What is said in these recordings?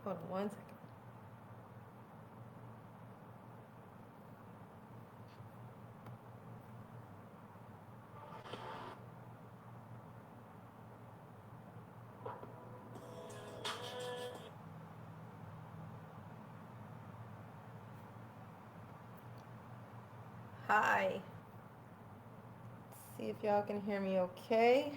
Hold on 1 second. Hi. Let's see if y'all can hear me okay.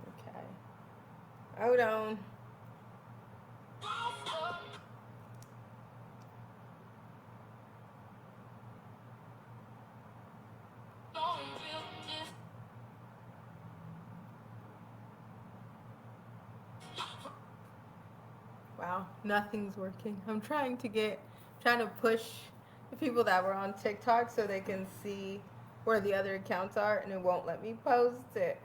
Okay. Hold on. Wow, nothing's working. I'm trying to push the people that were on TikTok so they can see where the other accounts are, and it won't let me post it.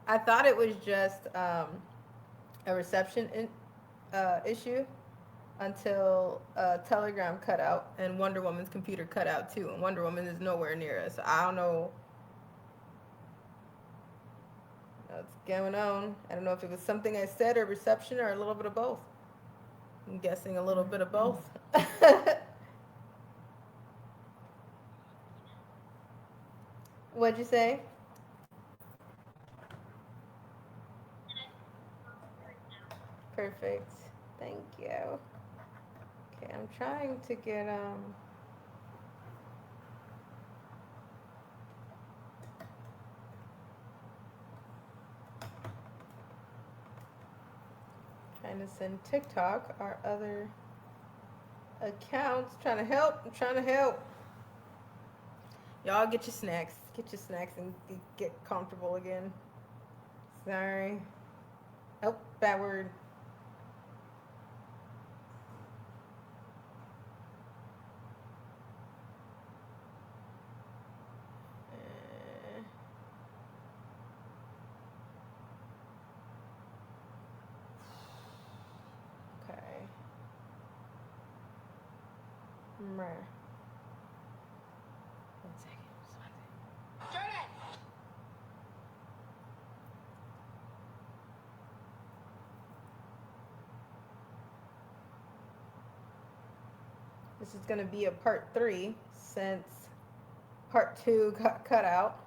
I thought it was just a issue until Telegram cut out and Wonder Woman's computer cut out too, and Wonder Woman is nowhere near us. So I don't know what's going on. I don't know if it was something I said or reception or a little bit of both. I'm guessing a little bit of both. What'd you say? Perfect. Thank you. Okay, I'm trying to get trying to send TikTok our other accounts. Trying to help. I'm trying to help. Y'all get your snacks. Get your snacks and get comfortable again. Sorry. Oh, bad word. Uh, okay. Meh. 1 second. This is going to be a part 3 since part 2 got cut out.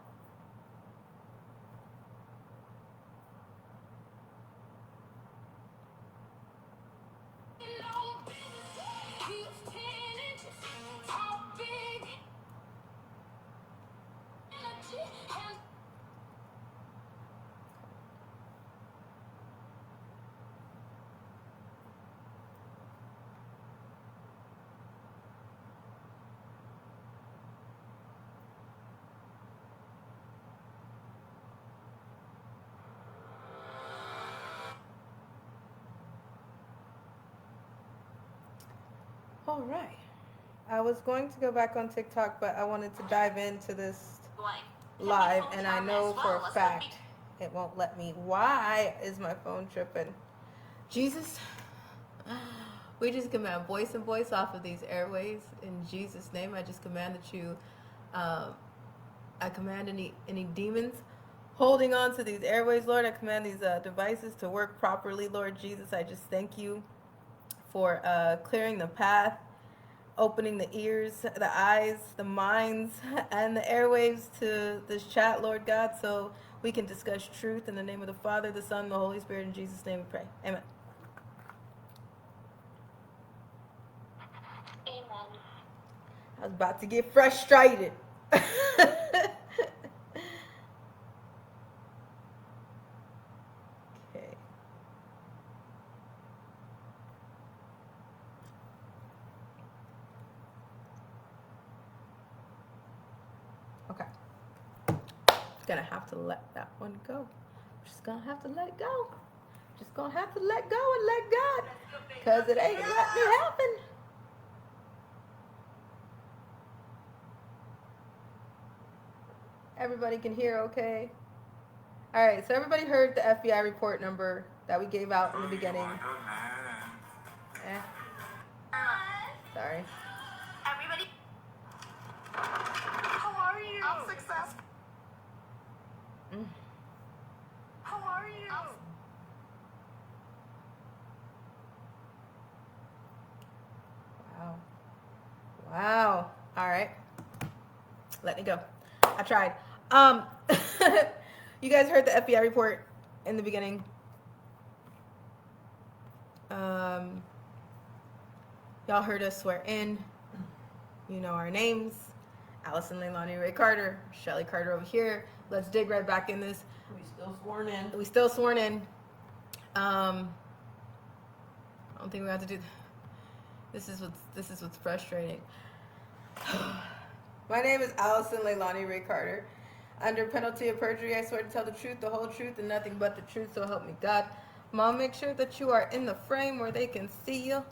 All right. I was going to go back on TikTok, but I wanted to dive into this live, and I know for a fact it won't let me. Why is my phone tripping? Jesus, we just command voice and voice off of these airways in Jesus' name. I just command that you, I command any demons holding on to these airways, Lord. I command these devices to work properly, Lord Jesus. I just thank you for clearing the path, opening the ears, the eyes, the minds, and the airwaves to this chat, Lord God, so we can discuss truth in the name of the Father, the Son, and the Holy Spirit. In Jesus' name we pray. Amen. Amen. I was about to get frustrated. Okay. Okay. Gonna have to let that one go. Just gonna have to let it go. Just gonna have to let go and let God. Because it ain't gonna let me happen. Everybody can hear okay? All right, so everybody heard the FBI report number that we gave out in the beginning. Eh, sorry. Everybody, how are you? I'm successful. Mm. How are you? Wow. Wow. All right. Let me go. I tried. You guys heard the FBI report in the beginning. Y'all heard us swear in. You know our names. Allison Leilani Ray Carter, Shelly Carter over here. Let's dig right back in this. We still sworn in. We still sworn in. I don't think we have to do. This is what's frustrating. My name is Allison Leilani Ray Carter. Under penalty of perjury, I swear to tell the truth, the whole truth, and nothing but the truth. So help me God. Mom, make sure that you are in the frame where they can see you.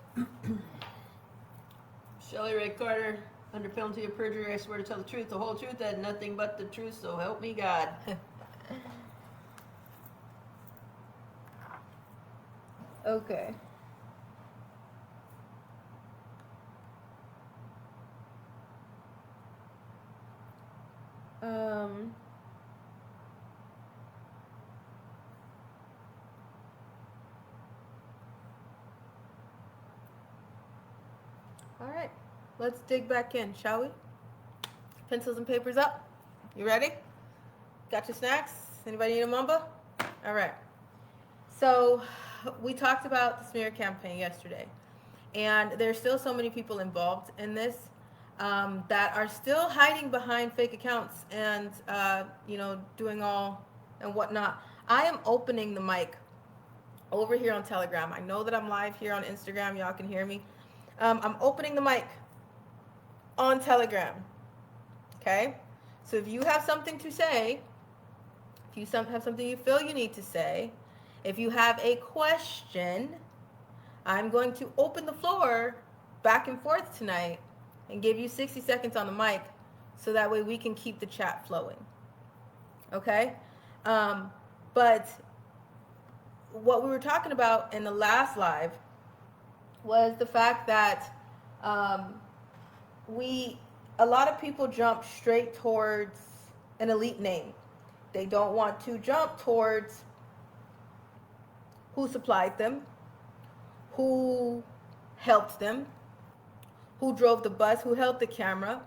Shelly Ray Carter, under penalty of perjury, I swear to tell the truth, the whole truth, and nothing but the truth. So help me God. Okay. All right, let's dig back in, shall we? Pencils and papers up. You ready? Got your snacks? Anybody need a mamba? All right. So we talked about the smear campaign yesterday, and there's still so many people involved in this that are still hiding behind fake accounts and doing all and whatnot. I am opening the mic over here on Telegram. I know that I'm live here on Instagram. Y'all can hear me. I'm opening the mic on Telegram. Okay? So if you have something to say, if you have something you feel you need to say, if you have a question, I'm going to open the floor back and forth tonight and give you 60 seconds on the mic so that way we can keep the chat flowing. Okay? But what we were talking about in the last live was the fact that a lot of people jump straight towards an elite name. They don't want to jump towards who supplied them, who helped them, who drove the bus, who held the camera,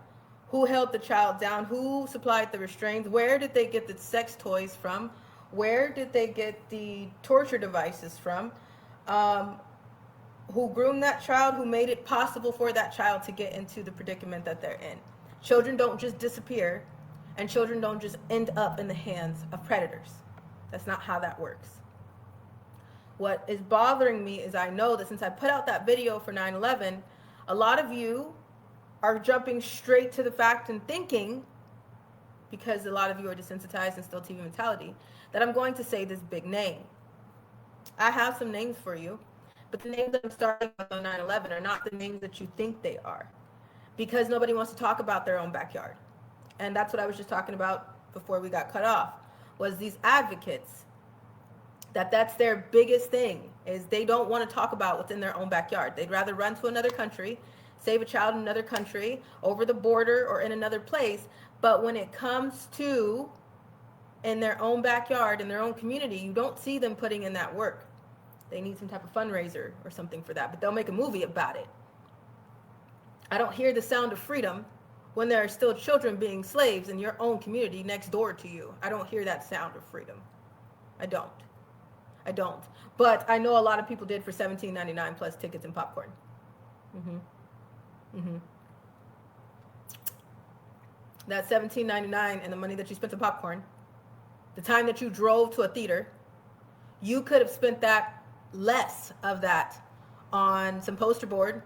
who held the child down, who supplied the restraints, where did they get the sex toys from, where did they get the torture devices from, who groomed that child, who made it possible for that child to get into the predicament that they're in. Children don't just disappear, and children don't just end up in the hands of predators. That's not how that works. What is bothering me is I know that since I put out that video for 9/11, a lot of you are jumping straight to the fact and thinking, because a lot of you are desensitized and still TV mentality, that I'm going to say this big name. I have some names for you, but the names that I'm starting with on 9/11 are not the names that you think they are, because nobody wants to talk about their own backyard. And that's what I was just talking about before we got cut off, was these advocates, that's their biggest thing, is they don't want to talk about what's in their own backyard. They'd rather run to another country, save a child in another country, over the border or in another place. But when it comes to in their own backyard, in their own community, you don't see them putting in that work. They need some type of fundraiser or something for that, but they'll make a movie about it. I don't hear the sound of freedom when there are still children being slaves in your own community next door to you. I don't hear that sound of freedom. I don't. But I know a lot of people did for $17.99 plus tickets and popcorn. That $17.99 and the money that you spent on popcorn, the time that you drove to a theater, you could have spent that, less of that, on some poster board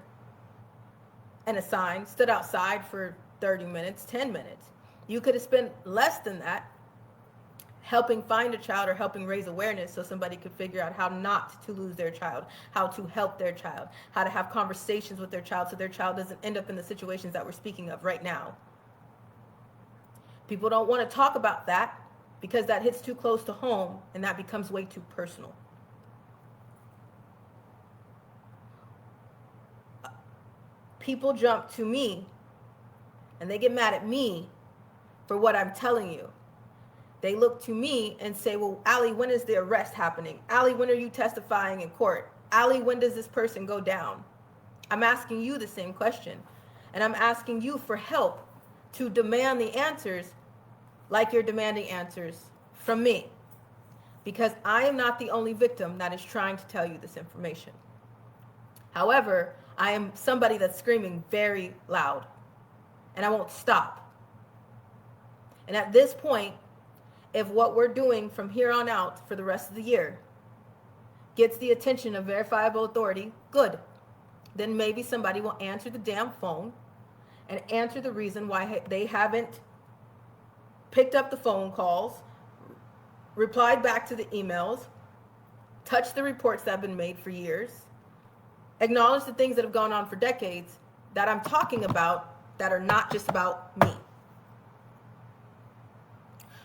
and a sign, stood outside for 30 minutes, 10 minutes. You could have spent less than that helping find a child or helping raise awareness so somebody could figure out how not to lose their child, how to help their child, how to have conversations with their child so their child doesn't end up in the situations that we're speaking of right now. People don't want to talk about that because that hits too close to home and that becomes way too personal. People jump to me and they get mad at me for what I'm telling you. They look to me and say, well, Allie, when is the arrest happening? Allie, when are you testifying in court? Allie, when does this person go down? I'm asking you the same question. And I'm asking you for help to demand the answers like you're demanding answers from me. Because I am not the only victim that is trying to tell you this information. However, I am somebody that's screaming very loud. And I won't stop. And at this point, if what we're doing from here on out for the rest of the year gets the attention of verifiable authority, good. Then maybe somebody will answer the damn phone and answer the reason why they haven't picked up the phone calls, replied back to the emails, touched the reports that have been made for years, acknowledged the things that have gone on for decades that I'm talking about that are not just about me.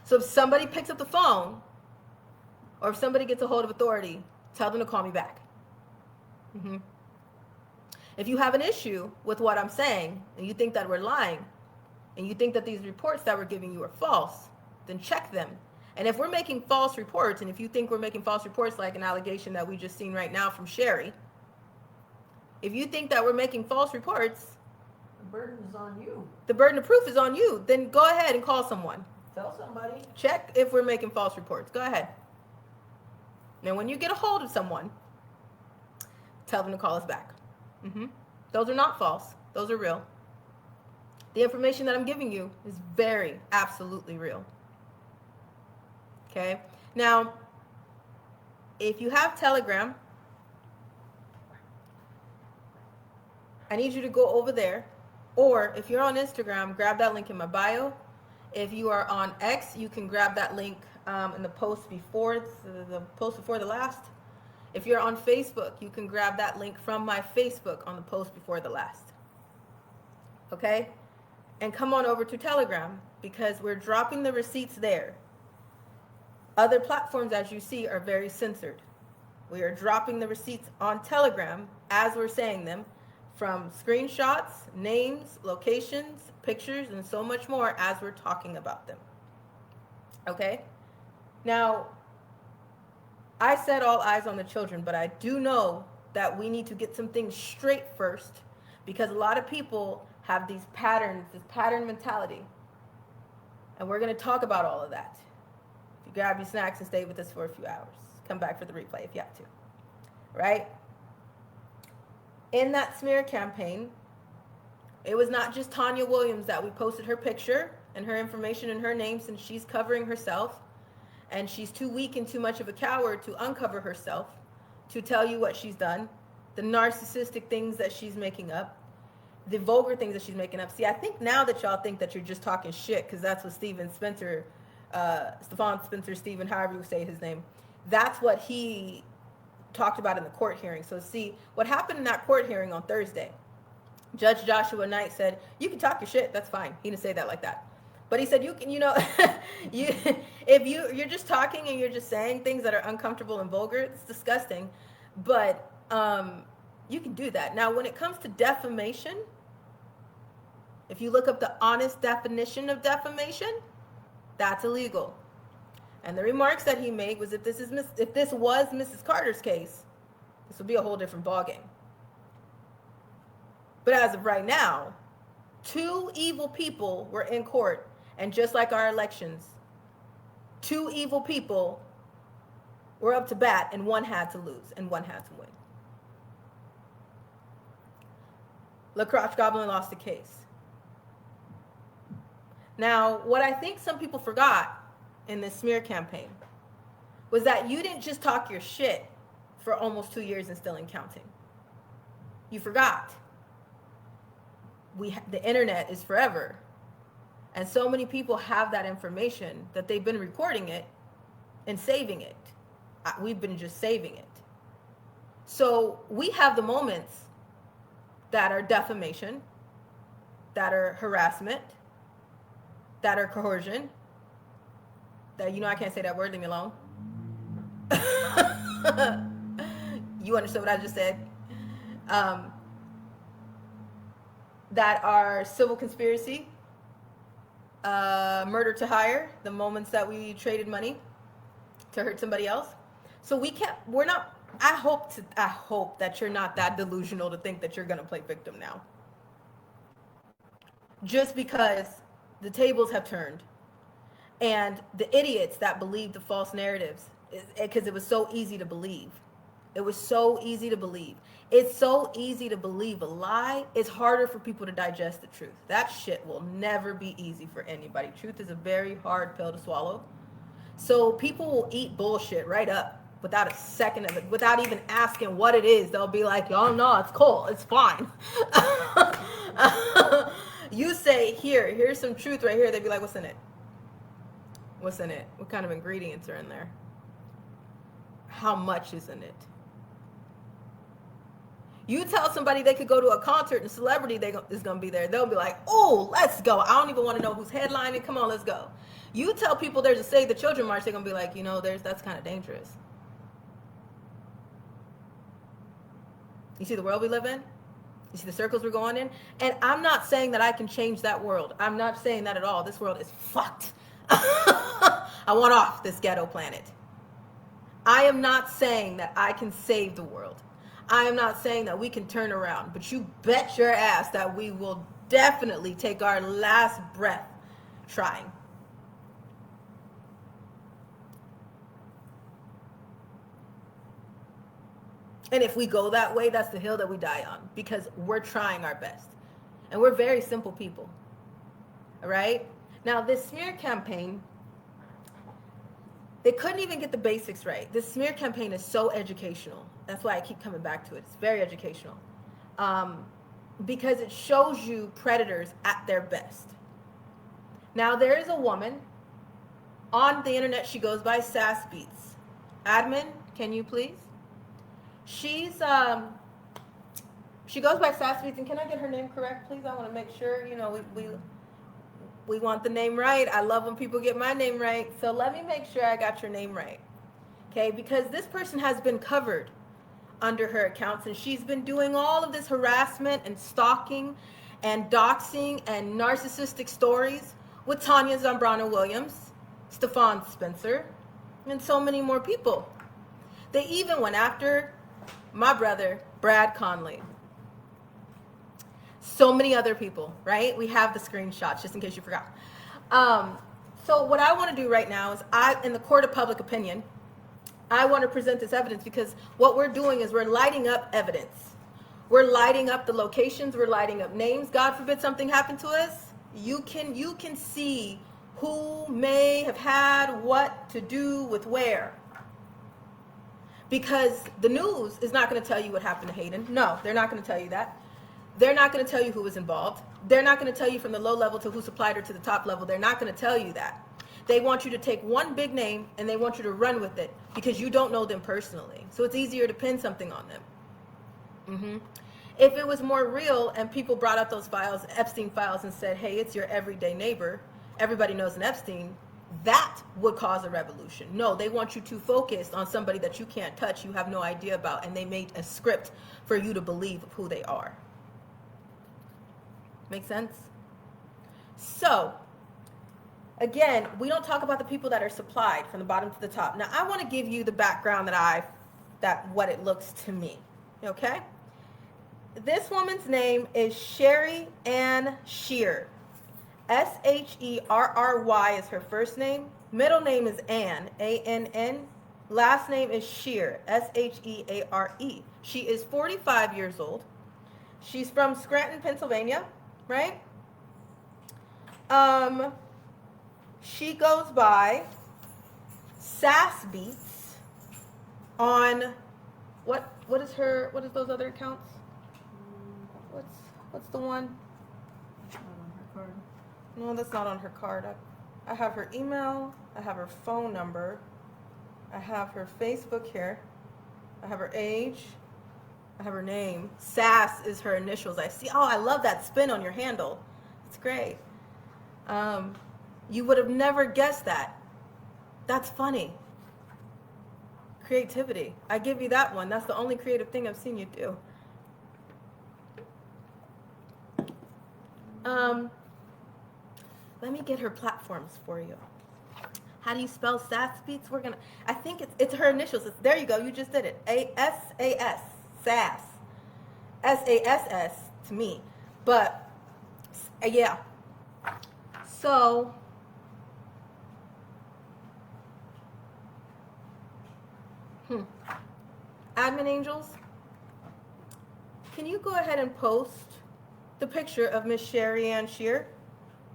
So if somebody picks up the phone or if somebody gets a hold of authority, tell them to call me back. If you have an issue with what I'm saying and you think that we're lying and you think that these reports that we're giving you are false, then check them. And if we're making false reports, and if you think we're making false reports like an allegation that we just seen right now from Shelly, if you think that we're making false reports, the burden is on you. The burden of proof is on you. Then go ahead and call someone. Tell somebody. Check if we're making false reports. Go ahead. Now, when you get a hold of someone, tell them to call us back. Those are not false. Those are real. The information that I'm giving you is very, absolutely real. Okay? Now, if you have Telegram, I need you to go over there. Or if you're on Instagram, grab that link in my bio. If you are on X, you can grab that link in the post before the last. If you're on Facebook, you can grab that link from my Facebook on the post before the last. Okay? And come on over to Telegram because we're dropping the receipts there. Other platforms, as you see, are very censored. We are dropping the receipts on Telegram as we're saying them, from screenshots, names, locations, pictures, and so much more as we're talking about them. Okay? Now, I said all eyes on the children, but I do know that we need to get some things straight first because a lot of people have these patterns, this pattern mentality. And we're going to talk about all of that. If you grab your snacks and stay with us for a few hours, come back for the replay if you have to. Right? In that smear campaign, it was not just Tanya Williams that we posted her picture and her information and her name since she's covering herself and she's too weak and too much of a coward to uncover herself, to tell you what she's done, the narcissistic things that she's making up, the vulgar things that she's making up. See, I think now that y'all think that you're just talking shit because that's what Stephen Spencer, Stephen, however you say his name, that's what he talked about in the court hearing. So see, what happened in that court hearing on Thursday, Judge Joshua Knight said, you can talk your shit, that's fine. He didn't say that like that. But he said, you can, if you're just talking and you're just saying things that are uncomfortable and vulgar, it's disgusting. But you can do that. Now, when it comes to defamation, if you look up the honest definition of defamation, that's illegal. And the remarks that he made was if this was Mrs. Carter's case, this would be a whole different ballgame. But as of right now, 2 evil people were in court, and just like our elections, 2 evil people were up to bat, and one had to lose, and one had to win. LaCroix Goblin lost the case. Now, what I think some people forgot in this smear campaign was that you didn't just talk your shit for almost 2 years and still in counting. You forgot. The internet is forever. And so many people have that information that they've been recording it and saving it. We've been just saving it. So we have the moments that are defamation, that are harassment, that are coercion, You know I can't say that word, leave me alone. You understood what I just said? That are civil conspiracy, murder to hire, the moments that we traded money to hurt somebody else. So we're not, I hope that you're not that delusional to think that you're going to play victim now. Just because the tables have turned and the idiots that believe the false narratives, because it was so easy to believe. It was so easy to believe. It's so easy to believe a lie. It's harder for people to digest the truth. That shit will never be easy for anybody. Truth is a very hard pill to swallow. So people will eat bullshit right up without a second of it, without even asking what it is. They'll be like, oh no, it's cool, it's fine. You say, here's some truth right here. They'd be like, what's in it? What's in it? What kind of ingredients are in there? How much is in it? You tell somebody they could go to a concert and celebrity is going to be there. They'll be like, oh, let's go. I don't even want to know who's headlining. Come on, let's go. You tell people there's a Save the Children march, they're going to be like, that's kind of dangerous. You see the world we live in? You see the circles we're going in? And I'm not saying that I can change that world. I'm not saying that at all. This world is fucked. I want off this ghetto planet. I am not saying that I can save the world. I am not saying that we can turn around, but you bet your ass that we will definitely take our last breath trying. And if we go that way, that's the hill that we die on, because we're trying our best. And we're very simple people. All right? Now, this smear campaign, they couldn't even get the basics right. This smear campaign is so educational. That's why I keep coming back to it. It's very educational. Because it shows you predators at their best. Now, there is a woman on the internet. She goes by Sass Beats. Admin, can you please? She goes by Sass Beats, and can I get her name correct, please? I want to make sure, we want the name right. I love when people get my name right. So let me make sure I got your name right. Okay, because this person has been covered under her accounts, and she's been doing all of this harassment and stalking and doxing and narcissistic stories with Tanya Zambrano Williams, Stefan Spencer, and so many more people. They even went after my brother, Brad Conley. So many other people, right? We have the screenshots, just in case you forgot. So what I want to do right now is, in the court of public opinion, I want to present this evidence, because what we're doing is we're lighting up evidence. We're lighting up the locations. We're lighting up names. God forbid something happened to us. You can see who may have had what to do with where. Because the news is not going to tell you what happened to Hayden. No, they're not going to tell you that. They're not going to tell you who was involved. They're not going to tell you from the low level to who supplied her to the top level. They're not going to tell you that. They want you to take one big name and they want you to run with it, because you don't know them personally. So it's easier to pin something on them. If it was more real and people brought out those files, Epstein files, and said, hey, it's your everyday neighbor, everybody knows an Epstein, that would cause a revolution. No, they want you too focused on somebody that you can't touch, you have no idea about, and they made a script for you to believe of who they are. Make sense? So, again, we don't talk about the people that are supplied from the bottom to the top. Now, I want to give you the background what it looks to me. Okay? This woman's name is Sherry Ann Shear. Sherry is her first name. Middle name is Ann, Ann. Last name is Shear, Sheare. She is 45 years old. She's from Scranton, Pennsylvania, right? She goes by Sass Beats on what is those other accounts? What's the one? Not on her card. No, that's not on her card. I have her email, I have her phone number, I have her Facebook here, I have her age, I have her name. Sass is her initials. I see. Oh, I love that spin on your handle. It's great. You would have never guessed that. That's funny. Creativity. I give you that one. That's the only creative thing I've seen you do. Let me get her platforms for you. How do you spell Sass Beats? I think it's her initials. There you go. You just did it. A-S-A-S. Sass. S-A-S-S to me. But, yeah. So, admin angels, can you go ahead and post the picture of Miss Sherry Ann Shear?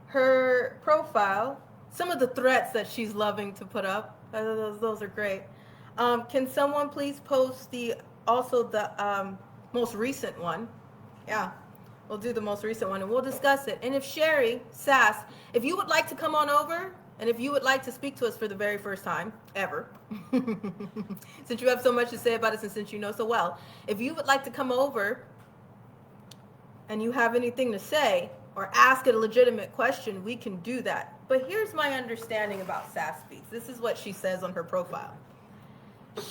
Her profile, some of the threats that she's loving to put up, those are great. Can someone please post also the most recent one? Yeah, we'll do the most recent one and we'll discuss it. And if Sherry, Sass, if you would like to come on over and if you would like to speak to us for the very first time ever, since you have so much to say about us and since you know so well, if you would like to come over and you have anything to say or ask a legitimate question, we can do that. But here's my understanding about Sass Beats. This is what she says on her profile.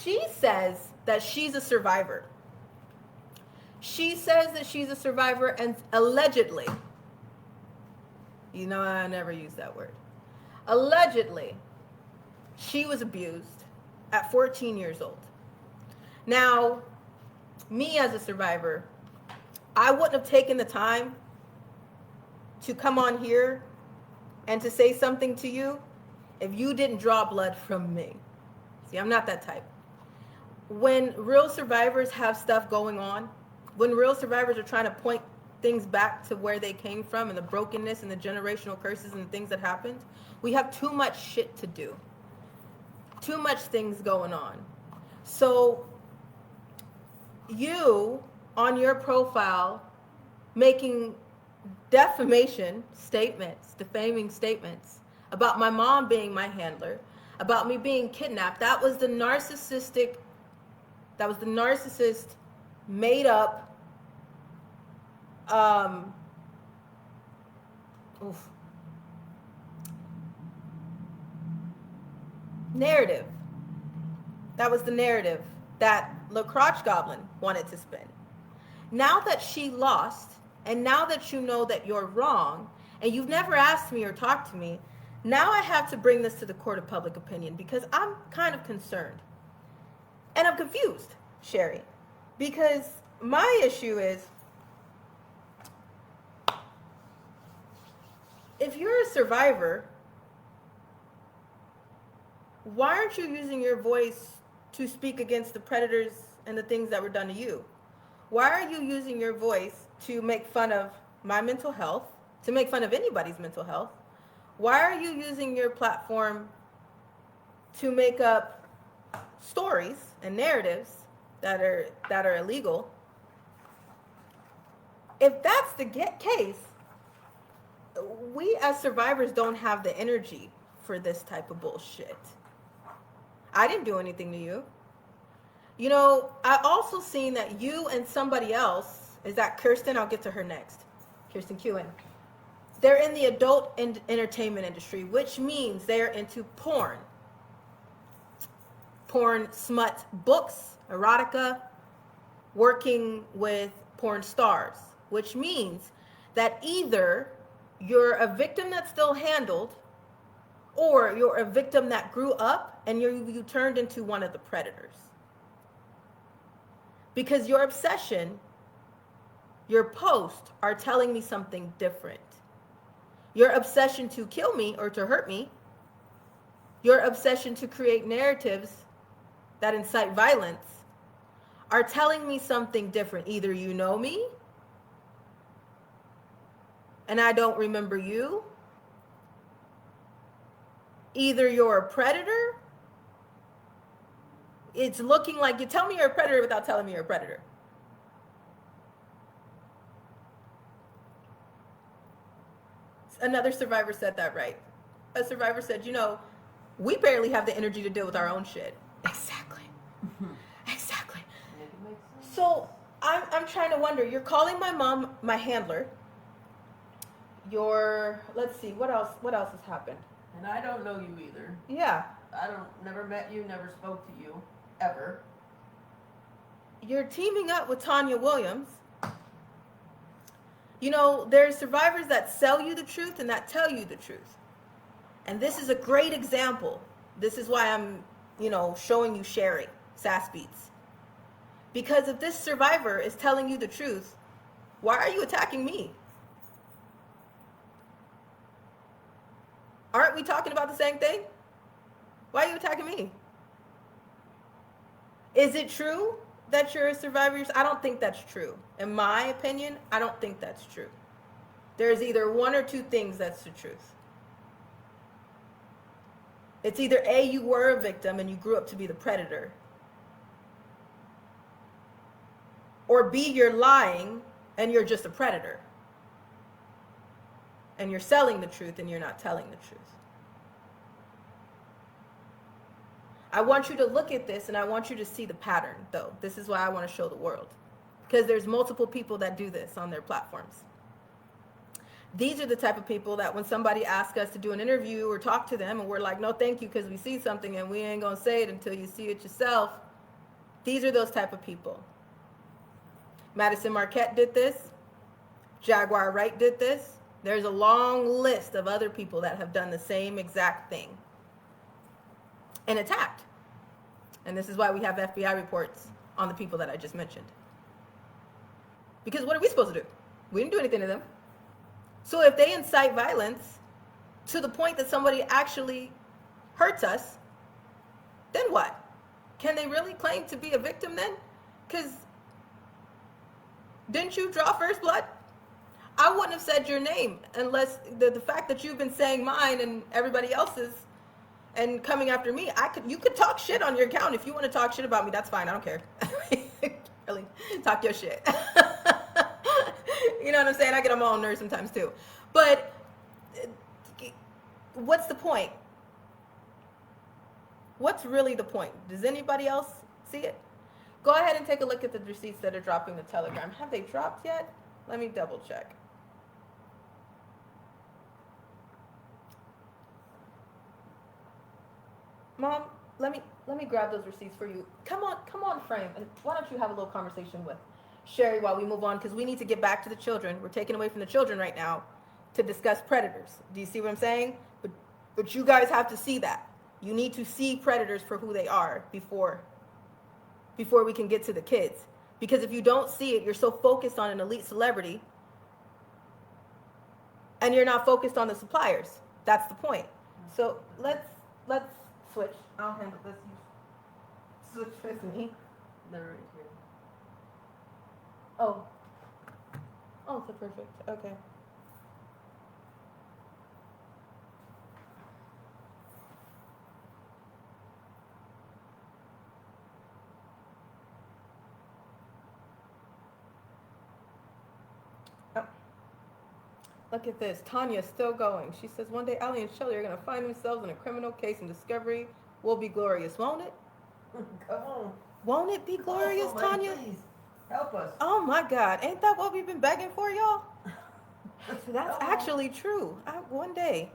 She says that she's a survivor. She says that she's a survivor and allegedly, you know, I never use that word. Allegedly, she was abused at 14 years old. Now, me as a survivor, I wouldn't have taken the time to come on here and to say something to you if you didn't draw blood from me. See, I'm not that type. When real survivors have stuff going on, when real survivors are trying to point things back to where they came from and the brokenness and the generational curses and the things that happened, we have too much shit to do. Too much things going on. So you, on your profile, making defamation statements, defaming statements about my mom being my handler, about me being kidnapped, that was the narcissist made up narrative. That was the narrative that Le Crotch Goblin wanted to spin. Now that she lost, and now that you know that you're wrong, and you've never asked me or talked to me, now I have to bring this to the court of public opinion because I'm kind of concerned. And I'm confused, Sherry, because my issue is, if you're a survivor, why aren't you using your voice to speak against the predators and the things that were done to you? Why are you using your voice to make fun of my mental health, to make fun of anybody's mental health? Why are you using your platform to make up stories and narratives that are illegal? If that's the case, we as survivors don't have the energy for this type of bullshit. I didn't do anything to you. You know, I also seen that you and somebody else, is that Kirsten? I'll get to her next. Kirsten Kewen. They're in the adult entertainment industry, which means they're into porn, smut books, erotica, working with porn stars, which means that either you're a victim that's still handled, or you're a victim that grew up and you turned into one of the predators. Because your obsession, your posts are telling me something different. Your obsession to kill me or to hurt me, your obsession to create narratives that incite violence are telling me something different. Either you know me and I don't remember you. Either you're a predator. It's looking like you tell me you're a predator without telling me you're a predator. Another survivor said that right. A survivor said, you know, we barely have the energy to deal with our own shit. Exactly. Exactly. So I'm trying to wonder, you're calling my mom my handler. Let's see, what else has happened? And I don't know you either. Yeah. never met you, never spoke to you, ever. You're teaming up with Tanya Williams. You know, there's survivors that sell you the truth and that tell you the truth. And this is a great example. This is why I'm, showing you Sherry, Sass Beats. Because if this survivor is telling you the truth, why are you attacking me? Aren't we talking about the same thing? Why are you attacking me? Is it true that you're a survivor? I don't think that's true. In my opinion, I don't think that's true. There's either one or two things that's the truth. It's either A, you were a victim and you grew up to be the predator, or B, you're lying and you're just a predator. And you're selling the truth and you're not telling the truth. I want you to look at this and I want you to see the pattern, though. This is why I want to show the world. Because there's multiple people that do this on their platforms. These are the type of people that when somebody asks us to do an interview or talk to them and we're like, no, thank you, because we see something and we ain't going to say it until you see it yourself. These are those type of people. Madison Marquette did this. Jaguar Wright did this. There's a long list of other people that have done the same exact thing and attacked. And this is why we have FBI reports on the people that I just mentioned. Because what are we supposed to do? We didn't do anything to them. So if they incite violence to the point that somebody actually hurts us, then what? Can they really claim to be a victim then? Because didn't you draw first blood? I wouldn't have said your name unless the fact that you've been saying mine and everybody else's and coming after me. You could talk shit on your account. If you want to talk shit about me, that's fine. I don't care. Really, talk your shit. You know what I'm saying? I get on my own nerves sometimes too. But what's the point? What's really the point? Does anybody else see it? Go ahead and take a look at the receipts that are dropping the Telegram. Have they dropped yet? Let me double check. Mom, let me grab those receipts for you. Come on, frame. And why don't you have a little conversation with Sherry while we move on, because we need to get back to the children. We're taking away from the children right now to discuss predators. Do you see what I'm saying? But you guys have to see that. You need to see predators for who they are before we can get to the kids. Because if you don't see it, you're so focused on an elite celebrity and you're not focused on the suppliers. That's the point. So let's switch. I'll handle this. You switch with me. They're right here. Oh, so perfect. Okay. Look at this. Tanya's still going. She says, one day Allie and Shelly are going to find themselves in a criminal case and discovery will be glorious. Won't it? Come on. Won't it be glorious, Tanya? Please, help us. Oh, my God. Ain't that what we've been begging for, y'all? That's actually true. One day.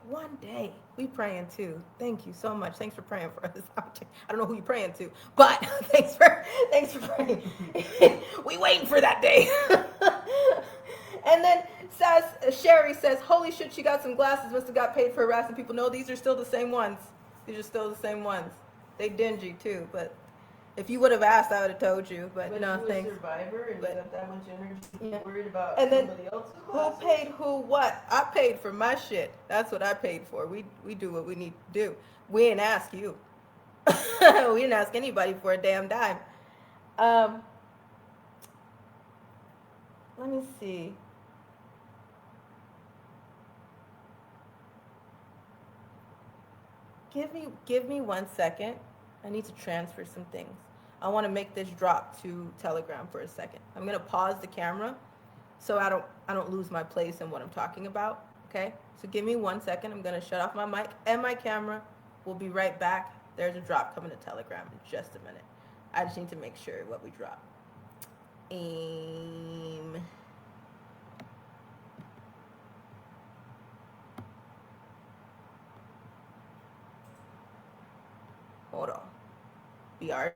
We praying, too. Thank you so much. Thanks for praying for us. I don't know who you're praying to, but thanks for praying. We waiting for that day. And then Sherry says, holy shit, she got some glasses, must have got paid for harassing people. No, these are still the same ones. They dingy too, but if you would have asked, I would have told you, but no, thanks. You're a survivor and you got that much energy, worried about and then somebody else's who glasses? paid who what? I paid for my shit. That's what I paid for. We do what we need to do. We didn't ask you. We didn't ask anybody for a damn dime. Let me see. Give me 1 second. I need to transfer some things. I want to make this drop to Telegram for a second. I'm gonna pause the camera so I don't lose my place in what I'm talking about. Okay? So give me 1 second. I'm gonna shut off my mic and my camera. We'll be right back. There's a drop coming to Telegram in just a minute. I just need to make sure what we drop. Hold on. BR.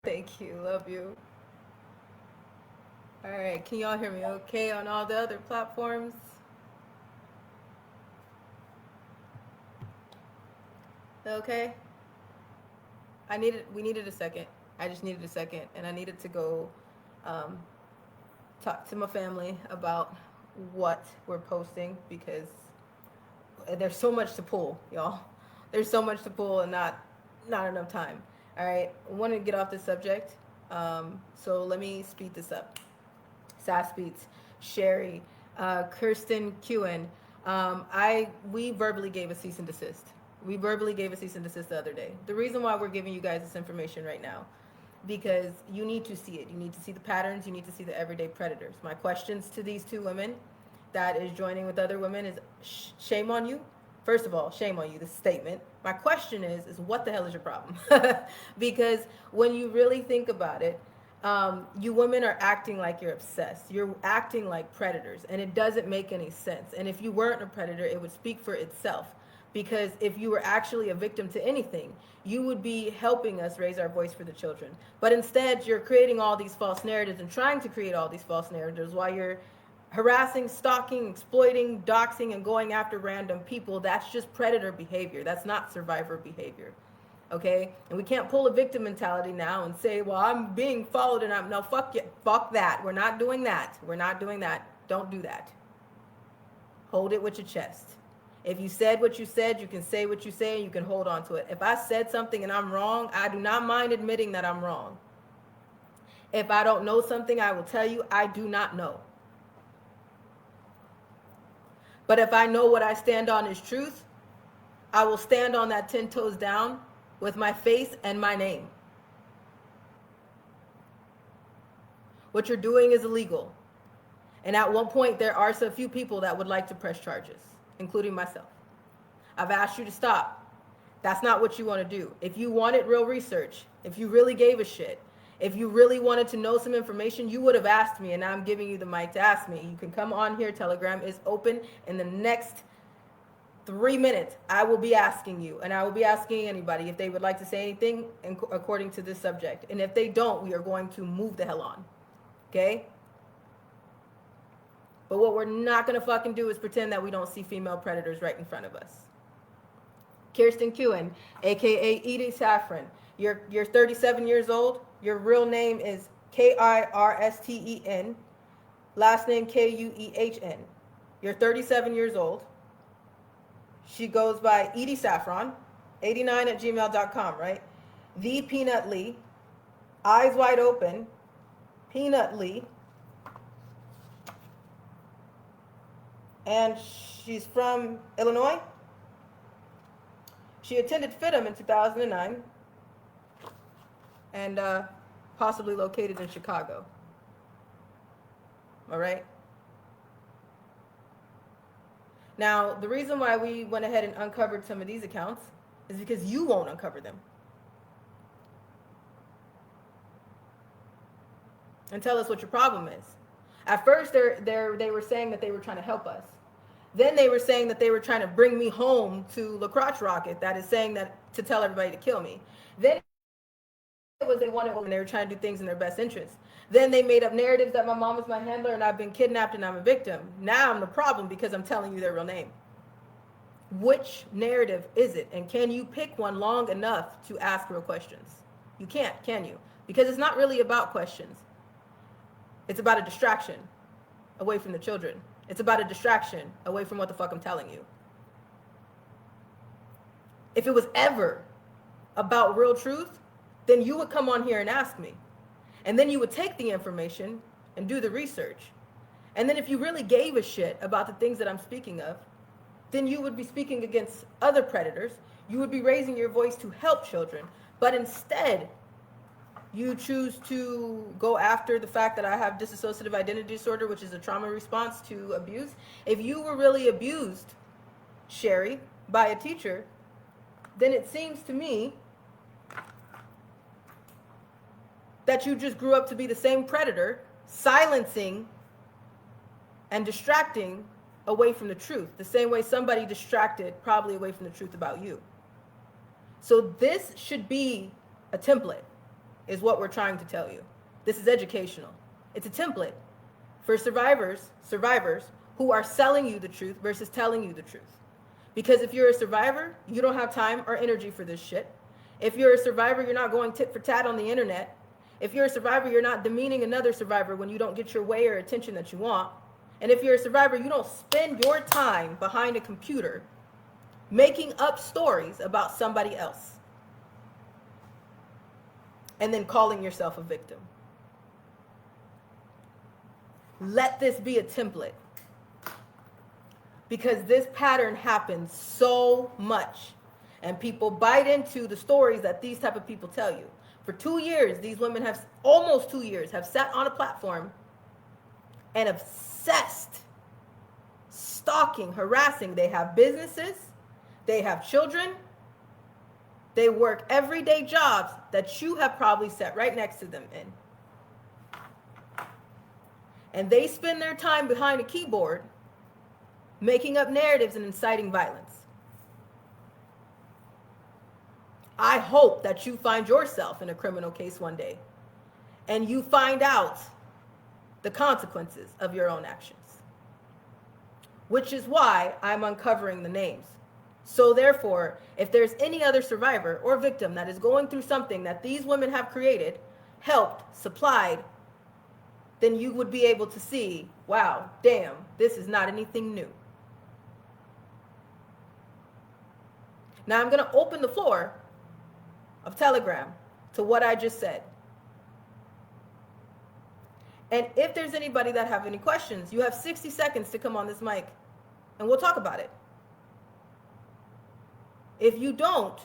Thank you. Love you. All right. Can y'all hear me okay on all the other platforms? Okay. We needed a second. I just needed a second, and I needed to go um, talk to my family about what we're posting because there's so much to pull, y'all. There's so much to pull and not enough time. All right, I want to get off this subject, so let me speed this up. Sass Beats, Sherry, Kirsten Kewen. We verbally gave a cease and desist. We verbally gave a cease and desist the other day. The reason why we're giving you guys this information right now, because you need to see it. You need to see the patterns. You need to see the everyday predators. My questions to these two women that is joining with other women is shame on you. First of all, shame on you, this statement. My question is what the hell is your problem? Because when you really think about it, you women are acting like you're obsessed. You're acting like predators, and it doesn't make any sense. And if you weren't a predator, it would speak for itself. Because if you were actually a victim to anything, you would be helping us raise our voice for the children. But instead, you're creating all these false narratives and trying to create all these false narratives while you're harassing, stalking, exploiting, doxing, and going after random people. That's just predator behavior. That's not survivor behavior. Okay? And we can't pull a victim mentality now and say, well, I'm being followed and I'm, no, fuck you, fuck that. We're not doing that. We're not doing that. Don't do that. Hold it with your chest. If you said what you said, you can say what you say and you can hold on to it. If I said something and I'm wrong, I do not mind admitting that I'm wrong. If I don't know something, I will tell you I do not know. But if I know what I stand on is truth, I will stand on that 10 toes down with my face and my name. What you're doing is illegal. And at one point, there are so few people that would like to press charges, including myself. I've asked you to stop. That's not what you want to do. If you wanted real research, if you really gave a shit, if you really wanted to know some information, you would have asked me, and now I'm giving you the mic to ask me. You can come on here. Telegram is open. In the next 3 minutes, I will be asking you, and I will be asking anybody if they would like to say anything according to this subject. And if they don't, we are going to move the hell on. Okay? But what we're not going to fucking do is pretend that we don't see female predators right in front of us. Kirsten Kewen, a.k.a. Edie Saffron. You're 37 years old. Your real name is Kirsten. Last name Kuehn. You're 37 years old. She goes by Edie Saffron, 89@gmail.com, right? The Peanut Lee, Eyes Wide Open, Peanut Lee. And she's from Illinois. She attended FIDM in 2009 and possibly located in Chicago. All right? Now, the reason why we went ahead and uncovered some of these accounts is because you won't uncover them. And tell us what your problem is. At first, they were saying that they were trying to help us. Then they were saying that they were trying to bring me home to La Crotch Rocket, that is saying that to tell everybody to kill me. Then it was they wanted women, they were trying to do things in their best interest. Then they made up narratives that my mom is my handler and I've been kidnapped and I'm a victim. Now I'm the problem because I'm telling you their real name. Which narrative is it? And can you pick one long enough to ask real questions? You can't, can you? Because it's not really about questions. It's about a distraction away from the children. It's about a distraction away from what the fuck I'm telling you. If it was ever about real truth, then you would come on here and ask me. And then you would take the information and do the research. And then if you really gave a shit about the things that I'm speaking of, then you would be speaking against other predators. You would be raising your voice to help children. But instead, you choose to go after the fact that I have dissociative identity disorder, which is a trauma response to abuse. If you were really abused, Sherry, by a teacher, then it seems to me that you just grew up to be the same predator, silencing and distracting away from the truth, the same way somebody distracted probably away from the truth about you. So this should be a template. is what we're trying to tell you. This is educational. It's a template for survivors who are selling you the truth versus telling you the truth. Because if you're a survivor, you don't have time or energy for this shit. If you're a survivor, you're not going tit for tat on the internet. If you're a survivor, you're not demeaning another survivor when you don't get your way or attention that you want. And if you're a survivor, you don't spend your time behind a computer making up stories about somebody else and then calling yourself a victim. Let this be a template, because this pattern happens so much, and people bite into the stories that these type of people tell you. For 2 years, these women have, almost 2 years, have sat on a platform and obsessed, stalking, harassing. They have businesses, they have children, they work everyday jobs that you have probably sat right next to them in. And they spend their time behind a keyboard making up narratives and inciting violence. I hope that you find yourself in a criminal case one day and you find out the consequences of your own actions, which is why I'm uncovering the names. So therefore, if there's any other survivor or victim that is going through something that these women have created, helped, supplied, then you would be able to see, wow, damn, this is not anything new. Now I'm going to open the floor of Telegram to what I just said. And if there's anybody that have any questions, you have 60 seconds to come on this mic and we'll talk about it. If you don't,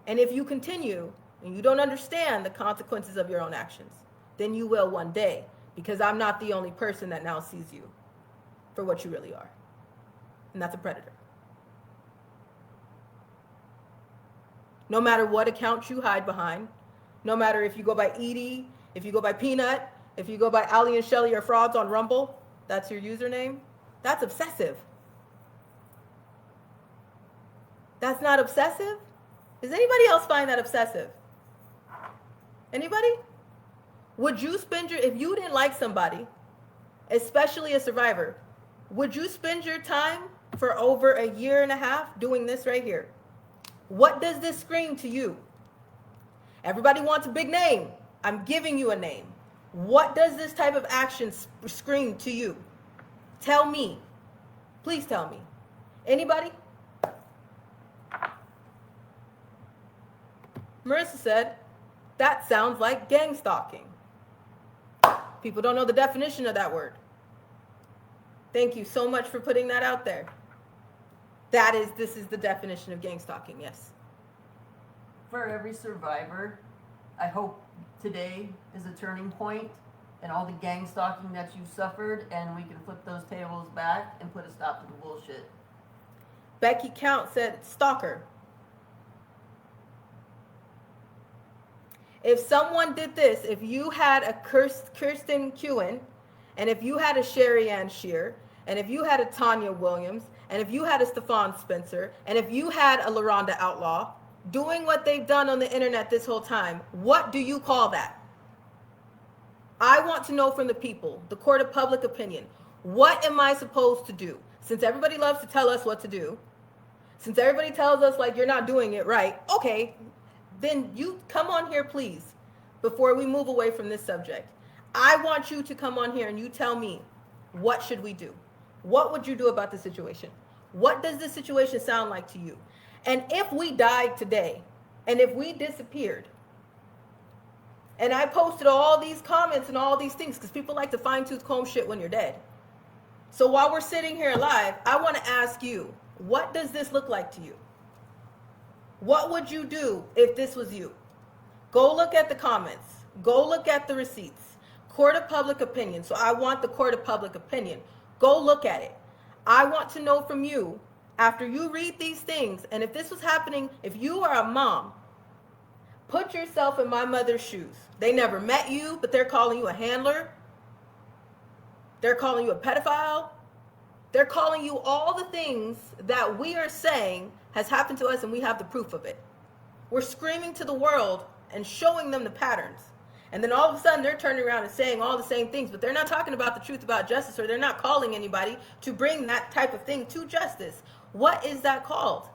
and if you continue and you don't understand the consequences of your own actions, then you will one day, because I'm not the only person that now sees you for what you really are. And that's a predator. No matter what account you hide behind, no matter if you go by Edie, if you go by Peanut, if you go by Ali and Shelly or Frauds on Rumble, that's your username, that's obsessive. That's not obsessive? Does anybody else find that obsessive? Anybody? Would you spend your, if you didn't like somebody, especially a survivor, would you spend your time for over a year and a half doing this right here? What does this scream to you? Everybody wants a big name. I'm giving you a name. What does this type of action scream to you? Tell me. Please tell me. Anybody? Marissa said, that sounds like gang stalking. People don't know the definition of that word. Thank you so much for putting that out there. This is the definition of gang stalking, yes. For every survivor, I hope today is a turning point in all the gang stalking that you've suffered, and we can flip those tables back and put a stop to the bullshit. Becky Count said stalker. If someone did this, if you had a Kirsten Kewen, and if you had a Sherry Ann Shear, and if you had a Tanya Williams, and if you had a Stephon Spencer, and if you had a LaRonda Outlaw doing what they've done on the internet this whole time, what do you call that? I want to know from the people, the court of public opinion, what am I supposed to do? Since everybody loves to tell us what to do, since everybody tells us like you're not doing it right, okay, then you come on here, please, before we move away from this subject. I want you to come on here and you tell me, what should we do? What would you do about the situation? What does this situation sound like to you? And if we died today, and if we disappeared, and I posted all these comments and all these things, because people like to fine-tooth comb shit when you're dead. So while we're sitting here alive, I want to ask you, what does this look like to you? What would you do if this was you? Go look at the comments. Go look at the receipts. Court of public opinion. So I want the court of public opinion. Go look at it. I want to know from you, after you read these things, and if this was happening, if you are a mom, put yourself in my mother's shoes. They never met you, but they're calling you a handler. They're calling you a pedophile. They're calling you all the things that we are saying has happened to us, and we have the proof of it. We're screaming to the world, and showing them the patterns. And then all of a sudden they're turning around and saying all the same things, but they're not talking about the truth about justice, or they're not calling anybody to bring that type of thing to justice. What is that called?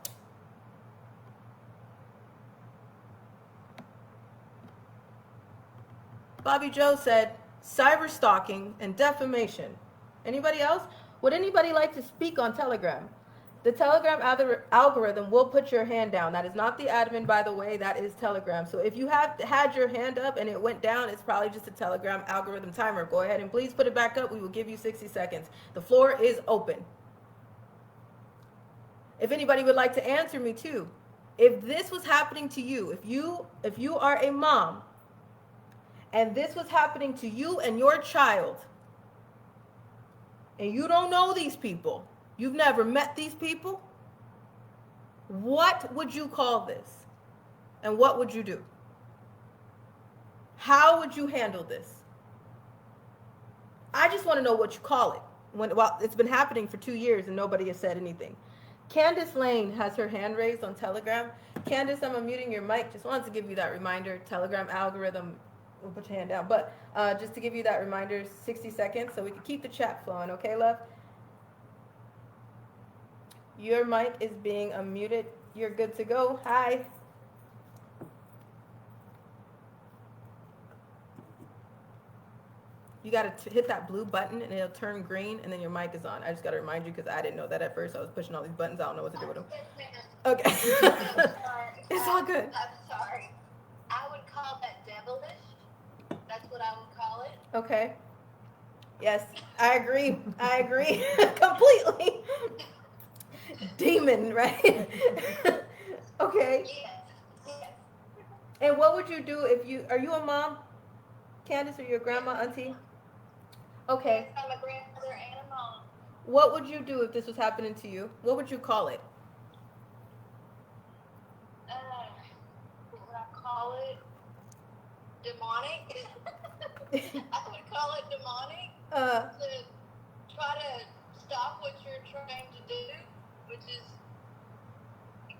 Bobby Joe said cyber stalking and defamation. Anybody else? Would anybody like to speak on Telegram? The Telegram algorithm will put your hand down. That is not the admin, by the way. That is Telegram. So if you have had your hand up and it went down, it's probably just a Telegram algorithm timer. Go ahead and please put it back up. We will give you 60 seconds. The floor is open. If anybody would like to answer me too, if this was happening to you, if you are a mom and this was happening to you and your child, and you don't know these people, you've never met these people, what would you call this? And what would you do? How would you handle this? I just want to know what you call it. Well, it's been happening for 2 years and nobody has said anything. Candace Lane has her hand raised on Telegram. Candace, I'm unmuting your mic. Just wanted to give you that reminder. Telegram algorithm will put your hand down. But just to give you that reminder, 60 seconds so we can keep the chat flowing. Okay, love? Your mic is being unmuted. You're good to go. Hi. You got to hit that blue button and it'll turn green and then your mic is on. I just got to remind you because I didn't know that at first. I was pushing all these buttons. I don't know what to do with them. Okay. It's all good. I'm sorry. I would call that devilish. That's what I would call it. Okay. Yes, I agree. I agree completely. Demon, right? Okay. Yes. And what would you do if are you a mom, Candace, or your grandma, auntie? Okay. I'm a grandmother and a mom. What would you do if this was happening to you? What would you call it? What would I call it? Demonic? I would call it demonic. To try to stop what you're trying to do, which is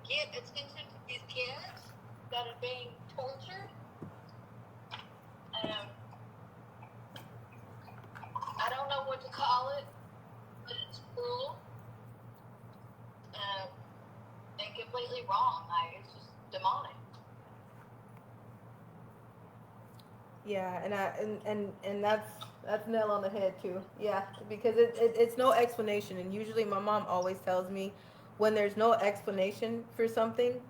get attention to these kids that are being tortured. I don't know what to call it, but it's cruel and completely wrong. It's just demonic. Yeah, and that's nail on the head too. Yeah, because it's no explanation, and usually my mom always tells me when there's no explanation for something,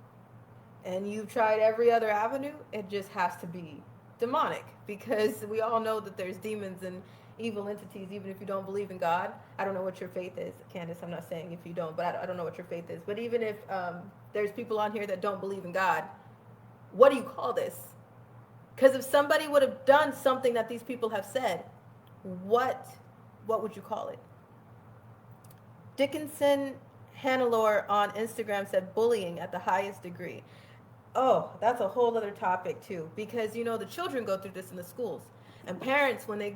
and you've tried every other avenue, it just has to be demonic, because we all know that there's demons and evil entities, even if you don't believe in God. I don't know what your faith is, Candace. I'm not saying if you don't, but I don't know what your faith is. But even if there's people on here that don't believe in God, what do you call this? Because if somebody would have done something that these people have said, what would you call it? Dickinson Hannelore on Instagram said bullying at the highest degree. Oh, that's a whole other topic too, because the children go through this in the schools, and parents when the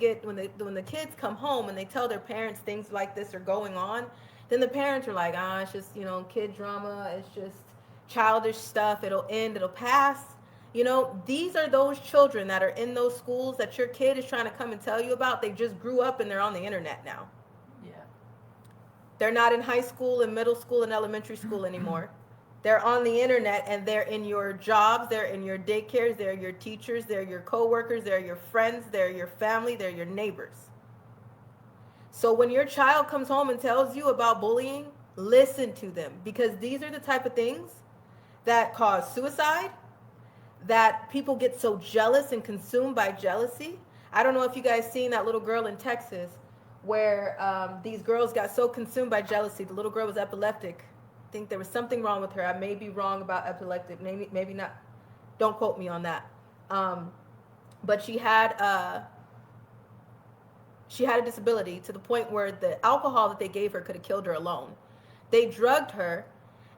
kids come home and they tell their parents things like this are going on, then the parents are like, it's just kid drama, it's just childish stuff, it'll end, it'll pass. These are those children that are in those schools that your kid is trying to come and tell you about. They just grew up and they're on the internet now. Yeah. They're not in high school and middle school and elementary school anymore. They're on the internet and they're in your jobs, they're in your daycares, they're your teachers, they're your coworkers, they're your friends, they're your family, they're your neighbors. So when your child comes home and tells you about bullying, listen to them, because these are the type of things that cause suicide, that people get so jealous and consumed by jealousy. I don't know if you guys seen that little girl in Texas where these girls got so consumed by jealousy. The little girl was epileptic. I think there was something wrong with her. I may be wrong about epileptic, maybe not. Don't quote me on that. But she had a disability to the point where the alcohol that they gave her could have killed her alone. They drugged her,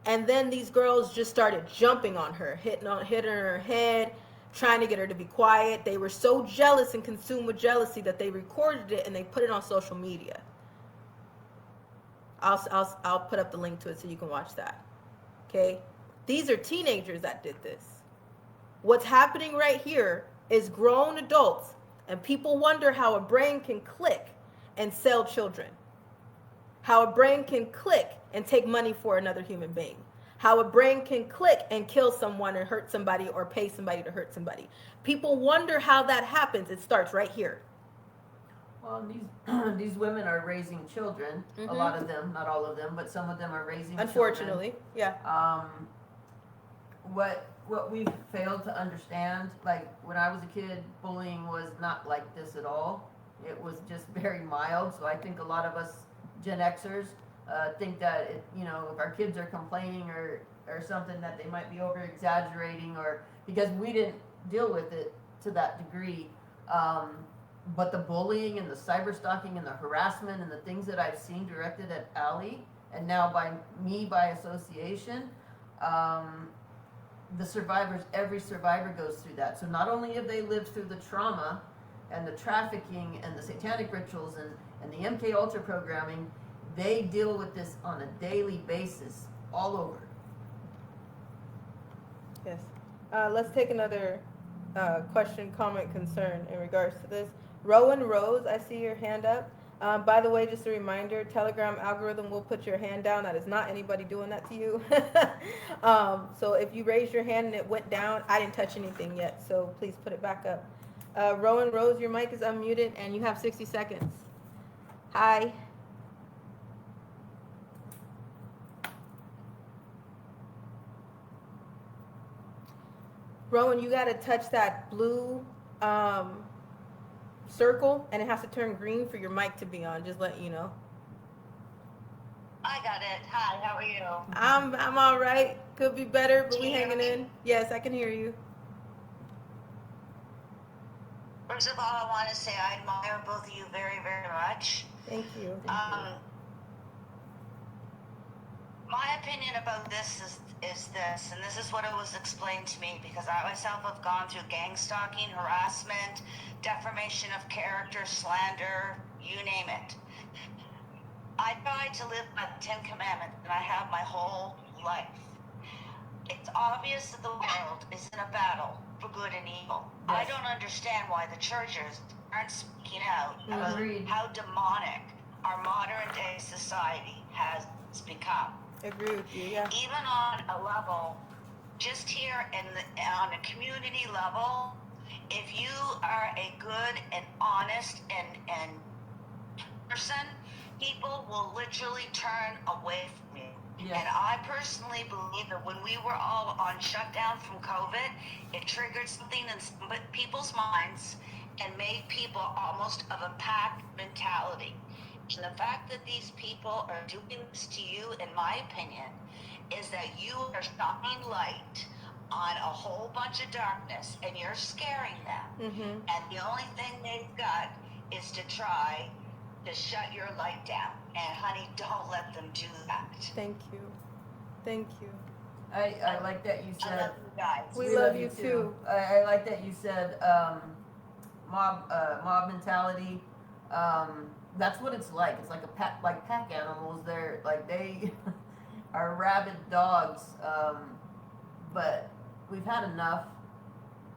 and then these girls just started jumping on her, hitting her head, trying to get her to be quiet. They were so jealous and consumed with jealousy that they recorded it and they put it on social media. I'll put up the link to it so you can watch that. Okay? These are teenagers that did this. What's happening right here is grown adults, and people wonder how a brain can click and sell children, how a brain can click and take money for another human being, how a brain can click and kill someone or hurt somebody or pay somebody to hurt somebody. People wonder how that happens. It starts right here. Well, these women are raising children. A lot of them, not all of them, but some of them are raising Unfortunately, children. yeah. What we failed to understand, like when I was a kid, bullying was not like this at all. It was just very mild. So I think a lot of us Gen Xers think that if our kids are complaining or something, that they might be over exaggerating, or because we didn't deal with it to that degree. But the bullying and the cyber stalking and the harassment and the things that I've seen directed at Allie, and now by me by association, the survivors, every survivor goes through that. So not only have they lived through the trauma and the trafficking and the satanic rituals and the MK Ultra programming, they deal with this on a daily basis all over. Yes. Let's take another question, comment, concern in regards to this. Rowan Rose, I see your hand up. By the way, just a reminder, Telegram algorithm will put your hand down. That is not anybody doing that to you. So if you raised your hand and it went down, I didn't touch anything yet, so please put it back up. Rowan Rose, your mic is unmuted and you have 60 seconds. Hi. Rowan, you got to touch that blue circle, and it has to turn green for your mic to be on. Just letting you know. I got it. Hi, how are you? I'm all right. Could be better, but Can we you hear hanging me? in. Yes, I can hear you. First of all, I want to say I admire both of you very, very much. Thank you. My opinion about this is this, and this is what it was explained to me, because I myself have gone through gang stalking, harassment, defamation of character, slander, you name it. I tried to live by the 10 Commandments, and I have my whole life. It's obvious that the world is in a battle for good and evil. Yes. I don't understand why the churches aren't speaking out about Agreed. how demonic our modern day society has become. Agree with you. Yeah. Even on a level, just here on a community level, if you are a good and honest and person, people will literally turn away from you. Yes. And I personally believe that when we were all on shutdown from COVID, it triggered something in some people's minds and made people almost of a pack mentality. And the fact that these people are doing this to you, in my opinion, is that you are shining light on a whole bunch of darkness and you're scaring them. And the only thing they've got is to try to shut your light down. And honey, don't let them do that. Thank you. Thank you. I like that you I said. love you guys. We love you too. I like that you said mob mentality. That's what it's like. It's like a pack, like pack animals. They're like they are rabid dogs. But we've had enough.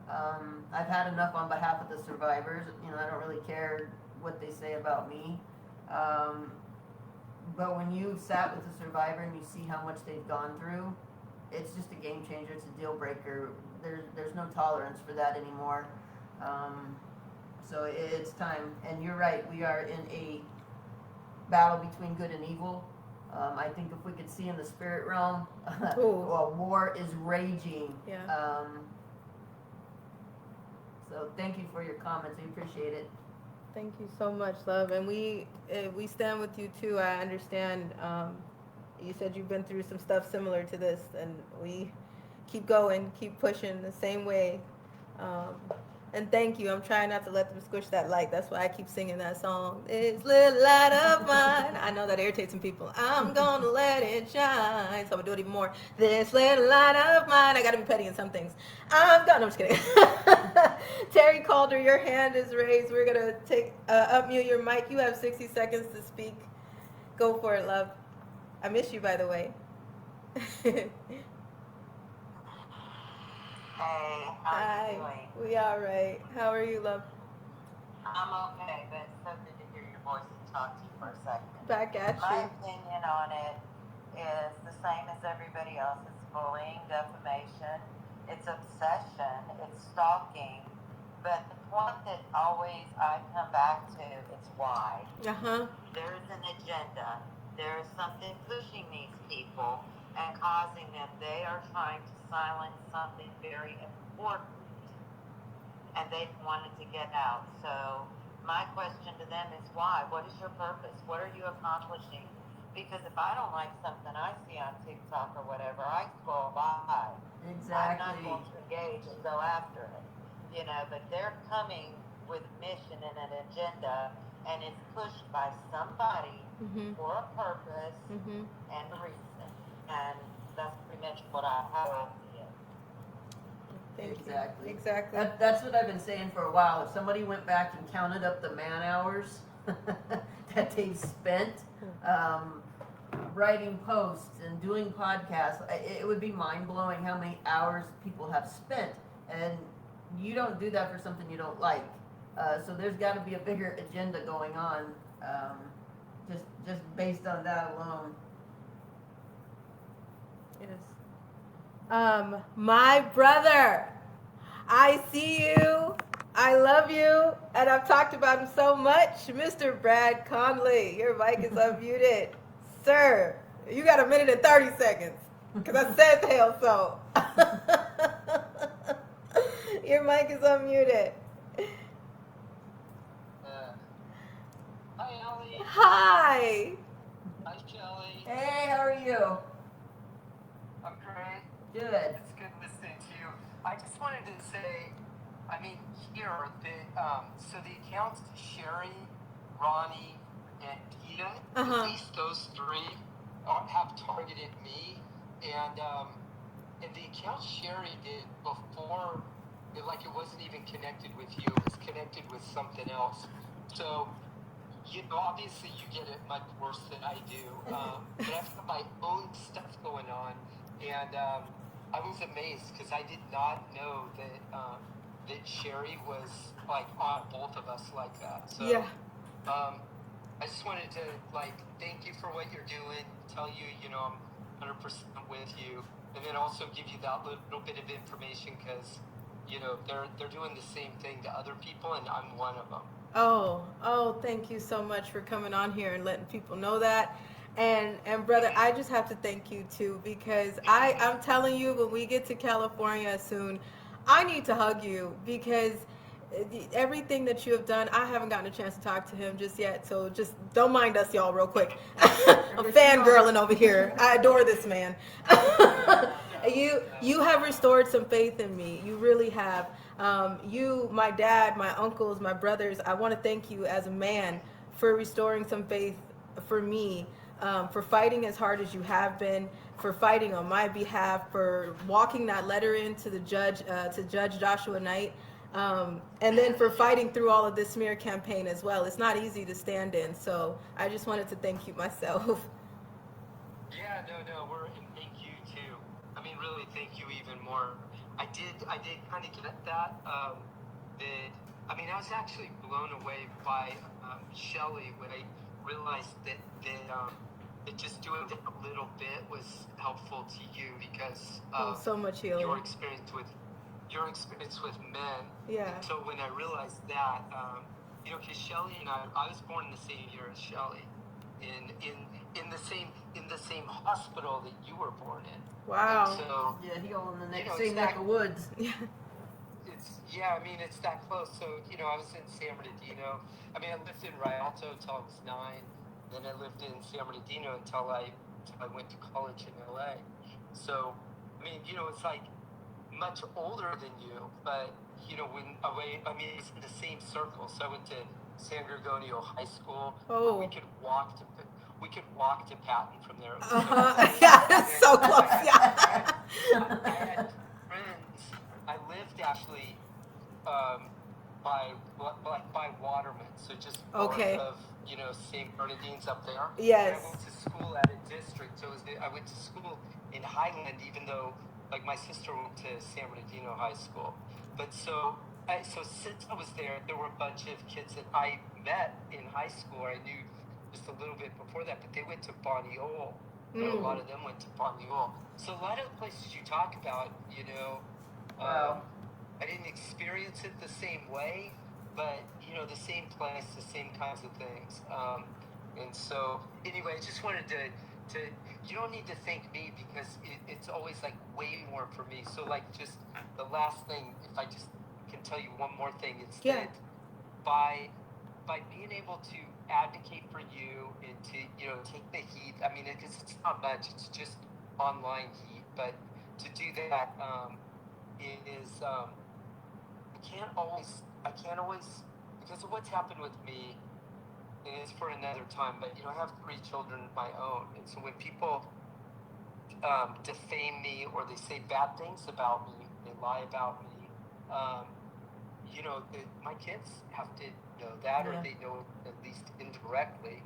I've had enough on behalf of the survivors. I don't really care what they say about me. But when you sat with a survivor and you see how much they've gone through, it's just a game changer. It's a deal breaker. There's no tolerance for that anymore. So it's time. And you're right. We are in a battle between good and evil. I think if we could see in the spirit realm, well, war is raging. Yeah. So thank you for your comments. We appreciate it. Thank you so much, love. And we stand with you too. I understand. You said you've been through some stuff similar to this, and we keep going, keep pushing the same way. And thank you. I'm trying not to let them squish that light. That's why I keep singing that song. This little light of mine. I know that irritates some people. I'm gonna let it shine. So I'm gonna do it even more. This little light of mine. I gotta be petty in some things. I'm just kidding. Terry Calder, your hand is raised. We're gonna unmute your mic. You have 60 seconds to speak. Go for it, love. I miss you, by the way. Hey, how are you doing? We all right. How are you, love? I'm okay, but it's so good to hear your voice and talk to you for a second. Back at My you. opinion on it is the same as everybody else. It's bullying, defamation, it's obsession, it's stalking. But the point that always I come back to is why. Uh-huh. There is an agenda. There is something pushing these people and causing them. They are trying to silence something very important, and they wanted to get out. So my question to them is why? What is your purpose? What are you accomplishing? Because if I don't like something I see on TikTok or whatever, I scroll by. Exactly. I'm not going to engage and go after it. But they're coming with a mission and an agenda, and it's pushed by somebody for a purpose and a reason. And that's pretty much how I see it. Thank Exactly. you. Exactly. That's what I've been saying for a while. If somebody went back and counted up the man hours that they spent writing posts and doing podcasts, it would be mind-blowing how many hours people have spent. And you don't do that for something you don't like. So there's got to be a bigger agenda going on, just based on that alone. Yes. My brother, I see you. I love you, and I've talked about him so much. Mr. Brad Conley, your mic is unmuted. Sir, you got 1 minute and 30 seconds, because I said the hell so. Your mic is unmuted. Hi, Ellie. Hi. Hi, Shelly. Hey, how are you? I'm great. Good. It's good listening to you. I just wanted to say, here, so the accounts Sherry, Ronnie, and Tia, at least those three have targeted me, and the account Sherry did before, it wasn't even connected with you, it was connected with something else. So, obviously you get it much worse than I do, but I've got my own stuff going on, and I was amazed because I did not know that Sherry was on both of us like that. So Yeah. I just wanted to thank you for what you're doing, tell you I'm 100% with you, and then also give you that little bit of information because they're doing the same thing to other people, and I'm one of them. Oh, thank you so much for coming on here and letting people know that. And brother, I just have to thank you too, because I'm telling you, when we get to California soon, I need to hug you, because everything that you have done, I haven't gotten a chance to talk to him just yet, so just don't mind us, y'all, real quick. I'm fangirling over here. I adore this man. You have restored some faith in me. You really have. You, my dad, my uncles, my brothers, I want to thank you as a man for restoring some faith for me, for fighting as hard as you have been, for fighting on my behalf, for walking that letter in to the judge, to Judge Joshua Knight, and then for fighting through all of this smear campaign as well. It's not easy to stand in, so I just wanted to thank you myself. Yeah, no, and thank you too. Really, thank you even more. I did kind of get that. I was actually blown away by Shelly when I realized that just doing it a little bit was helpful to you because so much healing. Your experience with men. Yeah. And so when I realized that, because Shelly and I was born in the same year as Shelly, in the same hospital that you were born in. Wow. And so, he all in the same neck of woods. Yeah. It's that close. So, I was in San Bernardino. I lived in Rialto until I was 9. Then I lived in San Bernardino until I went to college in LA. So, it's much older than you, but, it's in the same circle. So I went to San Gregorio High School. Oh. We could walk to Patton from there. Yeah, it's so close. Yeah. I had friends. I lived actually by Waterman, so just north of St. Bernardine's up there. Yes. And I went to school at a district, so I went to school in Highland, even though like my sister went to San Bernardino High School, but so since I was there, there were a bunch of kids that I met in high school. I knew just a little bit before that, but they went to Bonnie Ohl. You know, a lot of them went to Bonnie Ohl. So a lot of the places you talk about, you know, I didn't experience it the same way, but you know, the same place, the same kinds of things. And so anyway, I just wanted to you don't need to thank me because it's always like way more for me. So like just the last thing, if I just can tell you one more thing, it's that by being able to advocate for you and to, you know, take the heat. I mean, because it's not much, it's just online heat, but to do that is I can't always because of what's happened with me. And it's for another time, but you know, I have 3 children of my own, and so when people defame me or they say bad things about me, they lie about me, you know, my kids have to know that, or they know it at least indirectly.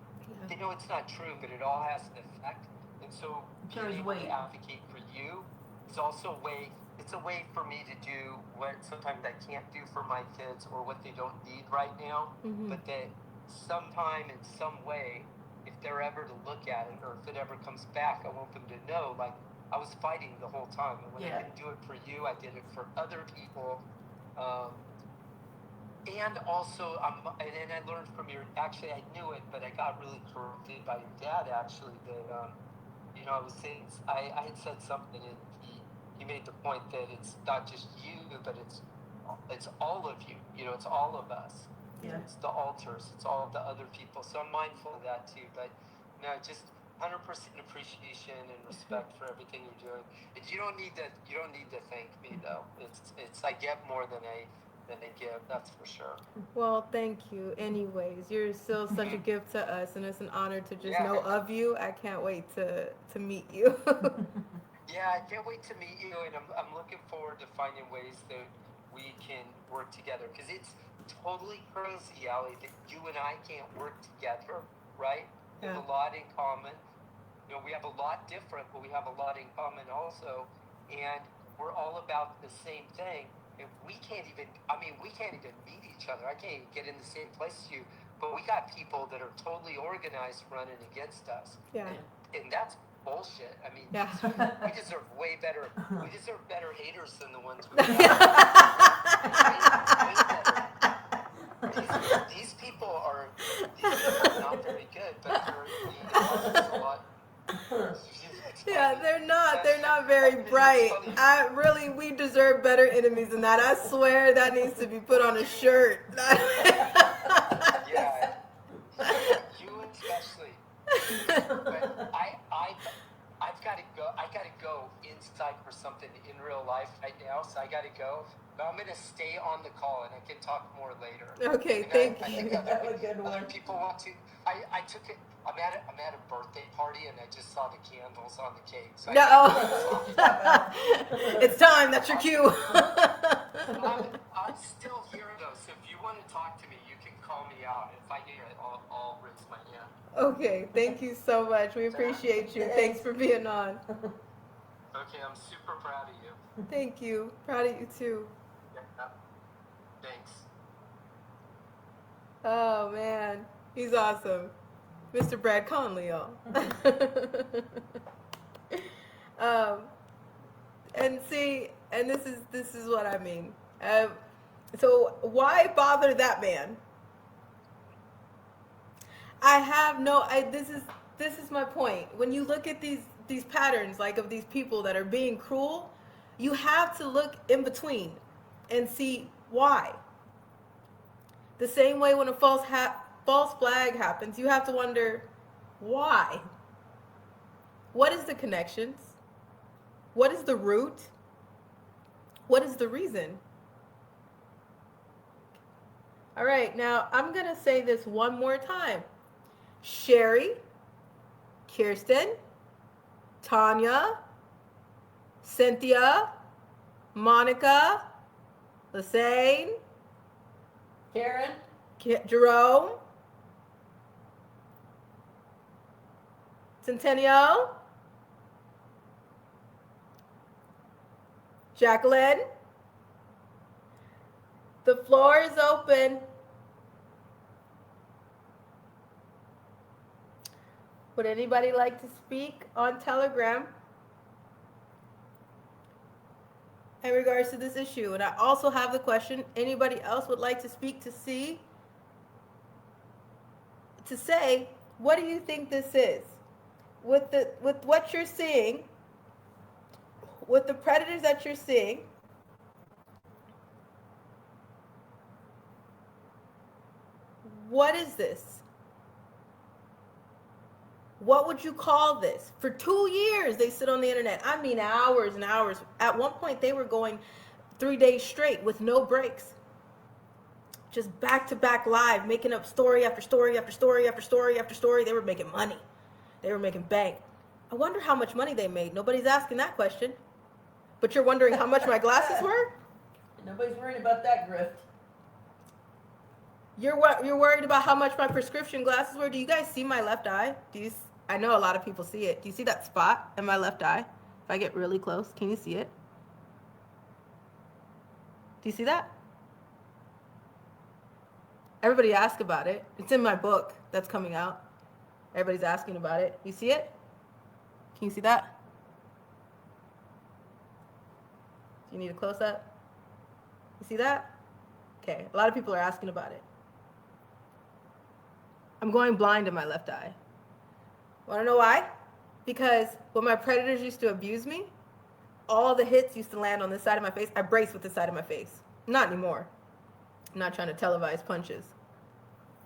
They know it's not true, but it all has an effect. And so being able to advocate for you is also a way. It's a way for me to do what sometimes I can't do for my kids or what they don't need right now, but that sometime in some way, if they're ever to look at it or if it ever comes back, I want them to know, like, I was fighting the whole time. And when I didn't do it for you, I did it for other people. And also, and I learned from actually I knew it, but I got really corrupted by your dad, actually, that, you know, I was saying, I had said something, and he made the point that it's not just you, but it's all of you, you know, it's all of us. Yeah. It's the altars, it's all the other people. So I'm mindful of that too. But no, just 100% appreciation and respect for everything you're doing. And you don't need to thank me though. It's I get more than I give, that's for sure. Well, thank you. Anyways, you're still such a gift to us, and it's an honor to just know of you. I can't wait to meet you. Yeah, I can't wait to meet you, and I'm looking forward to finding ways that we can work together, because it's totally crazy, Allie, that you and I can't work together, right? We have a lot in common. You know, we have a lot different, but we have a lot in common also, and we're all about the same thing. And we can't even meet each other. I can't even get in the same place as you, but we got people that are totally organized running against us. Yeah. And that's bullshit. I mean, we deserve way better. We deserve better haters than the ones we have. These people are not very good, but they're a lot. Yeah, they're not very bright. We deserve better enemies than that. I swear that needs to be put on a shirt. Yeah, you especially. But I've got to go. I got to go inside for something in real life right now, so I got to go. But I'm going to stay on the call, and I can talk more later. Okay, thank you. I think other people want to. I took it. I'm at a birthday party, and I just saw the candles on the cake. So it's time. That's your cue. I'm still here though, so if you want to talk to me, you can call me out. If I hear it, I'll raise my hand. Okay, thank you so much. We appreciate you. Thanks for being on. Okay, I'm super proud of you. Thank you. Proud of you too. Yeah. Thanks. Oh man, he's awesome. Mr. Brad Conley, y'all. And this is what I mean. So why bother that man? This is my point. When you look at these patterns, like of these people that are being cruel, you have to look in between and see why. The same way when a false flag happens, you have to wonder why. What is the connections? What is the root? What is the reason? All right, now I'm going to say this one more time. Sherry, Kirsten, Tanya, Cynthia, Monica, Lassane, Karen, Jerome, Centennial, Jacqueline, the floor is open. Would anybody like to speak on Telegram in regards to this issue? And I also have the question, anybody else would like to speak to say, what do you think this is? With what you're seeing, with the predators that you're seeing, what is this? What would you call this? For 2 years, they sit on the internet. I mean, hours and hours. At one point, they were going 3 days straight with no breaks. Just back-to-back live, making up story after story after story after story after story. They were making money. They were making bank. I wonder how much money they made. Nobody's asking that question. But you're wondering how much my glasses were? Nobody's worried about that grift. You're worried about how much my prescription glasses were? Do you guys see my left eye? I know a lot of people see it. Do you see that spot in my left eye? If I get really close, can you see it? Do you see that? Everybody asked about it. It's in my book that's coming out. Everybody's asking about it. You see it? Can you see that? Do you need a close-up? You see that? Okay, a lot of people are asking about it. I'm going blind in my left eye. Want to know why? Because when my predators used to abuse me, all the hits used to land on this side of my face. I brace with this side of my face. Not anymore. I'm not trying to televise punches.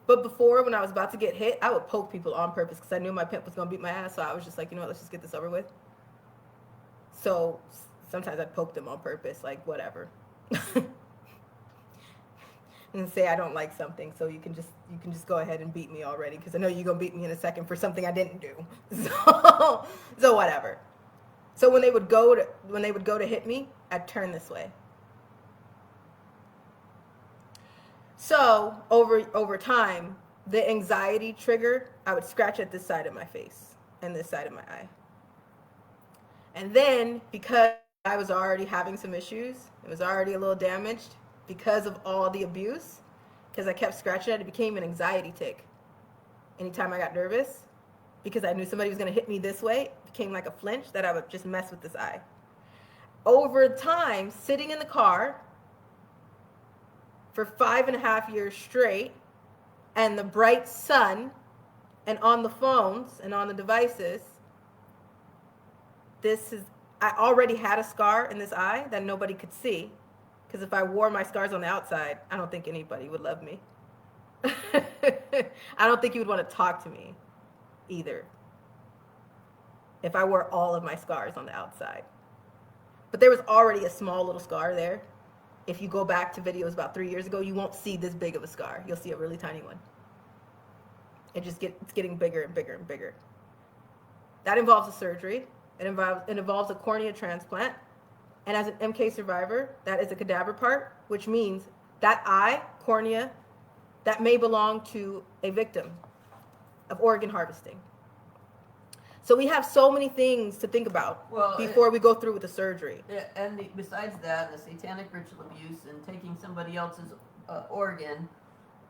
But before, when I was about to get hit, I would poke people on purpose because I knew my pimp was going to beat my ass. So I was just like, you know what, let's just get this over with. So sometimes I'd poke them on purpose, like whatever. And say I don't like something, so you can just go ahead and beat me already, because I know you're gonna beat me in a second for something I didn't do. So whatever. So when they would go to hit me, I'd turn this way. So over time, the anxiety trigger, I would scratch at this side of my face and this side of my eye. And then because I was already having some issues, it was already a little damaged because of all the abuse, because I kept scratching at it, became an anxiety tick. Anytime I got nervous, because I knew somebody was going to hit me this way, it became like a flinch that I would just mess with this eye. Over time, sitting in the car for 5.5 years straight, and the bright sun, and on the phones and on the devices, I already had a scar in this eye that nobody could see. Because if I wore my scars on the outside, I don't think anybody would love me. I don't think you would want to talk to me either if I wore all of my scars on the outside. But there was already a small little scar there. If you go back to videos about 3 years ago, you won't see this big of a scar. You'll see a really tiny one. It's getting bigger and bigger and bigger. That involves a surgery. It involves a cornea transplant. And as an MK survivor, that is a cadaver part, which means that eye, cornea, that may belong to a victim of organ harvesting. So we have so many things to think about before we go through with the surgery. And besides that, the satanic ritual abuse and taking somebody else's organ,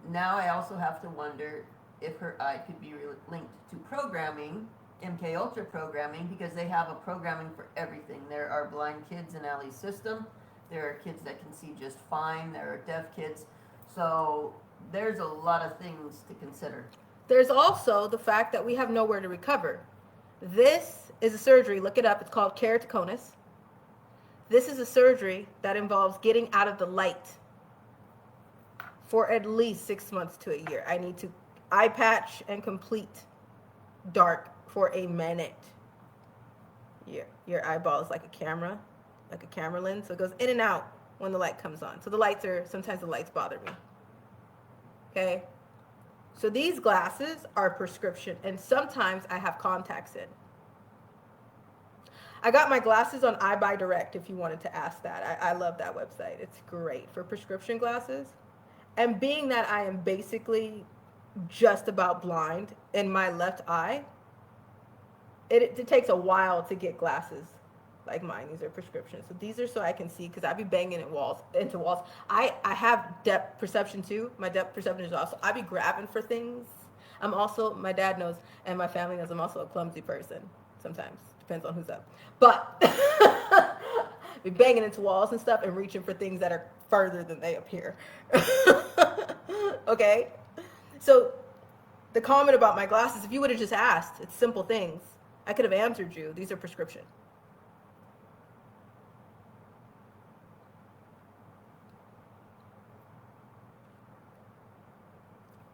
now I also have to wonder if her eye could be linked to programming, MK Ultra programming, because they have a programming for everything. There are blind kids in Allie's system. There are kids that can see just fine. There are deaf kids. So there's a lot of things to consider. There's also the fact that we have nowhere to recover. This is a surgery, look it up, it's called keratoconus. This is a surgery that involves getting out of the light for at least 6 months to a year. I need to eye patch and complete dark for a minute. Your eyeball is like a camera lens, so it goes in and out when the light comes on. So sometimes the lights bother me. Okay? So these glasses are prescription, and sometimes I have contacts in. I got my glasses on iBuyDirect, if you wanted to ask that. I love that website. It's great for prescription glasses. And being that I am basically just about blind in my left eye, it takes a while to get glasses like mine. These are prescriptions. So these are so I can see, because I be banging into walls. I have depth perception too. My depth perception is also, I be grabbing for things. I'm also, my dad knows and my family knows, I'm also a clumsy person sometimes. Depends on who's up. But be banging into walls and stuff and reaching for things that are further than they appear. Okay? So the comment about my glasses, if you would have just asked, it's simple things. I could have answered you. These are prescription.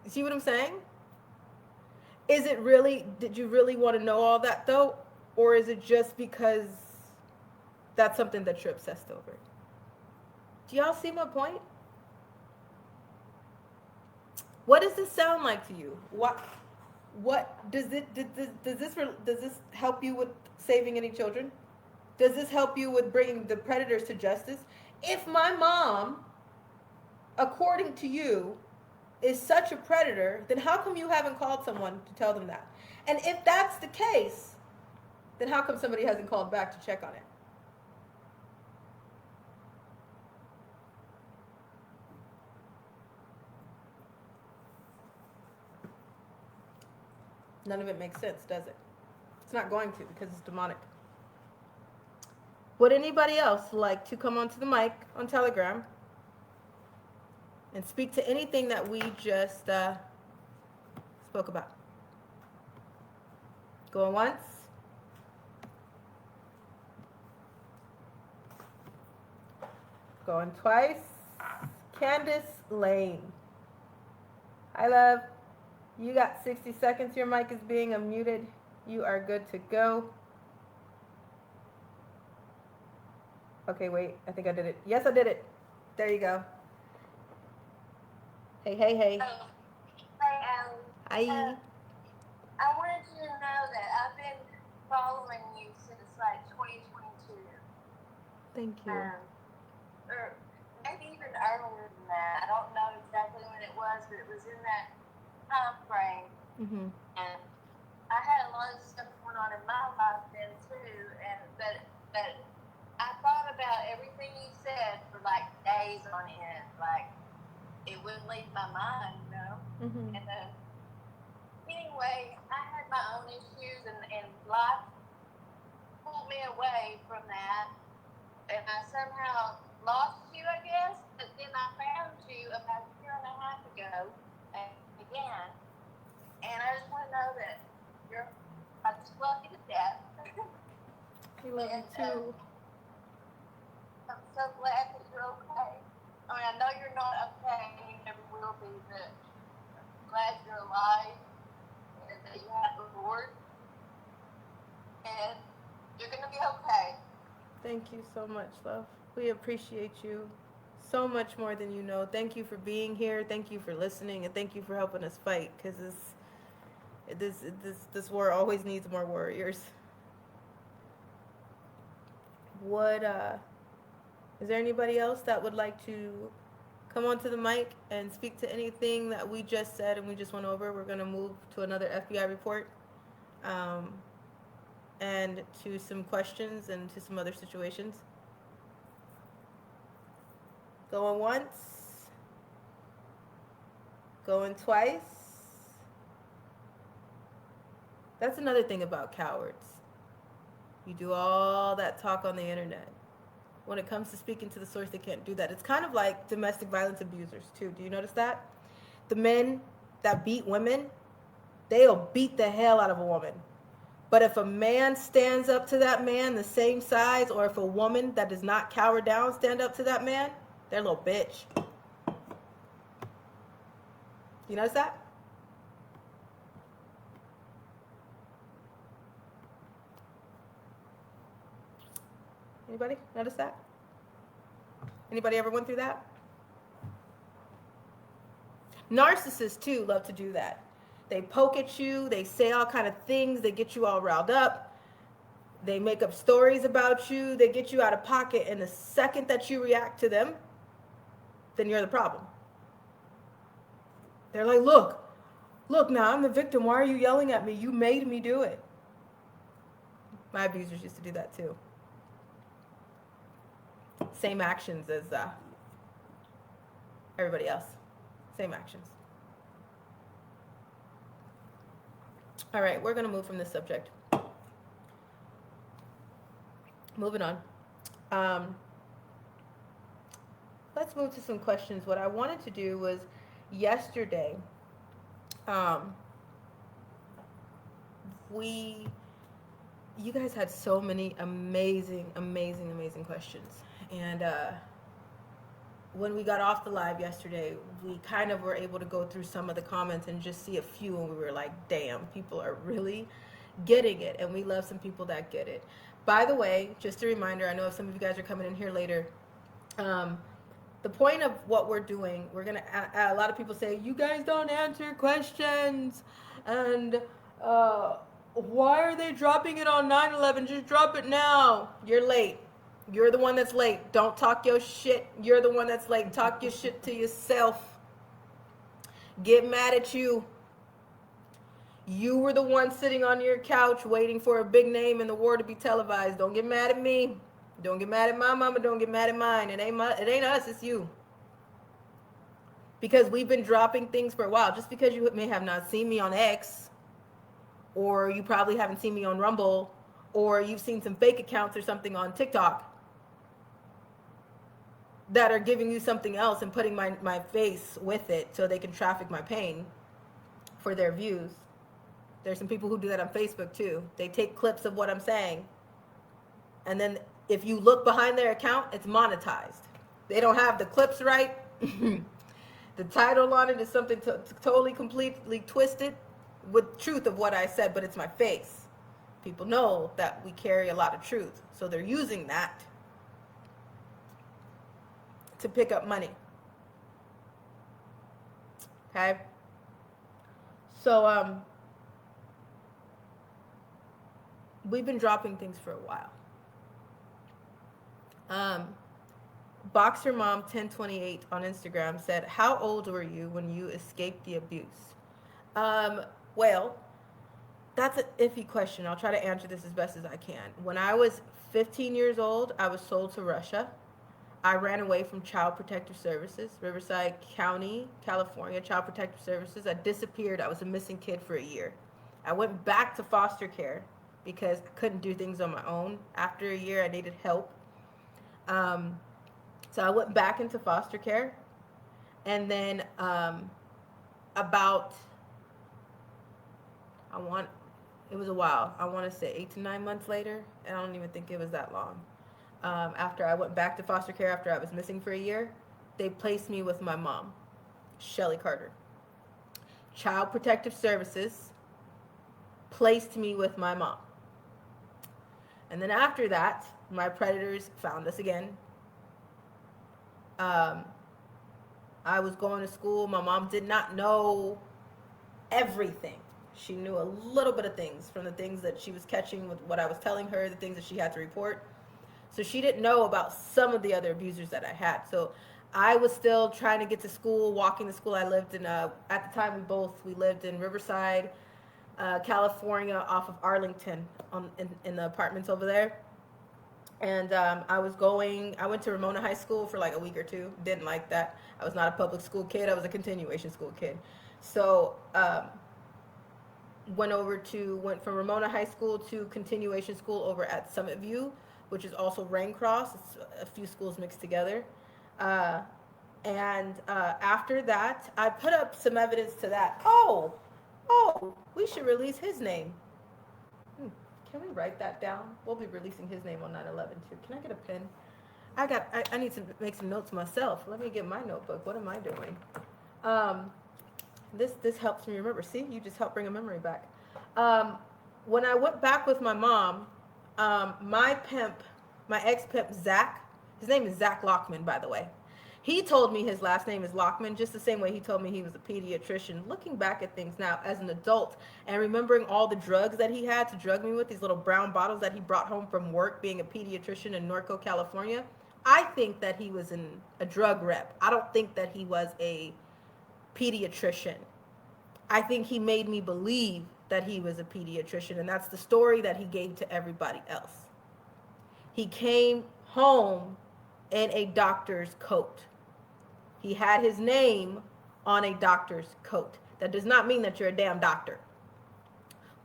You see what I'm saying? Is it really, did you really want to know all that though? Or is it just because that's something that you're obsessed over? Do y'all see my point? What does this sound like to you? What does this help you with saving any children? Does this help you with bringing the predators to justice? If my mom, according to you, is such a predator, then how come you haven't called someone to tell them that? And if that's the case, then how come somebody hasn't called back to check on it? None of it makes sense, does it? It's not going to, because it's demonic. Would anybody else like to come onto the mic on Telegram and speak to anything that we just spoke about? Going once? Going twice? Candace Lane. Hi, love. You got 60 seconds. Your mic is being unmuted. You are good to go. Okay, wait. I think I did it. Yes, I did it. There you go. Hey, hey, hey. Oh, hi, Allie. Hi. I wanted you to know that I've been following you since like 2022. Thank you. Or maybe even earlier than that. I don't know exactly when it was, but it was in that time frame. Mm-hmm. And I had a lot of stuff going on in my life then too, but I thought about everything you said for like days on end. Like it wouldn't leave my mind, you know. Mm-hmm. And anyway, I had my own issues, and life pulled me away from that, and I somehow lost you, I guess. But then I found you about a year and a half ago, again, and I just want to know that I just love you to death. We love you too. I'm so glad that you're okay. I mean, I know you're not okay, and you never will be, but I'm glad you're alive, and that you have the Lord, and you're going to be okay. Thank you so much, love. We appreciate you so much more than you know. Thank you for being here. Thank you for listening, and thank you for helping us fight, because this war always needs more warriors. Is there anybody else that would like to come onto the mic and speak to anything that we just said and we just went over? We're going to move to another FBI report, and to some questions and to some other situations. Going once. Going twice. That's another thing about cowards. You do all that talk on the internet. When it comes to speaking to the source, they can't do that. It's kind of like domestic violence abusers, too. Do you notice that? The men that beat women, they'll beat the hell out of a woman. But if a man stands up to that man the same size, or if a woman that does not cower down stand up to that man, they're a little bitch. You notice that? Anybody notice that? Anybody ever went through that? Narcissists, too, love to do that. They poke at you. They say all kind of things. They get you all riled up. They make up stories about you. They get you out of pocket. And the second that you react to them, then you're the problem. They're like, look now, I'm the victim. Why are you yelling at me? You made me do it. My abusers used to do that, too. Same actions as everybody else. Same actions. All right, we're going to move from this subject. Moving on. Let's move to some questions. What I wanted to do was yesterday, you guys had so many amazing questions. And when we got off the live yesterday, we kind of were able to go through some of the comments and just see a few, and we were like, damn, people are really getting it. And we love some people that get it. By the way, just a reminder, I know if some of you guys are coming in here later, the point of what we're doing, we're going to, a lot of people say, you guys don't answer questions, and why are they dropping it on 9/11? Just drop it now. You're late. You're the one that's late. Don't talk your shit. You're the one that's late. Talk your shit to yourself. Get mad at you. You were the one sitting on your couch waiting for a big name in the war to be televised. Don't get mad at me. Don't get mad at my mama. Don't get mad at mine. It ain't us. It's you. Because we've been dropping things for a while. Just because you may have not seen me on X, or you probably haven't seen me on Rumble, or you've seen some fake accounts or something on TikTok that are giving you something else and putting my face with it so they can traffic my pain for their views. There's some people who do that on Facebook too. They take clips of what I'm saying, and then if you look behind their account, it's monetized. They don't have the clips right. The title on it is something totally, completely twisted with truth of what I said, but it's my face. People know that we carry a lot of truth, so they're using that to pick up money. Okay? So, we've been dropping things for a while. Boxer Mom 1028 on Instagram said, how old were you when you escaped the abuse? Well, that's an iffy question. I'll try to answer this as best as I can. When I was 15 years old, I was sold to Russia. I ran away from Child Protective Services, Riverside County, California, Child Protective Services. I disappeared. I was a missing kid for a year. I went back to foster care because I couldn't do things on my own. After a year, I needed help. So I went back into foster care. And then it was a while. I want to say 8 to 9 months later. And I don't even think it was that long. After I went back to foster care, after I was missing for a year, they placed me with my mom, Shelly Carter. Child Protective Services placed me with my mom. And then after that, my predators found us again. I was going to school. My mom did not know everything. She knew a little bit of things from the things that she was catching with what I was telling her, the things that she had to report. So she didn't know about some of the other abusers that I had. So I was still trying to get to school, walking to school. I lived in, at the time we lived in Riverside, California, off of Arlington, in the apartments over there. And I went to Ramona High School for like a week or two. Didn't like that. I was not a public school kid. I was a continuation school kid. So went from Ramona High School to continuation school over at Summit View, which is also Raincross. It's a few schools mixed together. And after that, I put up some evidence to that. Oh, we should release his name. Can we write that down? We'll be releasing his name on 9/11 too. Can I get a pen? I need to make some notes myself. Let me get my notebook. What am I doing? This helps me remember. See, you just helped bring a memory back. When I went back with my mom, my ex-pimp, Zach, his name is Zach Lockman, by the way. He told me his last name is Lockman, just the same way he told me he was a pediatrician. Looking back at things now as an adult and remembering all the drugs that he had to drug me with, these little brown bottles that he brought home from work being a pediatrician in Norco, California, I think that he was a drug rep. I don't think that he was a pediatrician. I think he made me believe that he was a pediatrician, and that's the story that he gave to everybody else. He came home in a doctor's coat. He had his name on a doctor's coat. That does not mean that you're a damn doctor.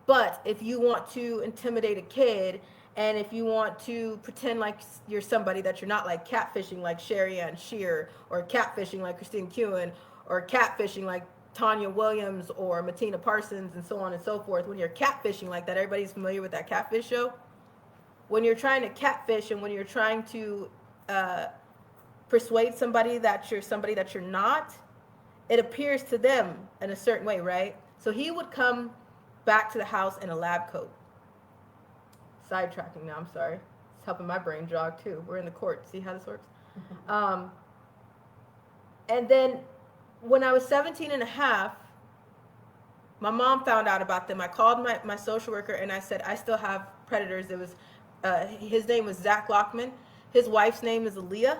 But if you want to intimidate a kid, and if you want to pretend like you're somebody that you're not, like catfishing like Sherry Ann Shear, or catfishing like Christine Kewen, or catfishing like Tanya Williams or Matina Parsons, and so on and so forth, when you're catfishing like that, everybody's familiar with that catfish show. When you're trying to catfish and when you're trying to persuade somebody that you're not, it appears to them in a certain way, right? So he would come back to the house in a lab coat. Sidetracking now, I'm sorry. It's helping my brain jog too. We're in the court. See how this works? And then when I was 17 and a half, my mom found out about them. I called my social worker and I said, I still have predators. It was, his name was Zach Lockman. His wife's name is Aaliyah.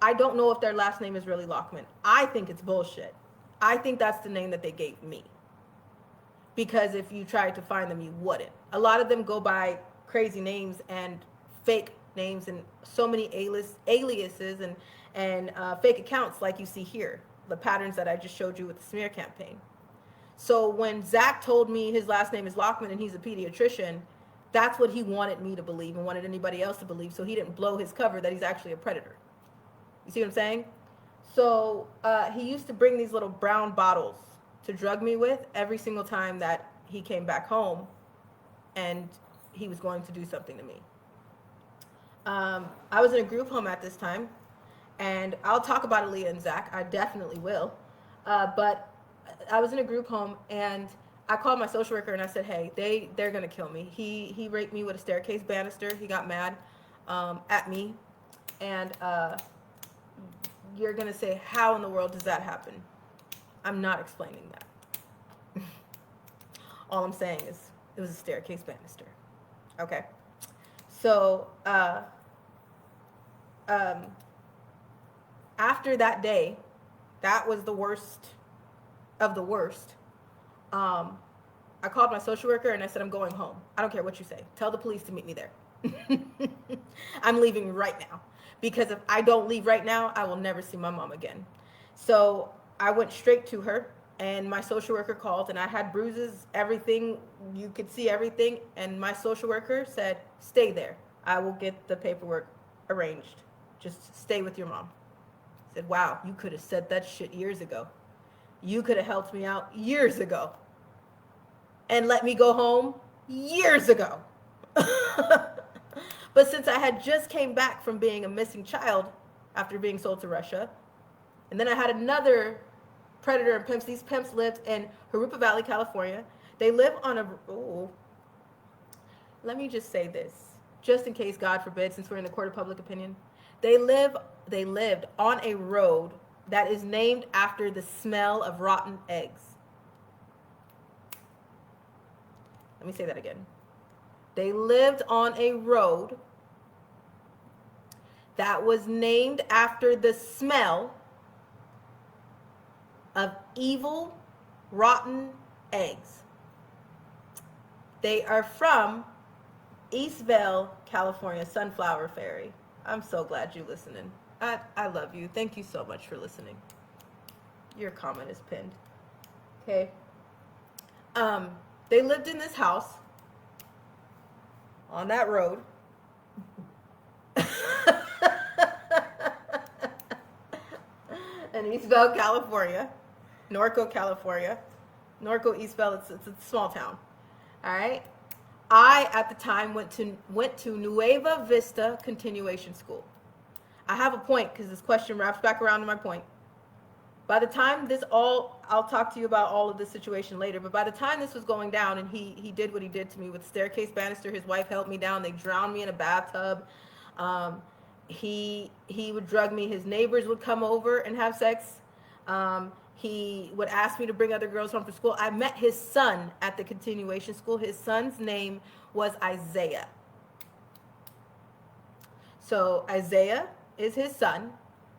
I don't know if their last name is really Lockman. I think it's bullshit. I think that's the name that they gave me. Because if you tried to find them, you wouldn't. A lot of them go by crazy names and fake names and so many aliases and fake accounts like you see here. The patterns that I just showed you with the smear campaign. So when Zach told me his last name is Lockman and he's a pediatrician, that's what he wanted me to believe and wanted anybody else to believe, so he didn't blow his cover that he's actually a predator. You see what I'm saying? So he used to bring these little brown bottles to drug me with every single time that he came back home and he was going to do something to me. I was in a group home at this time, and I'll talk about Aaliyah and Zach. I definitely will. But I was in a group home, and I called my social worker and I said, hey, they're going to kill me. He raped me with a staircase banister. He got mad at me. And you're going to say, how in the world does that happen? I'm not explaining that. All I'm saying is it was a staircase banister. Okay. So after that day, that was the worst of the worst. I called my social worker and I said, I'm going home. I don't care what you say. Tell the police to meet me there. I'm leaving right now. Because if I don't leave right now, I will never see my mom again. So I went straight to her, and my social worker called, and I had bruises, everything. You could see everything. And my social worker said, stay there. I will get the paperwork arranged. Just stay with your mom. I said, wow, you could have said that shit years ago. You could have helped me out years ago and let me go home years ago. But since I had just came back from being a missing child after being sold to Russia, and then I had another predator and pimps. These pimps lived in Jurupa Valley, California. They live on a, let me just say this, just in case, God forbid, since we're in the court of public opinion. They lived on a road that is named after the smell of rotten eggs. Let me say that again. They lived on a road that was named after the smell of evil, rotten eggs. They are from Eastvale, California, Sunflower Fairy. I'm so glad you're listening. I love you. Thank you so much for listening. Your comment is pinned. Okay. They lived in this house on that road. In Eastvale, California. Norco, California. Norco, Eastvale, it's a small town. All right. I, at the time, went to Nueva Vista Continuation School. I have a point because this question wraps back around to my point. By the time I'll talk to you about all of this situation later, but by the time this was going down and he did what he did to me with the staircase banister, his wife held me down, they drowned me in a bathtub. He would drug me, his neighbors would come over and have sex. He would ask me to bring other girls home from school. I met his son at the continuation school. His son's name was Isaiah. So Isaiah is his son.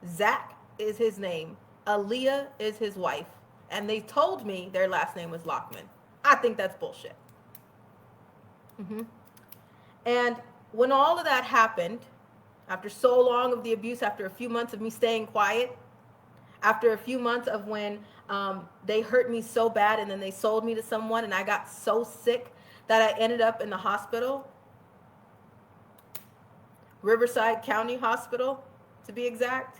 Zach is his name. Aaliyah is his wife. And they told me their last name was Lockman. I think that's bullshit. And when all of that happened, After so long of the abuse, after a few months of me staying quiet, after a few months of when they hurt me so bad and then they sold me to someone and I got so sick that I ended up in the hospital, Riverside County Hospital to be exact.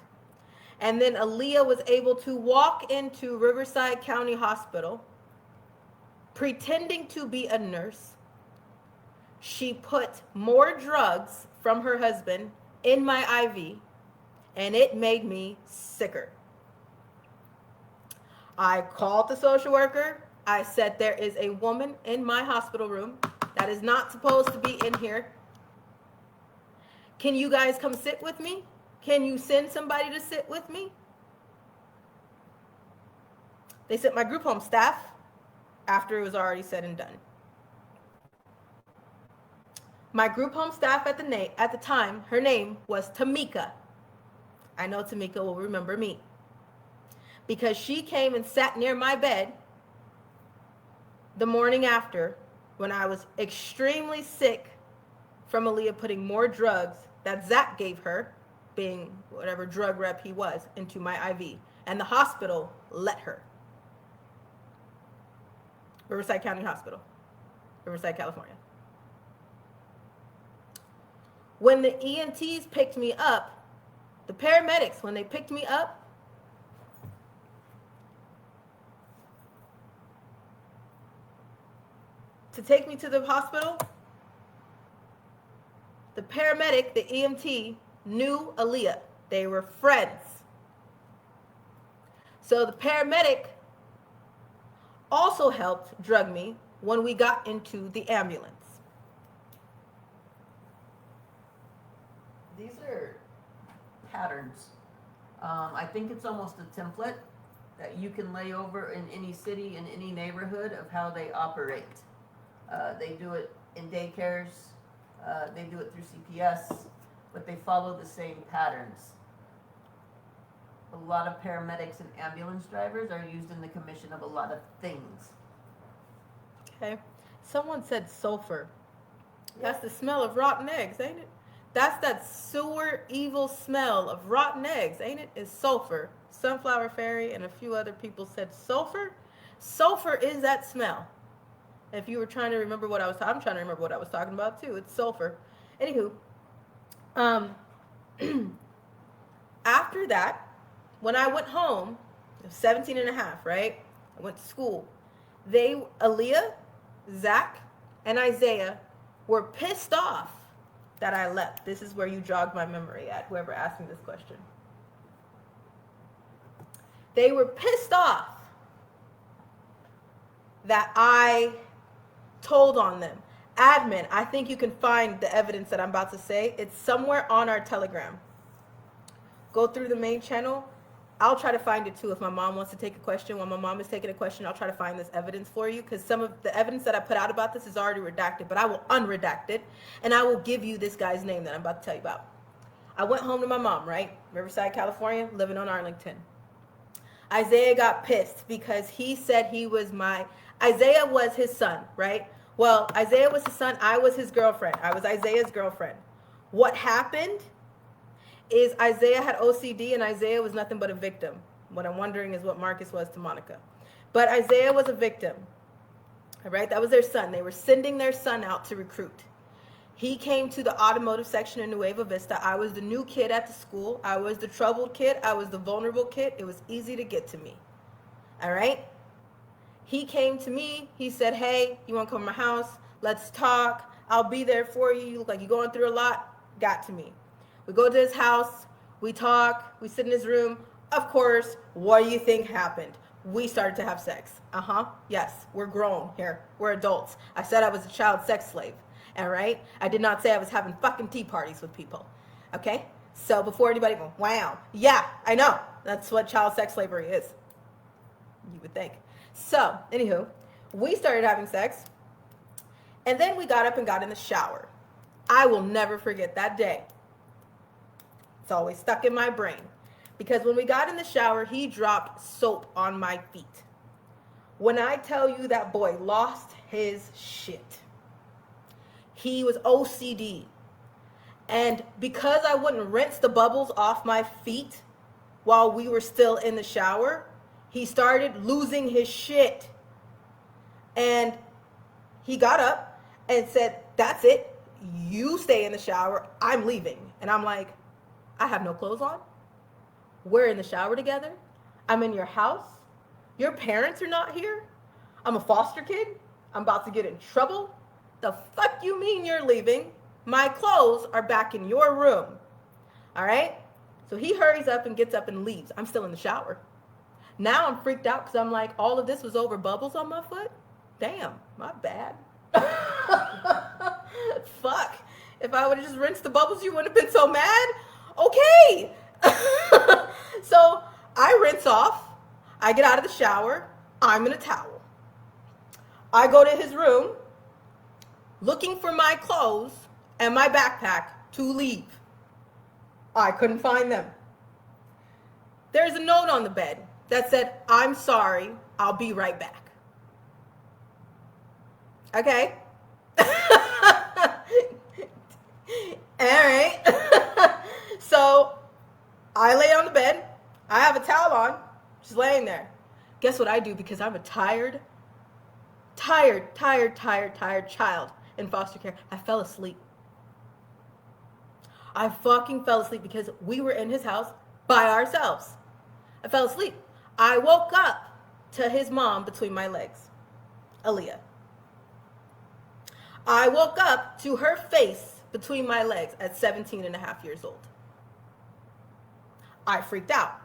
And then Aaliyah was able to walk into Riverside County Hospital pretending to be a nurse. She put more drugs from her husband in my IV, and it made me sicker. I called the social worker. I said, there is a woman in my hospital room that is not supposed to be in here. Can you guys come sit with me? Can you send somebody to sit with me? They sent my group home staff after it was already said and done. My group home staff at the time, her name was Tamika. I know Tamika will remember me. Because she came and sat near my bed the morning after when I was extremely sick from Aaliyah putting more drugs that Zach gave her, being whatever drug rep he was, into my IV. And the hospital let her. Riverside County Hospital, Riverside, California. When the EMTs picked me up, the paramedics, when they picked me up, to take me to the hospital, the paramedic, the EMT, knew Aaliyah. They were friends. So the paramedic also helped drug me when we got into the ambulance. These are patterns. I think it's almost a template that you can lay over in any city, in any neighborhood of how they operate. They do it in daycares, they do it through CPS, but they follow the same patterns. A lot of paramedics and ambulance drivers are used in the commission of a lot of things. Okay. Someone said sulfur. That's the smell of rotten eggs, ain't it? That's that sewer evil smell of rotten eggs, ain't it? It's sulfur. Sunflower Fairy and a few other people said sulfur. Sulfur is that smell. If you were trying to remember what I'm trying to remember what I was talking about too. It's sulfur. Anywho, after that, when I went home, 17 and a half, right? I went to school. Aaliyah, Zach, and Isaiah were pissed off that I left. This is where you jogged my memory at, whoever asked me this question. They were pissed off that I told on them. Admin, I think you can find the evidence that I'm about to say. It's somewhere on our Telegram. Go through the main channel. I'll try to find it too if my mom wants to take a question. When my mom is taking a question, I'll try to find this evidence for you because some of the evidence that I put out about this is already redacted, but I will unredact it and I will give you this guy's name that I'm about to tell you about. I went home to my mom, right? Riverside, California, living on Arlington. Isaiah got pissed because he said Isaiah was his son, right? Well, Isaiah was his son. I was his girlfriend. I was Isaiah's girlfriend. What happened is Isaiah had OCD and Isaiah was nothing but a victim. What I'm wondering is what Marcus was to Monica. But Isaiah was a victim, all right? That was their son. They were sending their son out to recruit. He came to the automotive section in Nueva Vista. I was the new kid at the school. I was the troubled kid. I was the vulnerable kid. It was easy to get to me, all right? He came to me. He said, hey, you want to come to my house? Let's talk. I'll be there for you. You look like you're going through a lot. Got to me. We go to his house. We talk. We sit in his room. Of course, what do you think happened? We started to have sex. Yes, we're grown here. We're adults. I said I was a child sex slave. All right? I did not say I was having fucking tea parties with people. Okay? So before anybody goes, wow. Yeah, I know. That's what child sex slavery is. You would think. So, anywho, we started having sex. And then we got up and got in the shower. I will never forget that day. It's always stuck in my brain. Because when we got in the shower, he dropped soap on my feet. When I tell you that boy lost his shit. He was OCD. And because I wouldn't rinse the bubbles off my feet while we were still in the shower, he started losing his shit. And he got up and said, "That's it. You stay in the shower. I'm leaving." And I'm like, I have no clothes on. We're in the shower together. I'm in your house. Your parents are not here. I'm a foster kid. I'm about to get in trouble. The fuck you mean you're leaving? My clothes are back in your room. All right? So he hurries up and gets up and leaves. I'm still in the shower. Now I'm freaked out because I'm like, all of this was over bubbles on my foot? Damn, my bad. Fuck. If I would have just rinsed the bubbles, you wouldn't have been so mad? Okay. So I rinse off. I get out of the shower. I'm in a towel. I go to his room looking for my clothes and my backpack to leave. I couldn't find them. There's a note on the bed that said, "I'm sorry, I'll be right back." Okay. All right. So I lay on the bed. I have a towel on, just laying there. Guess what I do? Because I'm a tired child in foster care. I fell asleep. I fucking fell asleep because we were in his house by ourselves. I fell asleep. I woke up to his mom between my legs, Aaliyah. I woke up to her face between my legs at 17 and a half years old. I freaked out.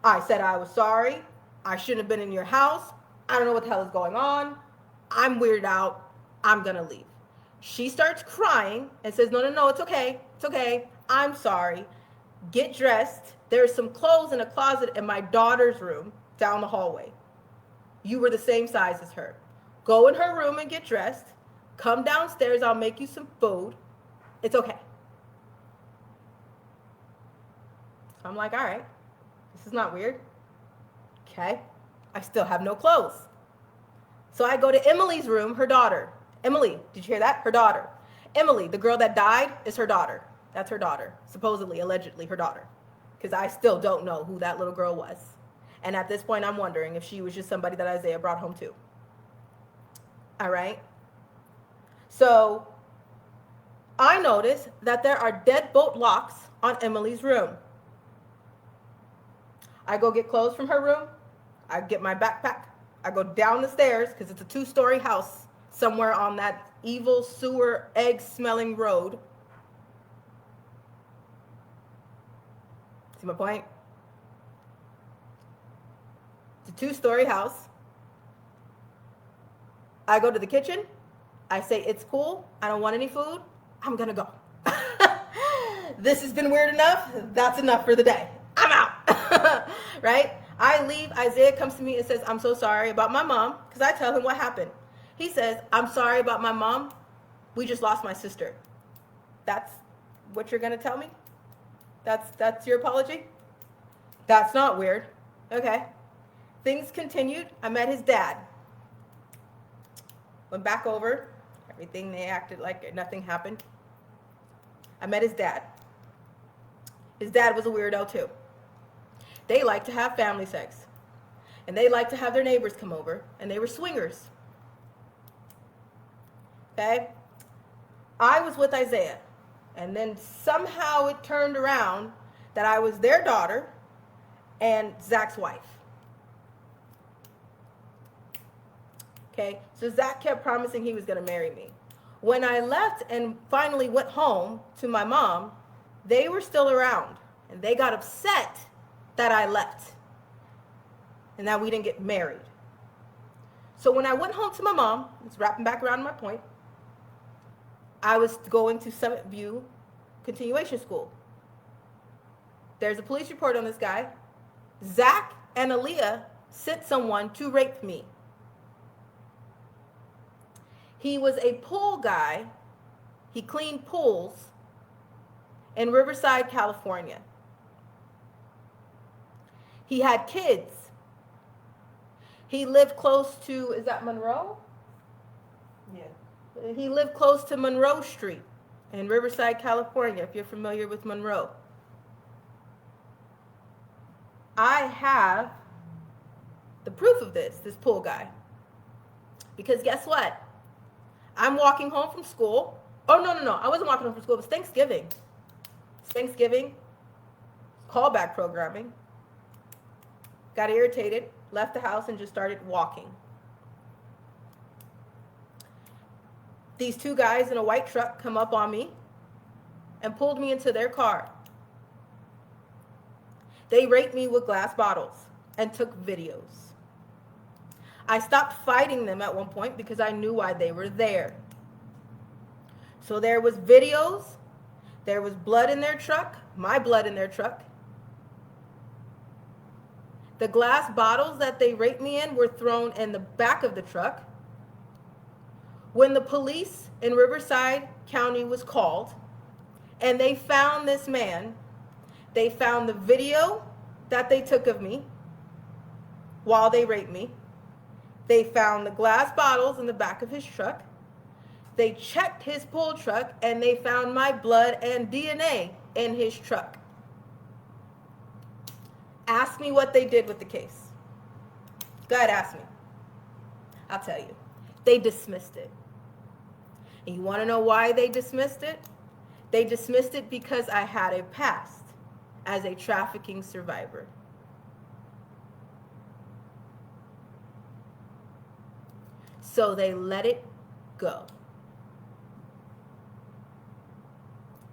I said I was sorry. I shouldn't have been in your house. I don't know what the hell is going on. I'm weirded out. I'm going to leave. She starts crying and says, no, it's okay. It's okay. I'm sorry. Get dressed. There's some clothes in a closet in my daughter's room down the hallway. You were the same size as her. Go in her room and get dressed. Come downstairs. I'll make you some food. It's okay. I'm like, all right. This is not weird. Okay. I still have no clothes. So I go to Emily's room, her daughter. Emily, did you hear that? Her daughter. Emily, the girl that died, is her daughter. That's her daughter. Supposedly, allegedly, her daughter. Because I still don't know who that little girl was. And at this point, I'm wondering if she was just somebody that Isaiah brought home too. All right? So I notice that there are deadbolt locks on Emily's room. I go get clothes from her room. I get my backpack. I go down the stairs because it's a 2-story house somewhere on that evil sewer egg-smelling road. See my point? It's a 2-story house. I go to the kitchen. I say, it's cool. I don't want any food. I'm going to go. This has been weird enough. That's enough for the day. I'm out. Right? I leave. Isaiah comes to me and says, I'm so sorry about my mom. Because I tell him what happened. He says, I'm sorry about my mom. We just lost my sister. That's what you're going to tell me? That's your apology? That's not weird. Okay. Things continued. I met his dad. Went back over. Everything, they acted like nothing happened. I met his dad. His dad was a weirdo too. They like to have family sex. And they like to have their neighbors come over. And they were swingers. Okay? I was with Isaiah. And then somehow it turned around that I was their daughter and Zach's wife. Okay? So Zach kept promising he was going to marry me. When I left and finally went home to my mom, they were still around. And they got upset that I left. And that we didn't get married. So when I went home to my mom, it's wrapping back around my point, I was going to Summit View Continuation School. There's a police report on this guy. Zach and Aaliyah sent someone to rape me. He was a pool guy. He cleaned pools in Riverside, California. He had kids. He lived close to, is that Monroe? Yeah. He lived close to Monroe Street. in Riverside, California, if you're familiar with Monroe. I have the proof of this pool guy. Because guess what? I'm walking home from school. Oh, no. I wasn't walking home from school. It was Thanksgiving. It's Thanksgiving. Callback programming. Got irritated, left the house, and just started walking. These two guys in a white truck come up on me and pulled me into their car. They raped me with glass bottles and took videos. I stopped fighting them at one point because I knew why they were there. So there was videos, there was blood in their truck, my blood in their truck. The glass bottles that they raped me in were thrown in the back of the truck. When the police in Riverside County was called and they found this man, they found the video that they took of me while they raped me. They found the glass bottles in the back of his truck. They checked his pull truck and they found my blood and DNA in his truck. Ask me what they did with the case. Go ahead, ask me. I'll tell you. They dismissed it. And you want to know why they dismissed it? They dismissed it because I had a past as a trafficking survivor. So they let it go.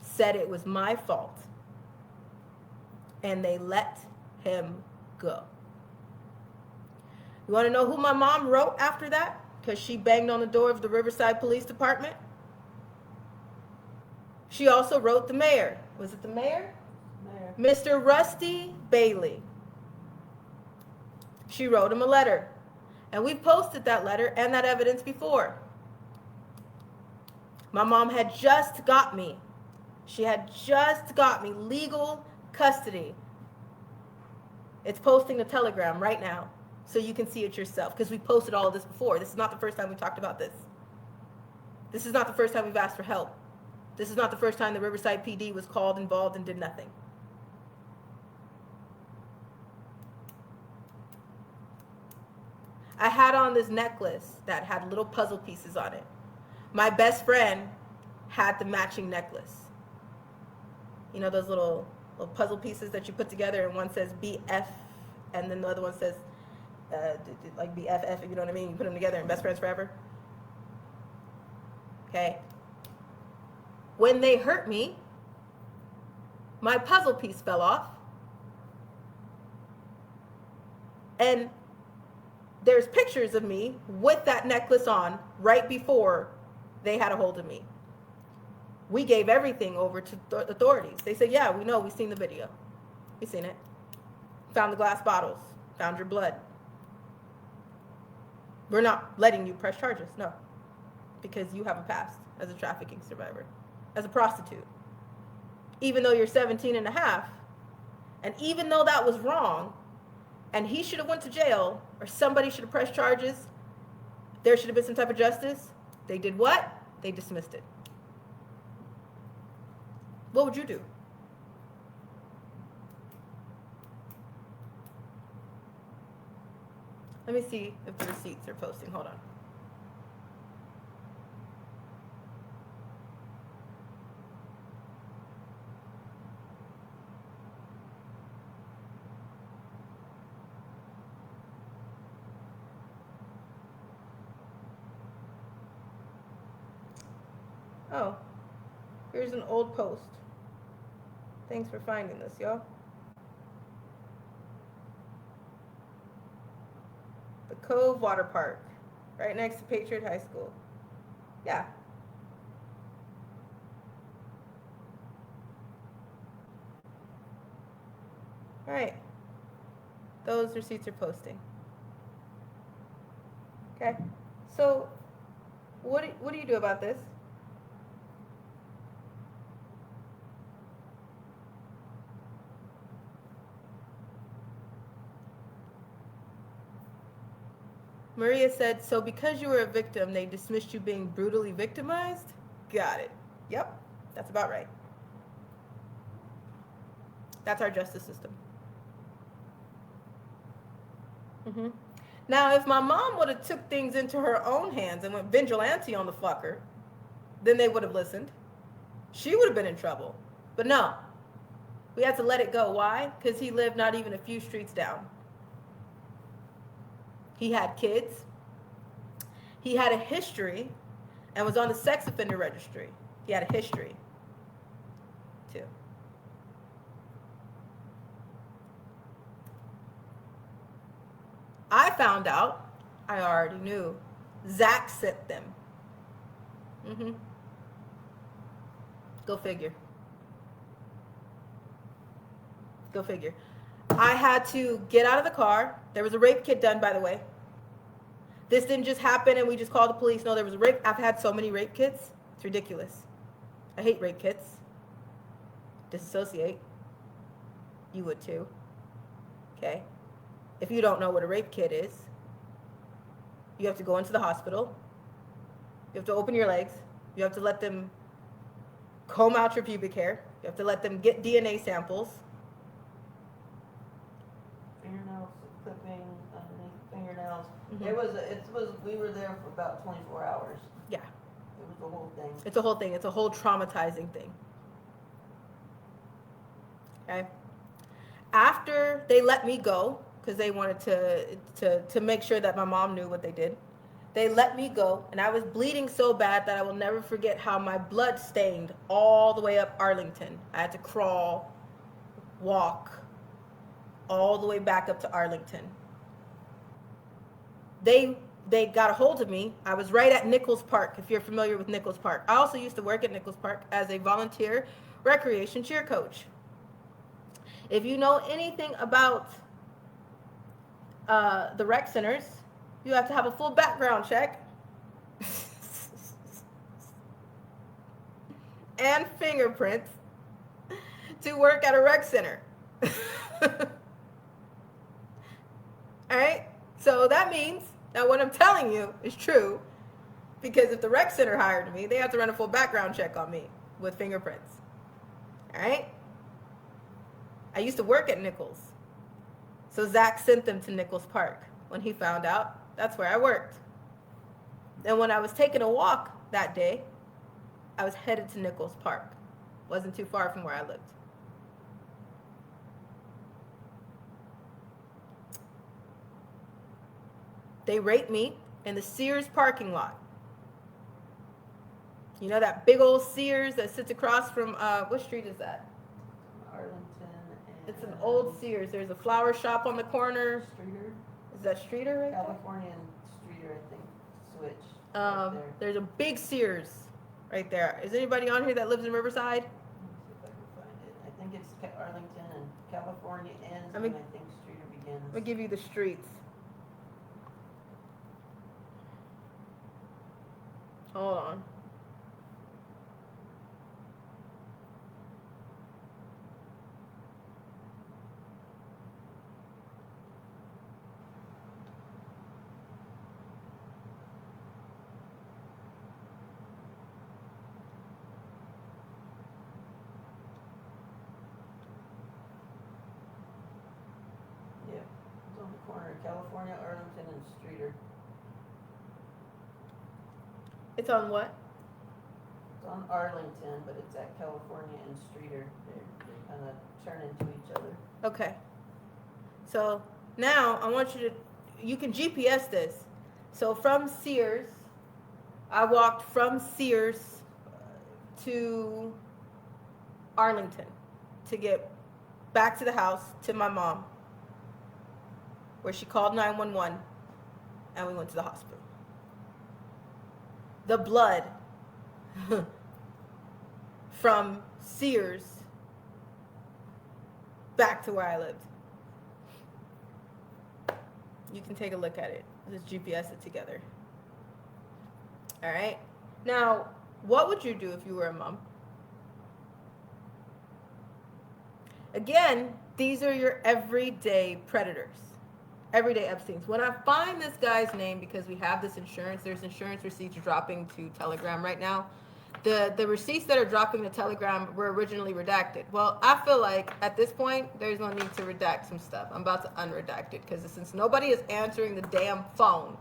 Said it was my fault. And they let him go. You want to know who my mom wrote after that? Because she banged on the door of the Riverside Police Department. She also wrote the mayor. Was it the mayor? Mayor. Mr. Rusty Bailey. She wrote him a letter. And we posted that letter and that evidence before. My mom had just got me. She had just got me legal custody. It's posting the Telegram right now so you can see it yourself because we posted all of this before. This is not the first time we talked about this. This is not the first time we've asked for help. This is not the first time the Riverside PD was called, involved, and did nothing. I had on this necklace that had little puzzle pieces on it. My best friend had the matching necklace. You know those little puzzle pieces that you put together and one says BF and then the other one says like BFF, you know what I mean? You put them together and best friends forever. Okay. When they hurt me, my puzzle piece fell off. And there's pictures of me with that necklace on right before they had a hold of me. We gave everything over to the authorities. They said, yeah, we know. We've seen the video. We've seen it. Found the glass bottles. Found your blood. We're not letting you press charges. No. Because you have a past as a trafficking survivor. As a prostitute. Even though you're 17 and a half. And even though that was wrong, and he should have went to jail, or somebody should have pressed charges, there should have been some type of justice. They did what? They dismissed it. What would you do? Let me see if the receipts are posting. Hold on. Oh, here's an old post. Thanks for finding this, y'all. The Cove Water Park, right next to Patriot High School. Yeah. All right. Those receipts are posting. Okay. So, what do you do about this? Maria said, so because you were a victim, they dismissed you being brutally victimized? Got it. Yep. That's about right. That's our justice system. Mm-hmm. Now, if my mom would have took things into her own hands and went vigilante on the fucker, then they would have listened. She would have been in trouble. But no, we had to let it go. Why? Because he lived not even a few streets down. He had kids. He had a history and was on the sex offender registry. He had a history, too. I found out, I already knew, Zach sent them. Mm-hmm. Go figure. Go figure. I had to get out of the car. There was a rape kit done, by the way. This didn't just happen and we just called the police. No, there was a rape. I've had so many rape kits. It's ridiculous. I hate rape kits. Disassociate. You would too. Okay? If you don't know what a rape kit is, you have to go into the hospital. You have to open your legs. You have to let them comb out your pubic hair. You have to let them get DNA samples. Fingernails, clipping underneath fingernails. Mm-hmm. We were there for about 24 hours. Yeah. It was the whole thing. It's a whole thing. It's a whole traumatizing thing. Okay? After they let me go, because they wanted to make sure that my mom knew what they did, they let me go, and I was bleeding so bad that I will never forget how my blood stained all the way up Arlington. I had to crawl, walk, all the way back up to Arlington. They got a hold of me. I was right at Nichols Park, if you're familiar with Nichols Park. I also used to work at Nichols Park as a volunteer recreation cheer coach. If you know anything about the rec centers, you have to have a full background check and fingerprints to work at a rec center. All right? So that means that what I'm telling you is true, because if the rec center hired me, they have to run a full background check on me with fingerprints. All right? I used to work at Nichols. So Zach sent them to Nichols Park. When he found out, that's where I worked. And when I was taking a walk that day, I was headed to Nichols Park. Wasn't too far from where I lived. They raped me in the Sears parking lot. You know that big old Sears that sits across from, what street is that? Arlington. It's an old Sears. There's a flower shop on the corner. Streeter. Is that Streeter right there? California and Streeter, I think. Switch. Right there. There's a big Sears right there. Is anybody on here that lives in Riverside? Let me see if I can find it. I think it's Arlington and California ends, I and mean- I think Streeter begins. I'm going to give you the streets. Hold on. Yeah, it's on the corner of California, Arlington, and Streeter. It's on what? It's on Arlington, but it's at California and Streeter. They kind of turn into each other. Okay. So now I want you to, you can GPS this. So from Sears, I walked from Sears to Arlington to get back to the house to my mom, where she called 911 and we went to the hospital. The blood from Sears back to where I lived. You can take a look at it. Just GPS it together. All right. Now, what would you do if you were a mom? Again, these are your everyday predators. Everyday Epsteins. When I find this guy's name, because we have this insurance, there's insurance receipts dropping to Telegram right now. The receipts that are dropping the telegram were originally redacted. Well, I feel like at this point, there's no need to redact some stuff. I'm about to unredact it because since nobody is answering the damn phone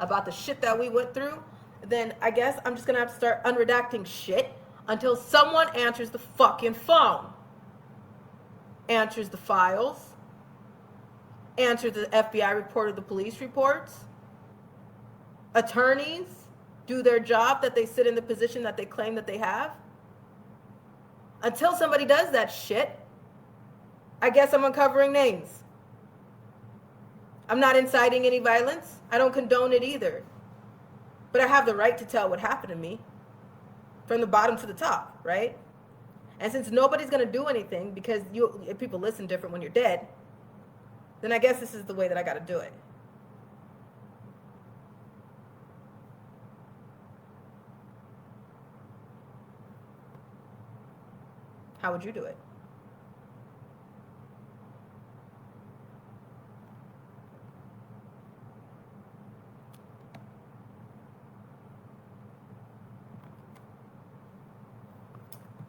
about the shit that we went through, then I guess I'm just going to have to start unredacting shit until someone answers the fucking phone. Answers the files. Answers the FBI report or the police reports. Attorneys do their job that they sit in the position that they claim that they have. Until somebody does that shit, I guess I'm uncovering names. I'm not inciting any violence. I don't condone it either. But I have the right to tell what happened to me from the bottom to the top, right? And since nobody's going to do anything because people listen different when you're dead, then I guess this is the way that I got to do it. How would you do it?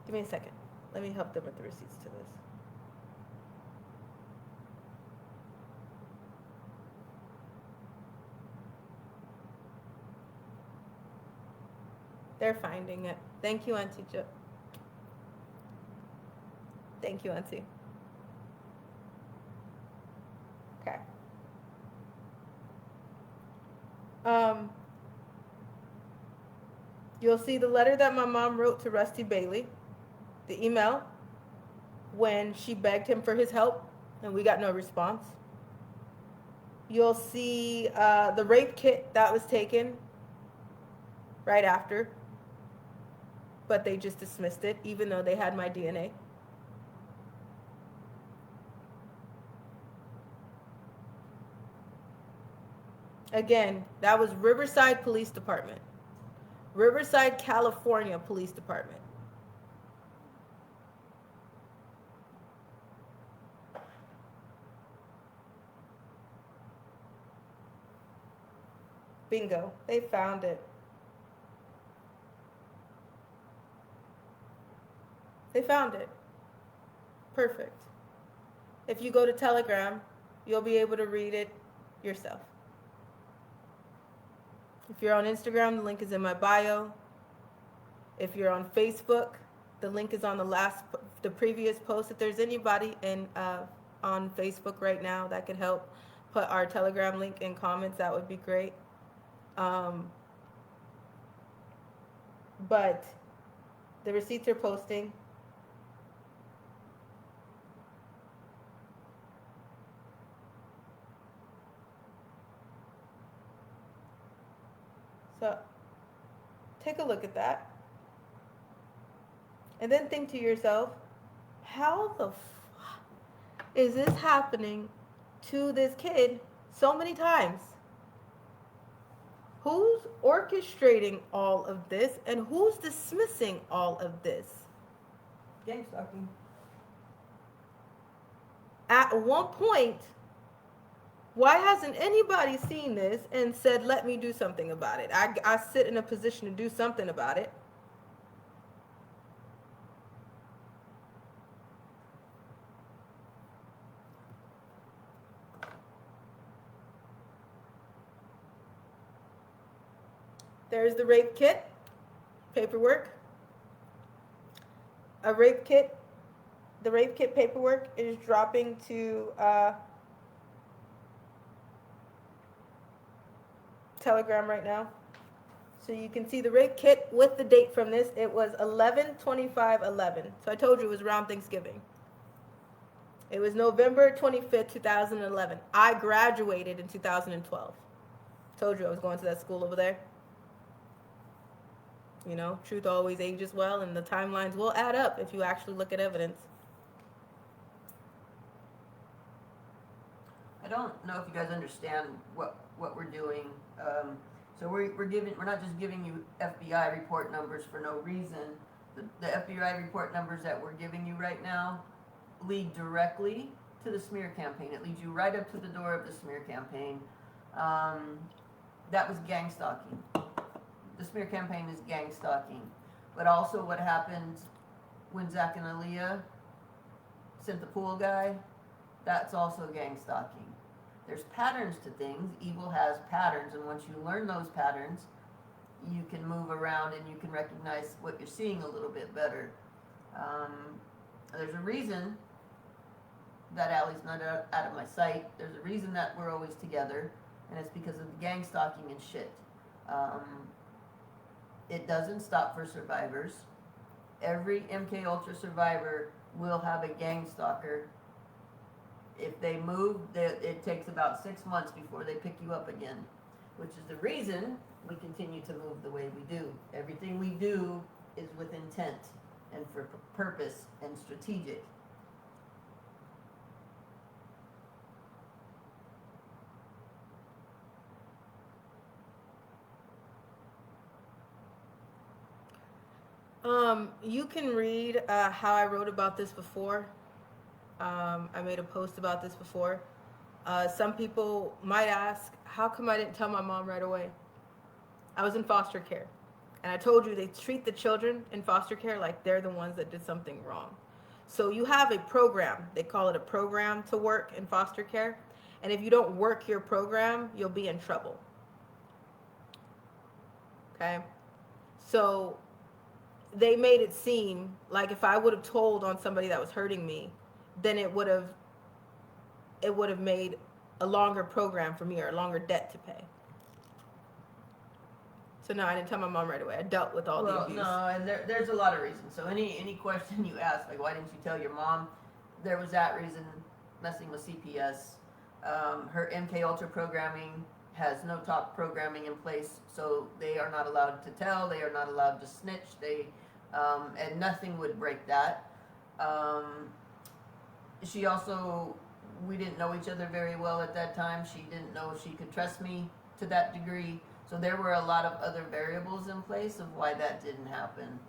Give me a second. Let me help them with the receipts to this. They're finding it. Thank you, Auntie Jo. Thank you, Auntie. Okay. You'll see the letter that my mom wrote to Rusty Bailey, the email, when she begged him for his help, and we got no response. You'll see the rape kit that was taken right after, but they just dismissed it, even though they had my DNA. Again, that was Riverside Police Department. Riverside, California Police Department. Bingo. They found it. They found it. Perfect. If you go to Telegram, you'll be able to read it yourself. If you're on Instagram, the link is in my bio. If you're on Facebook, the link is on the previous post. If there's anybody on Facebook right now that could help put our Telegram link in comments, that would be great. But the receipts are posting. So take a look at that. And then think to yourself, how the fuck is this happening to this kid so many times? Who's orchestrating all of this and who's dismissing all of this? Gang stalking. At one point, why hasn't anybody seen this and said, let me do something about it? I sit in a position to do something about it. There's the rape kit paperwork. The rape kit paperwork is dropping to Telegram right now. So you can see the rape kit with the date from this. It was 11/25/11. So I told you it was around Thanksgiving. It was November 25th, 2011. I graduated in 2012. Told you I was going to that school over there. You know, truth always ages well, and the timelines will add up if you actually look at evidence. I don't know if you guys understand what we're doing. So we're not just giving you FBI report numbers for no reason. The FBI report numbers that we're giving you right now lead directly to the smear campaign. It leads you right up to the door of the smear campaign. That was gang stalking. The smear campaign is gang stalking. but also what happened when Zach and Aaliyah sent the pool guy, that's also gang stalking. There's patterns to things. Evil has patterns, and once you learn those patterns, you can move around and you can recognize what you're seeing a little bit better. There's a reason that Allie's not out of my sight. There's a reason that we're always together, and it's because of the gang stalking and shit. It doesn't stop for survivors. Every MK Ultra survivor will have a gang stalker. If they move, it takes about 6 months before they pick you up again, which is the reason we continue to move the way we do. Everything we do is with intent and for purpose and strategic. You can read how I wrote about this before. I made a post about this before. Some people might ask, how come I didn't tell my mom right away? I was in foster care. And I told you they treat the children in foster care like they're the ones that did something wrong. So you have a program. They call it a program to work in foster care. And if you don't work your program, you'll be in trouble. Okay? So they made it seem like if I would have told on somebody that was hurting me, then it would have made a longer program for me or a longer debt to pay. So no, I didn't tell my mom right away. I dealt with all the abuse. No, and there's a lot of reasons. So any question you ask, like why didn't you tell your mom? There was that reason, messing with CPS. Her MK Ultra programming has no top programming in place, so they are not allowed to tell. They are not allowed to snitch. And nothing would break that. She also, we didn't know each other very well at that time. She didn't know if she could trust me to that degree. So there were a lot of other variables in place of why that didn't happen.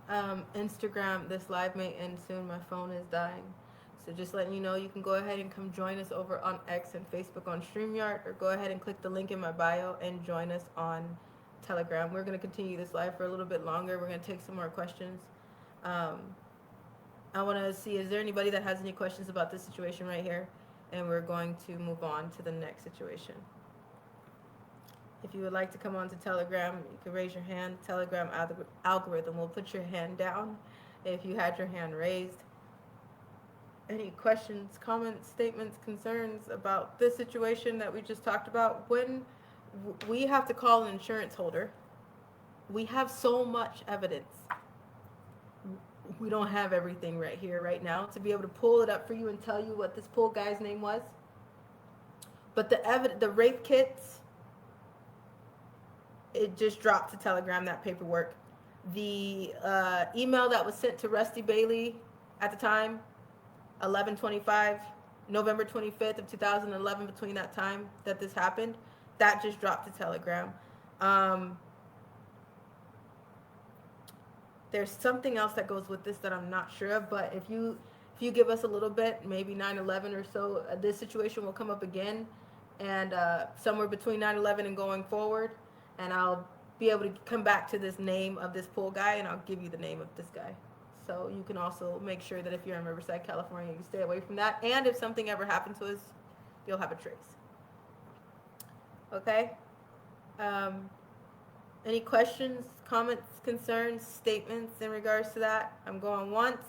Yeah. Instagram, this live may end soon. My phone is dying. So just letting you know, you can go ahead and come join us over on X and Facebook on StreamYard, or go ahead and click the link in my bio and join us on Telegram. We're going to continue this live for a little bit longer. We're going to take some more questions. I want to see, is there anybody that has any questions about this situation right here? And we're going to move on to the next situation. If you would like to come on to Telegram, you can raise your hand. Telegram algorithm will put your hand down if you had your hand raised. Any questions, comments, statements, concerns about this situation that we just talked about? When we have to call an insurance holder, we have so much evidence. We don't have everything right here, right now, to be able to pull it up for you and tell you what this pool guy's name was. But the rape kits, it just dropped to Telegram, that paperwork. The email that was sent to Rusty Bailey at the time, 11/25, November 25th of 2011, between that time that this happened, that just dropped to Telegram. There's something else that goes with this that I'm not sure of, but if you give us a little bit, maybe 9/11 or so, this situation will come up again, and somewhere between 9/11 and going forward, and I'll be able to come back to this name of this pool guy, and I'll give you the name of this guy. So you can also make sure that if you're in Riverside, California, you stay away from that, and if something ever happened to us, you'll have a trace. Okay? Any questions, comments, concerns, statements in regards to that? I'm going once.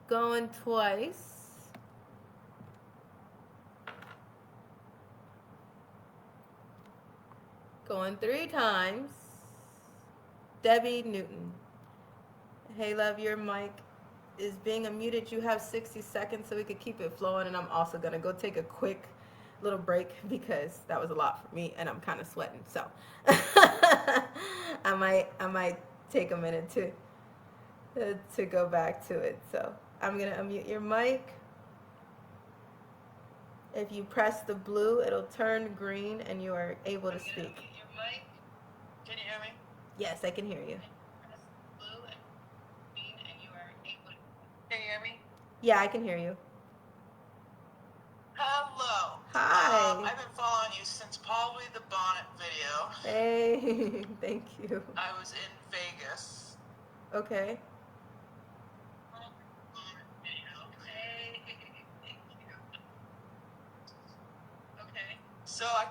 Going twice. Going 3 times. Debbie Newton. Hey, love, your mic is being unmuted. You have 60 seconds so we could keep it flowing, and I'm also going to go take a quick little break because that was a lot for me and I'm kind of sweating. So I might take a minute to go back to it. So I'm going to unmute your mic. If you press the blue, it'll turn green and you are able to speak. Your mic. Can you hear me? Yes, I can hear you. Press blue and green and you are able to. Can you hear me? Yeah, I can hear you. Hello. Hi. I've been following you since probably the bonnet video. Hey, thank you. I was in Vegas. Okay. So I've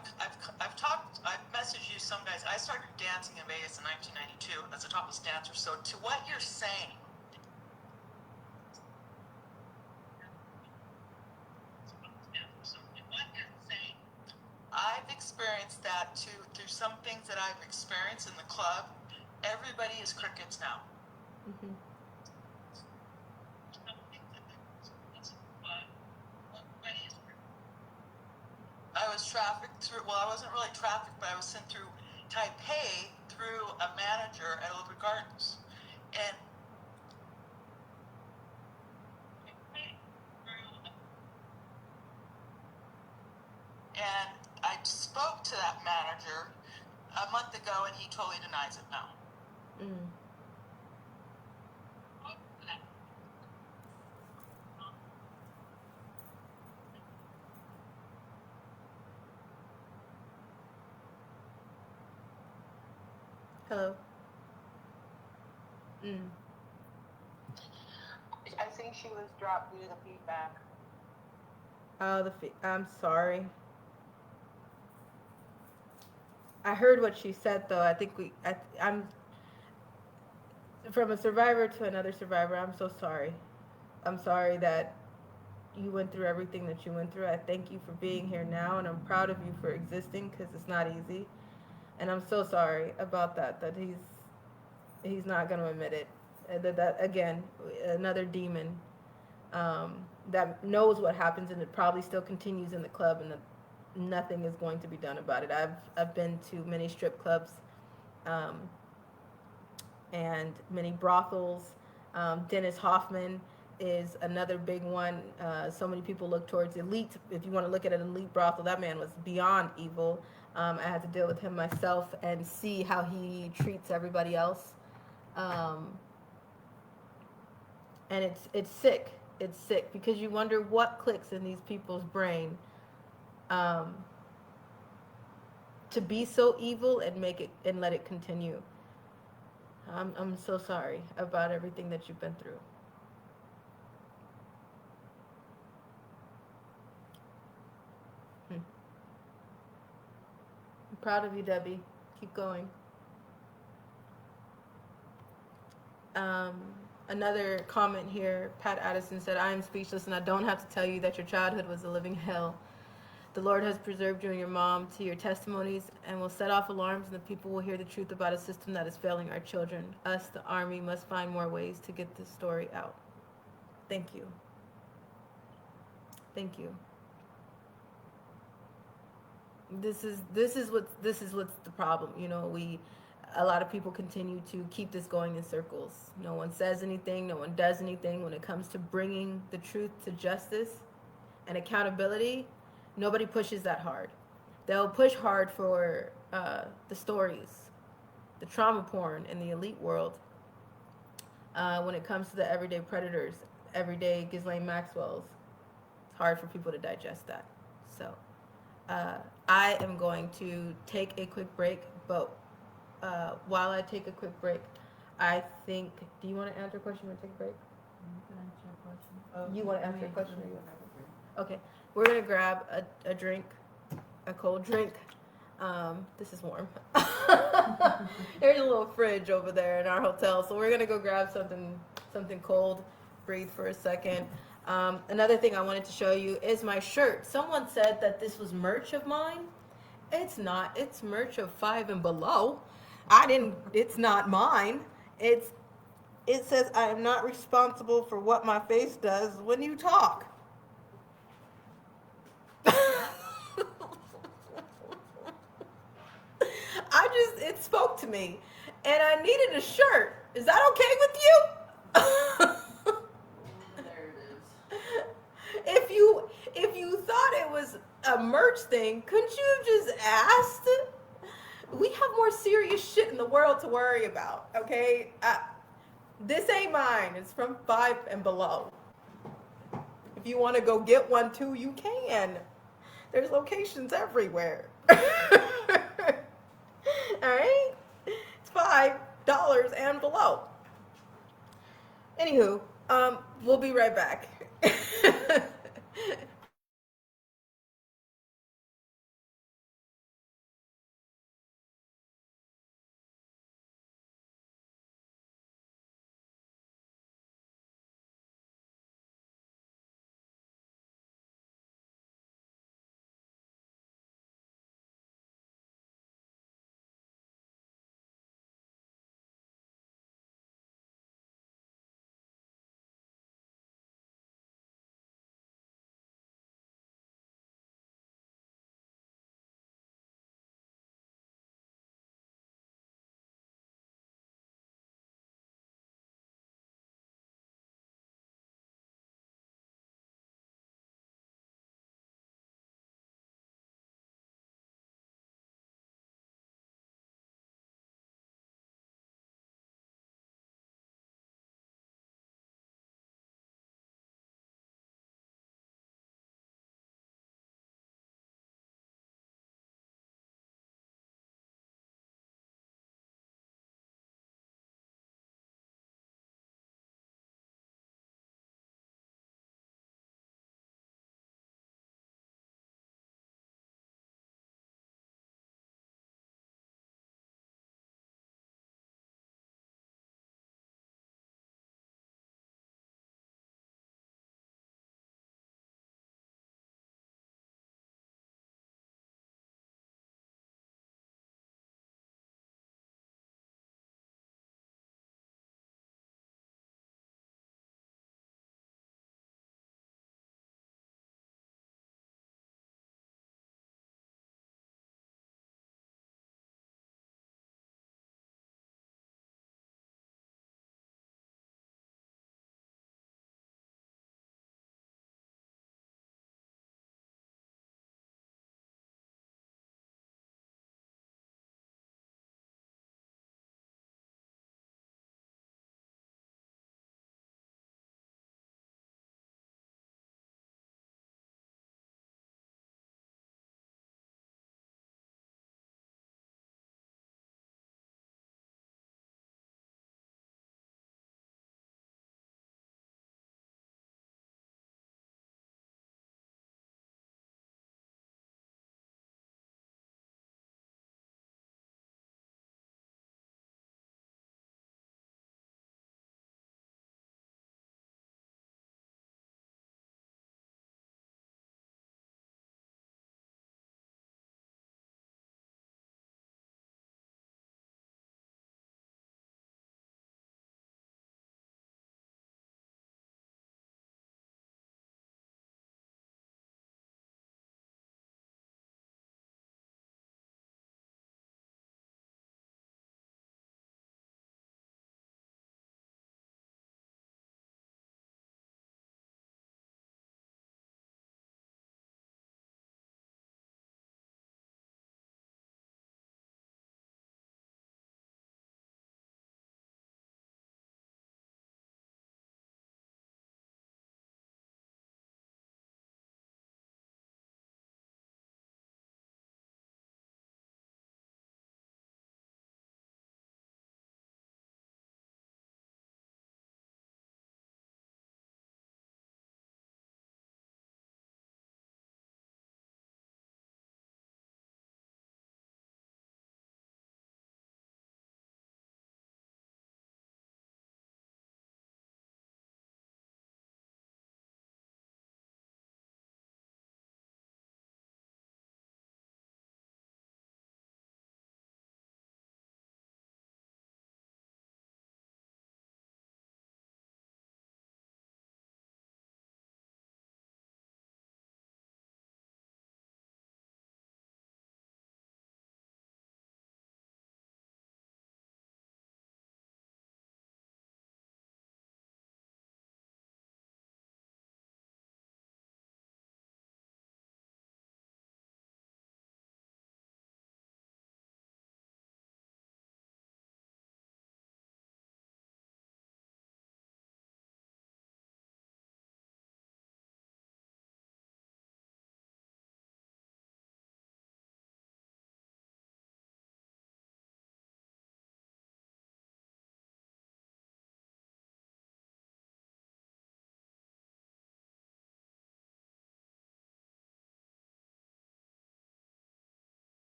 messaged you some guys. I started dancing in Vegas in 1992 as a topless dancer. So to what you're saying, I've experienced that too through some things that I've experienced in the club. Everybody is crickets now. Mm-hmm. I was trafficked through, well, I wasn't really trafficked, but I was sent through Taipei through a manager at Oakwood Gardens. And I spoke to that manager a month ago, and he totally denies it now. Mm. Hello. I think she was dropped due to the feedback. Oh, I'm sorry. I heard what she said, though. I think I'm from a survivor to another survivor. I'm so sorry. I'm sorry that you went through everything that you went through. I thank you for being here now, and I'm proud of you for existing because it's not easy. And I'm so sorry about that he's not going to admit it. That again, another demon that knows what happens, and it probably still continues in the club, and nothing is going to be done about it. I've been to many strip clubs and many brothels. Dennis Hoffman is another big one. So many people look towards elite. If you want to look at an elite brothel, that man was beyond evil. I had to deal with him myself and see how he treats everybody else. And it's sick. It's sick because you wonder what clicks in these people's brain to be so evil and make it and let it continue. I'm so sorry about everything that you've been through. I'm proud of you, Debbie. Keep going. Another comment here, Pat Addison said, I am speechless and I don't have to tell you that your childhood was a living hell. The Lord has preserved you and your mom to your testimonies and will set off alarms, and the people will hear the truth about a system that is failing our children. Us, the Army, must find more ways to get this story out. Thank you. Thank you. This is what's the problem. You know, a lot of people continue to keep this going in circles. No one says anything, no one does anything when it comes to bringing the truth to justice and accountability. Nobody pushes that hard. They'll push hard for the stories, the trauma porn in the elite world. When it comes to the everyday predators, everyday Ghislaine Maxwell's, it's hard for people to digest that. So I am going to take a quick break, but while I take a quick break, I think, do you want to answer a question? You want to take a break? You want to answer a question? Okay. We're going to grab a drink, a cold drink. This is warm. There's a little fridge over there in our hotel, so we're going to go grab something cold, breathe for a second. Another thing I wanted to show you is my shirt. Someone said that this was merch of mine. It's not. It's merch of 5 and below. It's not mine. It says I am not responsible for what my face does when you talk. It spoke to me, and I needed a shirt. Is that okay with you? There it is. If you thought it was a merch thing, couldn't you have just asked? We have more serious shit in the world to worry about, okay? This ain't mine. It's from 5 and below. If you want to go get one too, you can. There's locations everywhere. All right? It's $5 and below. Anywho, we'll be right back.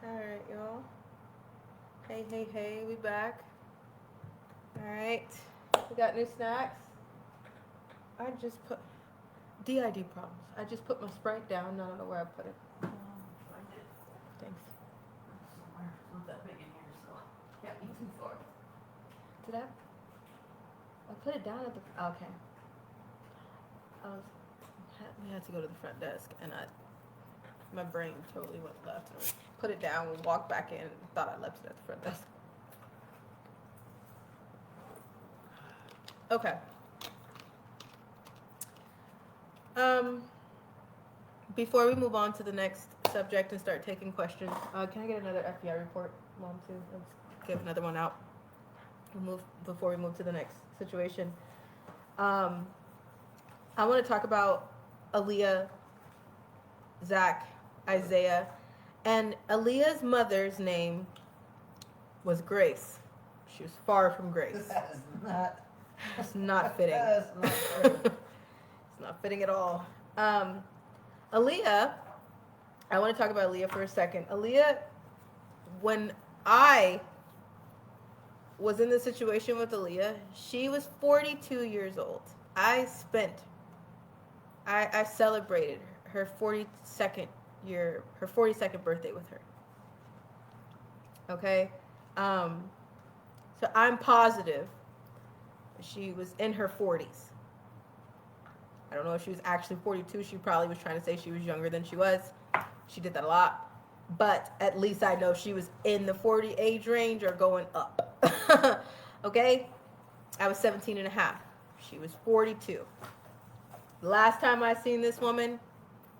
Alright, y'all. Hey, we back. Alright. We got new snacks. I just put DID problems. I just put my Sprite down. I don't know where I put it. Find it Thanks. somewhere. It's not that big in here, so can't be too far. Did I put it down at the okay. We had to go to the front desk and my brain totally went left. And put it down and walked back in and thought I left it at the front desk. Okay. Before we move on to the next subject and start taking questions, can I get another FBI report, Mom, too? Let's give another one out. Before we move to the next situation. I want to talk about Aaliyah, Zach, Isaiah, and Aaliyah's mother's name was Grace. She was far from Grace. That is not. It's not fitting. That is not true. It's not fitting at all. Aaliyah, I want to talk about Aaliyah for a second. Aaliyah, when I was in the situation with Aaliyah, she was 42 years old. I celebrated her 42nd birthday with her. Okay? So I'm positive she was in her 40s. I don't know if she was actually 42. She probably was trying to say she was younger than she was. She did that a lot. But at least I know she was in the 40 age range or going up. Okay? I was 17 and a half. She was 42. The last time I seen this woman,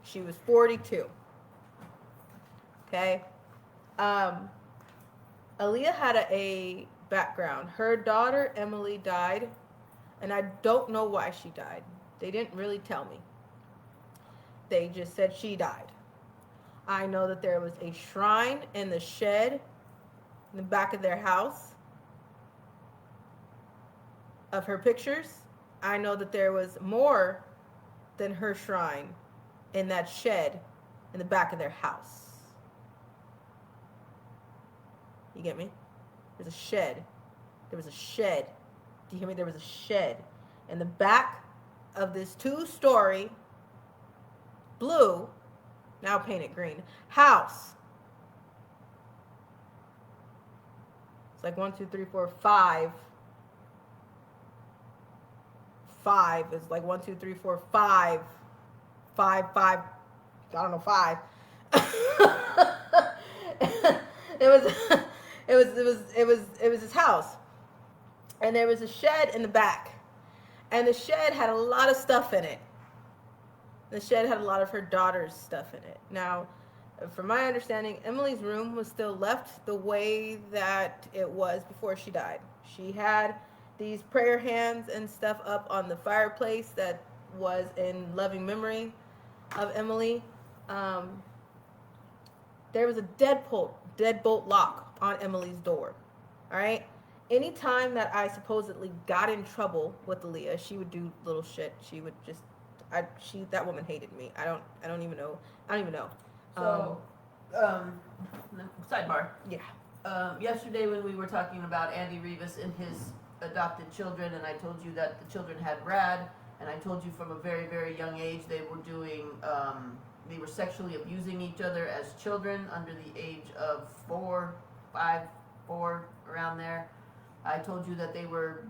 she was 42. Okay? Aaliyah had a background. Her daughter, Emily, died. And I don't know why she died. They didn't really tell me. They just said she died. I know that there was a shrine in the shed in the back of their house of her pictures. I know that there was more than her shrine in that shed in the back of their house. You get me? There's a shed. There was a shed. Do you hear me? There was a shed in the back of this 2-story blue, now painted green, house. It's like 1, 2, 3, 4, 5. 5 is like 1, 2, 3, 4, 5. 5. I don't know, 5. It was his house. And there was a shed in the back. And the shed had a lot of stuff in it. The shed had a lot of her daughter's stuff in it. Now, from my understanding, Emily's room was still left the way that it was before she died. She had these prayer hands and stuff up on the fireplace that was in loving memory of Emily. There was a deadbolt lock on Emily's door. All right? Anytime that I supposedly got in trouble with Aaliyah, she would do little shit. She would just, that woman hated me. I don't even know. So, sidebar. Yeah. Yesterday when we were talking about Andy Rivas and his adopted children, and I told you that the children had Brad, and I told you from a very, very young age they were doing, they were sexually abusing each other as children under the age of 4, 5, 4, around there. I told you that they were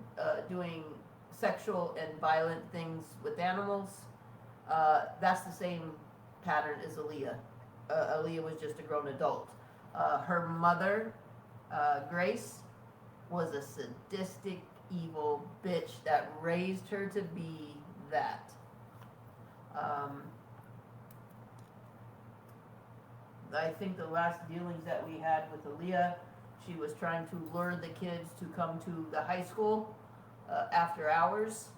doing sexual and violent things with animals. That's the same pattern as Aaliyah. Aaliyah was just a grown adult. Her mother, Grace, was a sadistic, evil bitch that raised her to be that. I think the last dealings that we had with Aaliyah, she was trying to lure the kids to come to the high school after hours.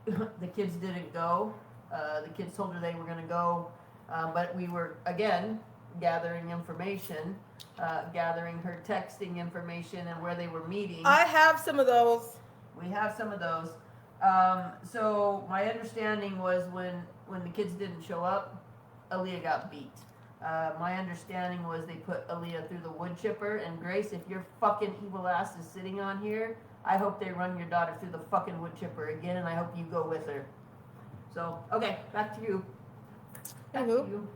The kids didn't go. The kids told her they were going to go, but we were, again, gathering information, gathering her texting information and where they were meeting. I have some of those. We have some of those. So my understanding was when the kids didn't show up, Aaliyah got beat. My understanding was they put Aaliyah through the wood chipper. And Grace, if your fucking evil ass is sitting on here, I hope they run your daughter through the fucking wood chipper again, and I hope you go with her. So, okay, back to you. Back to you.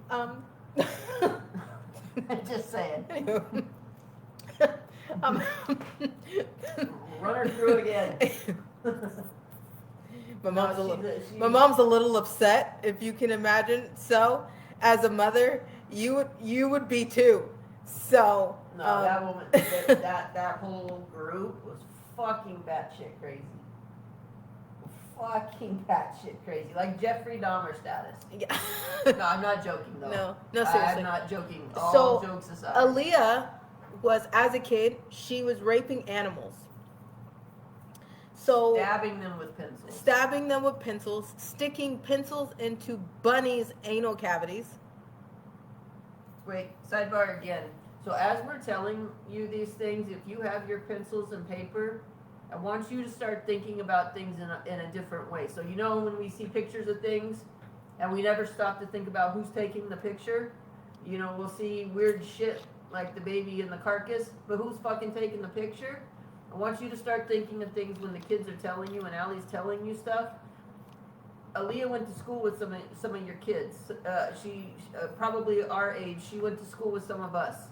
Just saying. Run her through again. My mom's a little upset, if you can imagine. So, as a mother, you would be too. So no, that woman, that whole group was fucking batshit crazy. Fucking batshit crazy, like Jeffrey Dahmer status. Yeah. No, I'm not joking though. No, seriously. I'm not joking. All so, jokes aside. Aaliyah was, as a kid, she was raping animals. So stabbing them with pencils, sticking pencils into bunnies' anal cavities. Wait, sidebar again. So as we're telling you these things, if you have your pencils and paper, I want you to start thinking about things in a different way. So you know when we see pictures of things and we never stop to think about who's taking the picture, you know, we'll see weird shit like the baby in the carcass, but who's fucking taking the picture? I want you to start thinking of things when the kids are telling you and Allie's telling you stuff. Aaliyah went to school with some of your kids. She probably our age. She went to school with some of us.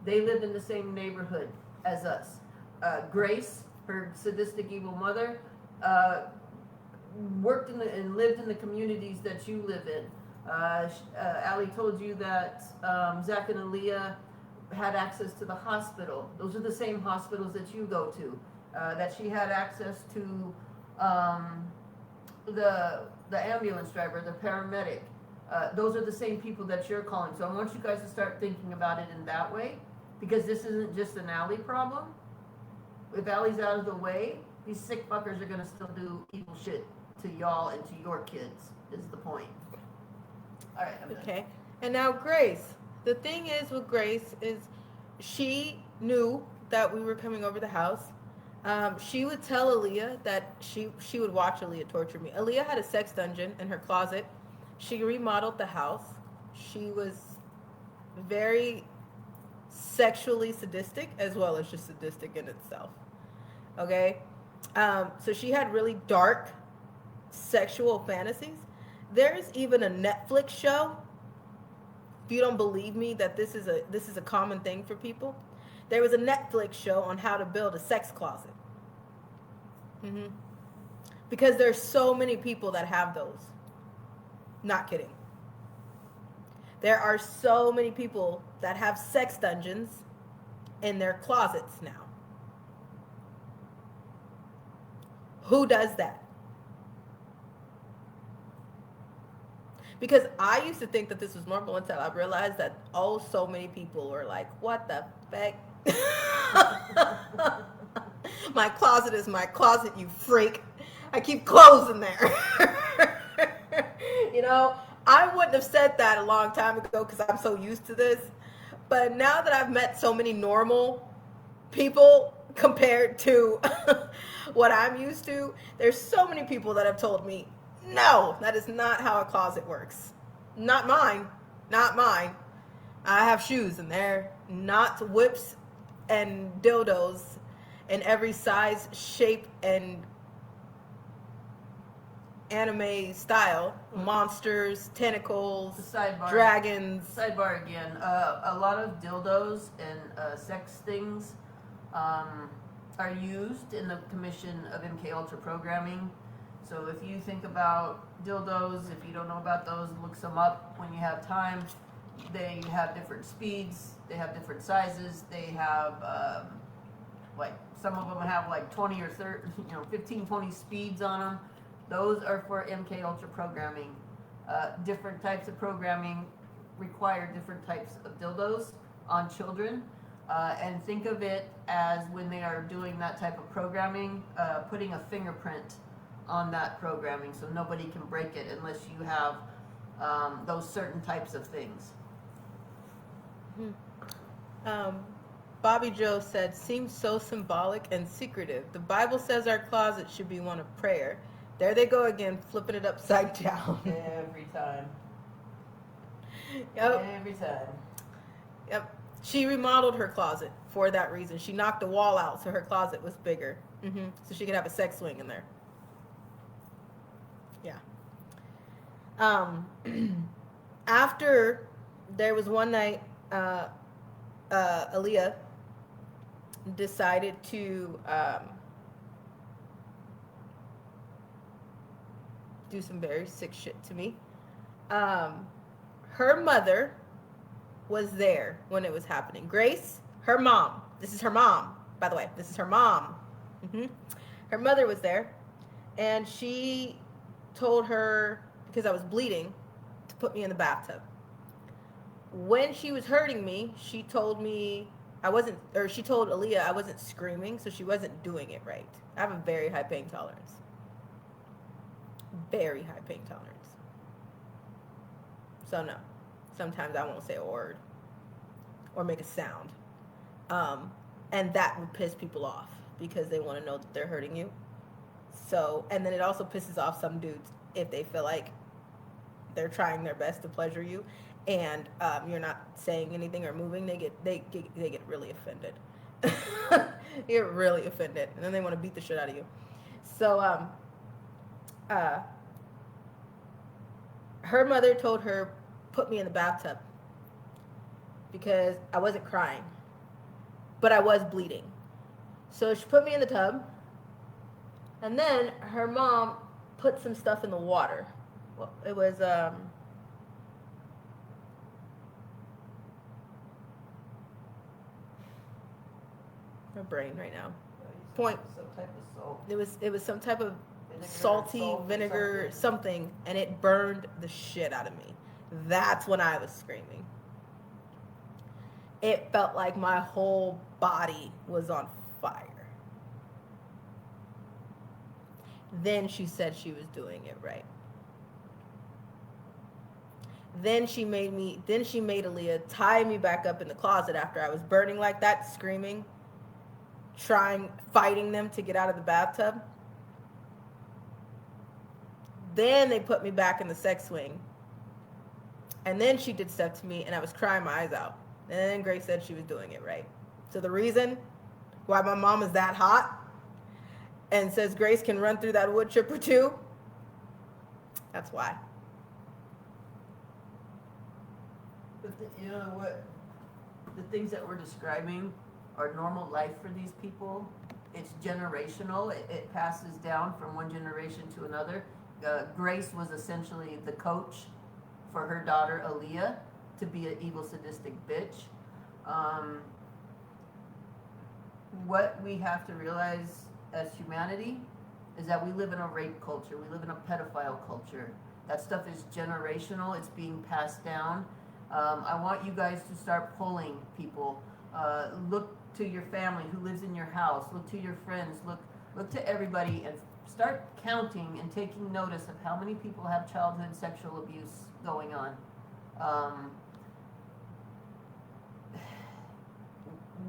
They lived in the same neighborhood as us. Grace, her sadistic evil mother, worked and lived in the communities that you live in. Allie told you that Zach and Aaliyah had access to the hospital. Those are the same hospitals that you go to. That she had access to the ambulance driver, the paramedic. Those are the same people that you're calling. So I want you guys to start thinking about it in that way, because this isn't just an Allie problem. If Allie's out of the way, these sick fuckers are going to still do evil shit to y'all and to your kids, is the point. All right, I'm done. Okay. And now Grace. The thing is with Grace is she knew that we were coming over the house. She would tell Aaliyah that she would watch Aaliyah torture me. Aaliyah had a sex dungeon in her closet. She remodeled the house. She was very sexually sadistic as well as just sadistic in itself. Okay? So she had really dark sexual fantasies. There's even a Netflix show. If you don't believe me that this is a common thing for people, there was a Netflix show on how to build a sex closet. Because there's so many people that have those. Not kidding. There are so many people that have sex dungeons in their closets now. Who does that? Because I used to think that this was normal until I realized that, so many people were like, what the fuck? My closet is my closet, you freak. I keep clothes in there. You know, I wouldn't have said that a long time ago because I'm so used to this. But now that I've met so many normal people compared to what I'm used to, there's so many people that have told me, no, that is not how a closet works. Not mine. Not mine. I have shoes in there, not whips and dildos in every size, shape, and anime style. Monsters, tentacles, dragons. Sidebar again. A lot of dildos and sex things are used in the commission of MK Ultra programming. So if you think about dildos, if you don't know about those, look them up when you have time. They have different speeds. They have different sizes. They have, some of them have 20 or 30, 15, 20 speeds on them. Those are for MK Ultra programming. Different types of programming require different types of dildos on children. And think of it as when they are doing that type of programming, putting a fingerprint on that programming so nobody can break it unless you have those certain types of things. Bobby Joe said, seems so symbolic and secretive. The Bible says our closet should be one of prayer. There they go again, flipping it upside down. Every time. Yep. Every time. Yep. She remodeled her closet for that reason. She knocked the wall out so her closet was bigger. So she could have a sex swing in there. Yeah. After there was one night, Aaliyah decided to do some very sick shit to me. Her mother was there when it was happening. Grace, her mom. This is her mom, by the way. This is her mom. Her mother was there, and she told her, because I was bleeding, to put me in the bathtub. When she was hurting me, she told me she told Aaliyah I wasn't screaming, so she wasn't doing it right. I have a very high pain tolerance. Very high pain tolerance. So no, sometimes I won't say a word or make a sound. And that would piss people off because they want to know that they're hurting you. So, and then it also pisses off some dudes if they feel like they're trying their best to pleasure you and you're not saying anything or moving. They get really offended. They get really offended, and then they want to beat the shit out of you. So her mother told her, put me in the bathtub because I wasn't crying, but I was bleeding. So she put me in the tub, and then her mom put some stuff in the water. Well, it was my brain right now. Point. Some type of salt. It was some type of salty vinegar something, and it burned the shit out of me. That's when I was screaming. It felt like my whole body was on fire. Then she said she was doing it right. Then she made Aaliyah tie me back up in the closet after I was burning like that, screaming, fighting them to get out of the bathtub. Then they put me back in the sex swing. And then she did stuff to me, and I was crying my eyes out. And then Grace said she was doing it right. So the reason why my mom is that hot and says Grace can run through that wood chipper too, that's why. But you know what? The things that we're describing are normal life for these people. It's generational. It passes down from one generation to another. Grace was essentially the coach for her daughter Aaliyah to be an evil, sadistic bitch. What we have to realize as humanity is that we live in a rape culture. We live in a pedophile culture. That stuff is generational. It's being passed down. I want you guys to start pulling people. Look to your family who lives in your house. Look to your friends. Look to everybody and start counting and taking notice of how many people have childhood sexual abuse going on.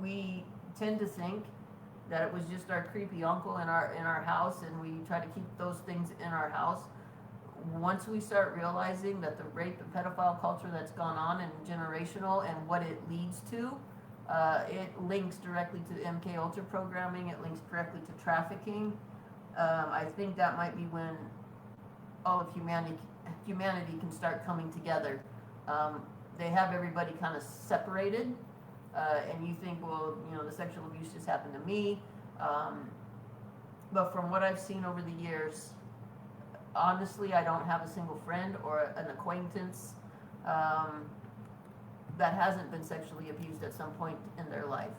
We tend to think that it was just our creepy uncle in our house, and we try to keep those things in our house. Once we start realizing that the rape and pedophile culture that's gone on and generational and what it leads to, it links directly to MK Ultra programming. It links directly to trafficking. I think that might be when all of humanity can start coming together. They have everybody kind of separated, and you think, well, you know, the sexual abuse just happened to me. But from what I've seen over the years, honestly, I don't have a single friend or an acquaintance that hasn't been sexually abused at some point in their life.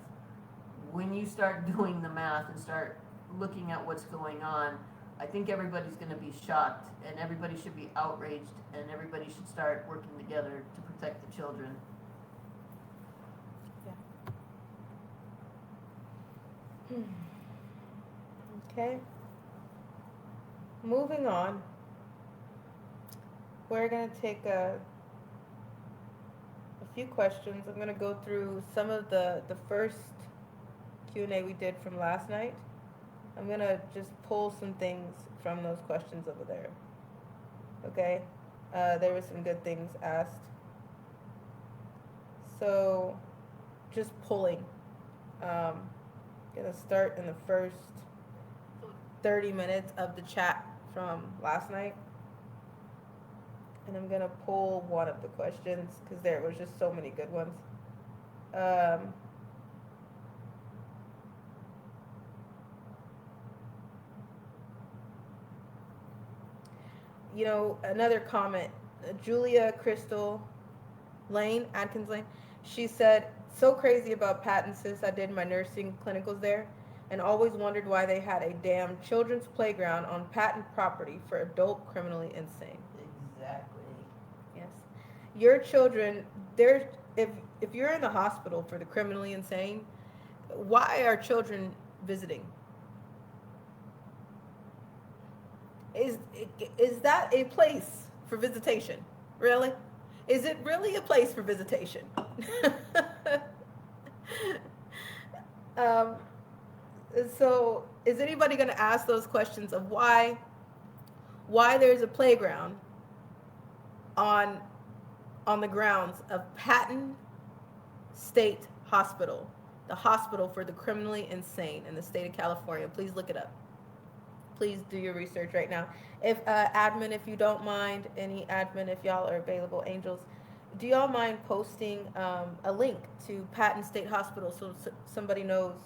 When you start doing the math and start looking at what's going on, I think everybody's going to be shocked, and everybody should be outraged, and everybody should start working together to protect the children. Yeah. Okay. Moving on. We're going to take a few questions. I'm going to go through some of the first Q&A we did from last night. I'm going to just pull some things from those questions over there. Okay? There were some good things asked. So, just pulling. Gonna start in the first 30 minutes of the chat from last night. And I'm gonna pull one of the questions because there was just so many good ones. You know, another comment, Julia Crystal Lane, Atkins Lane, she said, so crazy about Patton since I did my nursing clinicals there and always wondered why they had a damn children's playground on Patton property for adult criminally insane. Exactly. Yes. Your children, if you're in the hospital for the criminally insane, why are children visiting? Is that a place for visitation? Really? Is it really a place for visitation? So is anybody going to ask those questions of why there's a playground on the grounds of Patton State Hospital, the hospital for the criminally insane in the state of California? Please look it up. Please do your research right now. If admin, if you don't mind, any admin, if y'all are available, angels, do y'all mind posting a link to Patton State Hospital so somebody knows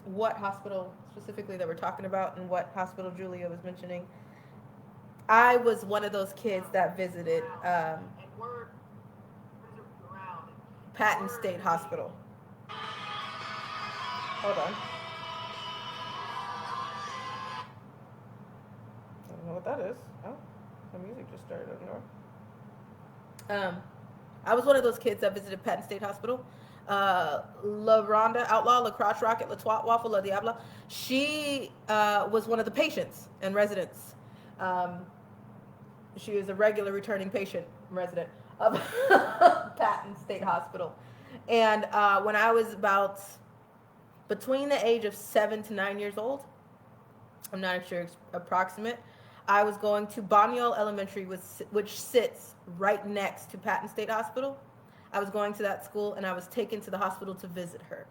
what hospital specifically that we're talking about and what hospital Julia was mentioning? I was one of those kids that visited Patton State Hospital. Hold on. I don't know what that is. Oh, the music just started up north. I was one of those kids that visited Patton State Hospital. La Ronda, Outlaw, La Crotch Rocket, La Twat Waffle, La Diabla. She was one of the patients and residents. She was a regular returning patient resident of Patton State Hospital. And when I was about between the age of 7 to 9 years old, I'm not sure approximate, I was going to Banyol Elementary, which sits right next to Patton State Hospital. I was going to that school, and I was taken to the hospital to visit her.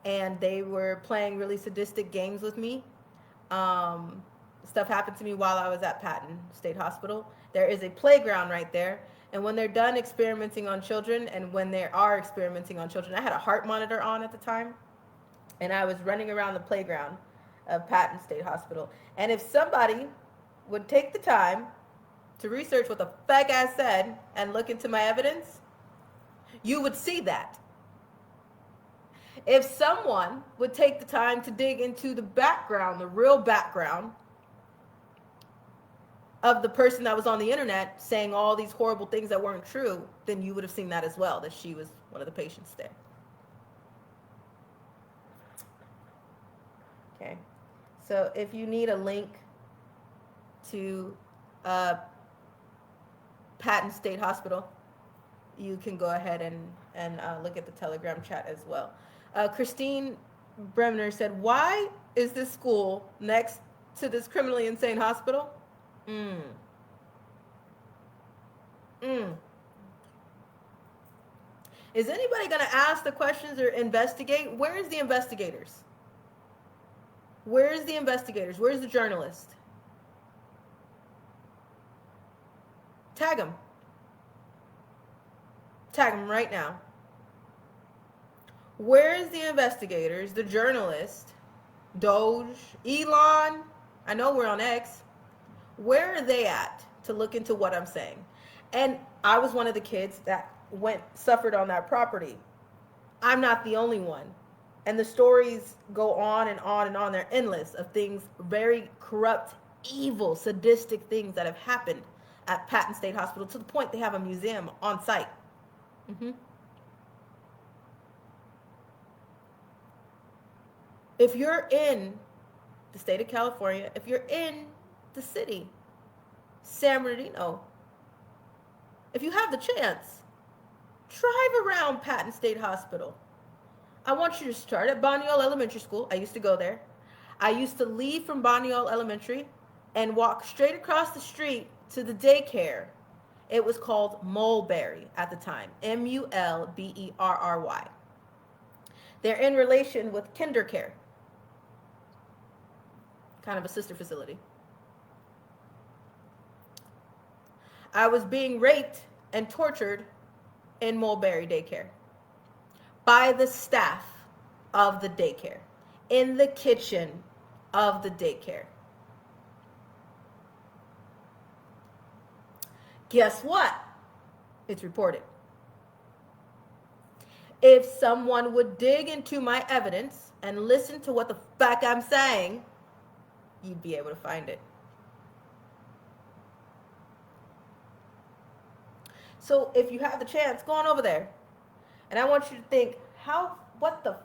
And they were playing really sadistic games with me. Stuff happened to me while I was at Patton State Hospital. There is a playground right there. And when they're done experimenting on children, and when they are experimenting on children, I had a heart monitor on at the time. And I was running around the playground of Patton State Hospital. And if somebody would take the time to research what the fuck I said and look into my evidence, you would see that. If someone would take the time to dig into the background, the real background of the person that was on the internet saying all these horrible things that weren't true, then you would have seen that as well, that she was one of the patients there. Okay. So if you need a link to Patton State Hospital, you can go ahead and look at the Telegram chat as well. Christine Bremner said, why is this school next to this criminally insane hospital? Is anybody going to ask the questions or investigate? Where is the investigators? Where's the investigators? Where's the journalist? Tag them. Tag them right now. Where's the investigators, the journalist, Doge, Elon? I know we're on X. Where are they at to look into what I'm saying? And I was one of the kids that suffered on that property. I'm not the only one. And the stories go on and on and on. They're endless of things, very corrupt, evil, sadistic things that have happened at Patton State Hospital, to the point they have a museum on site. If you're in the state of California, if you're in the city, San Bernardino, if you have the chance, drive around Patton State Hospital. I want you to start at Banyol Elementary School. I used to go there. I used to leave from Banyol Elementary and walk straight across the street to the daycare It was called Mulberry at the time, Mulberry. They're in relation with KinderCare, kind of a sister facility. I was being raped and tortured in Mulberry daycare by the staff of the daycare, in the kitchen of the daycare. Guess what? It's reported. If someone would dig into my evidence and listen to what the fuck I'm saying, you'd be able to find it. So if you have the chance, go on over there. And I want you to think, what the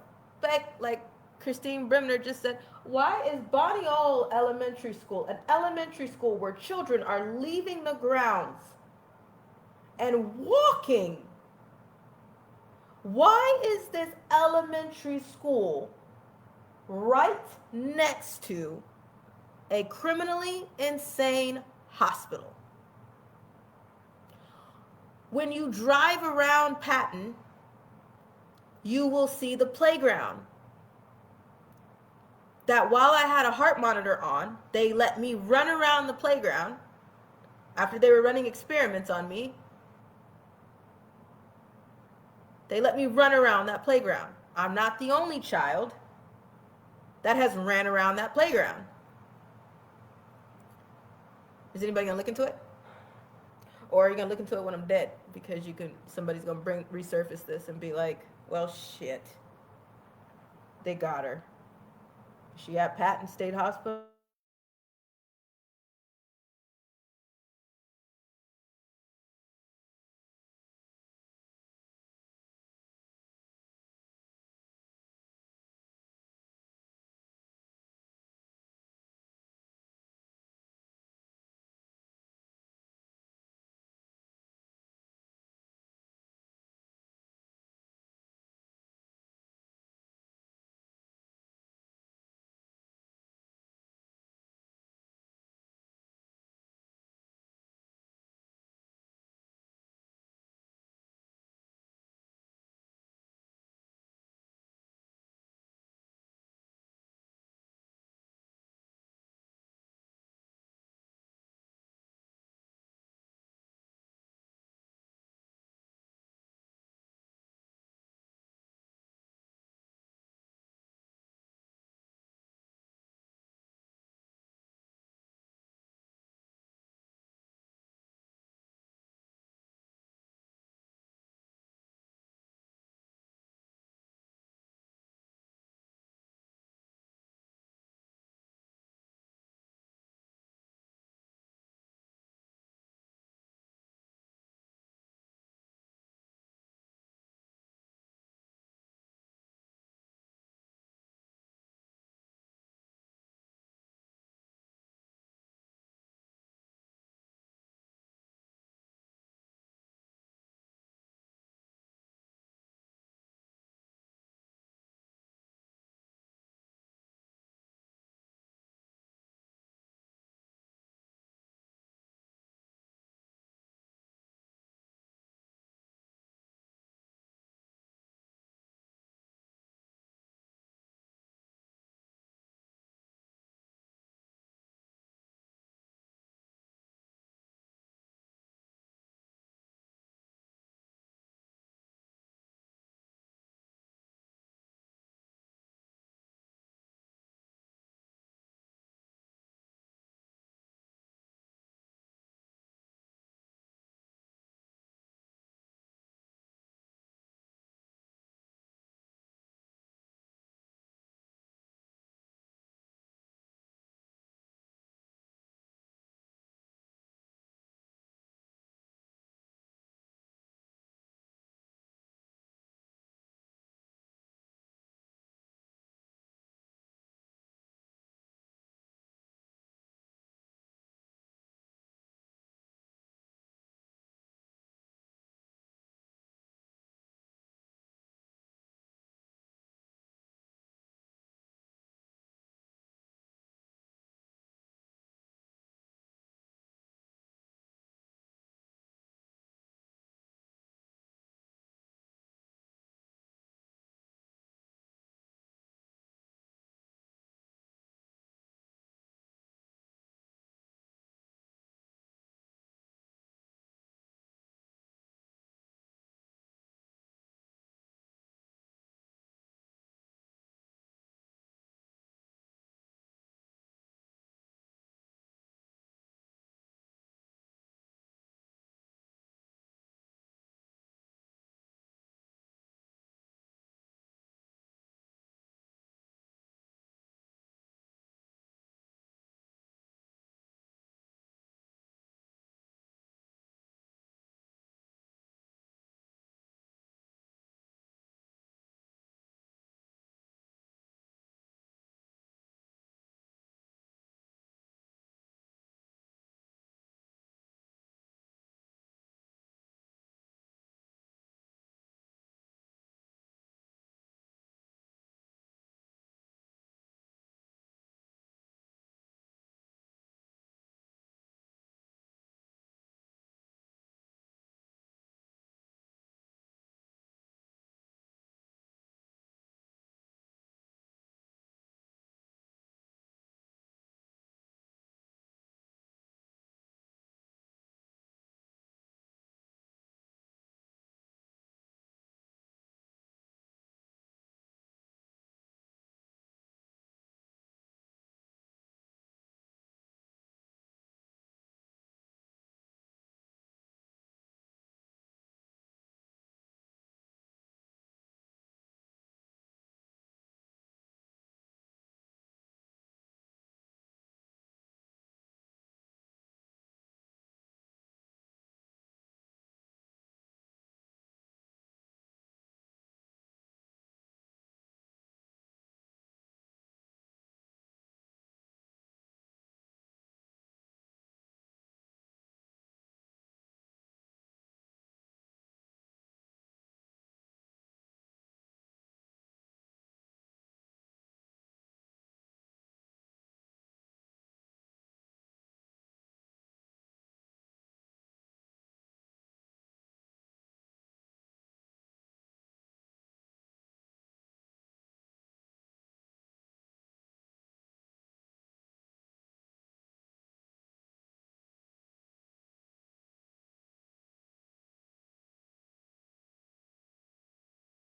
fuck, like Christine Brimner just said, why is Bonnie Old Elementary School, an elementary school where children are leaving the grounds and walking, why is this elementary school right next to a criminally insane hospital? When you drive around Patton, you will see the playground. That while I had a heart monitor on, they let me run around the playground after they were running experiments on me. They let me run around that playground. I'm not the only child that has ran around that playground. Is anybody gonna look into it? Or are you gonna look into it when I'm dead? Because somebody's gonna resurface this and be like, well, shit. They got her. Is she at Patton State Hospital?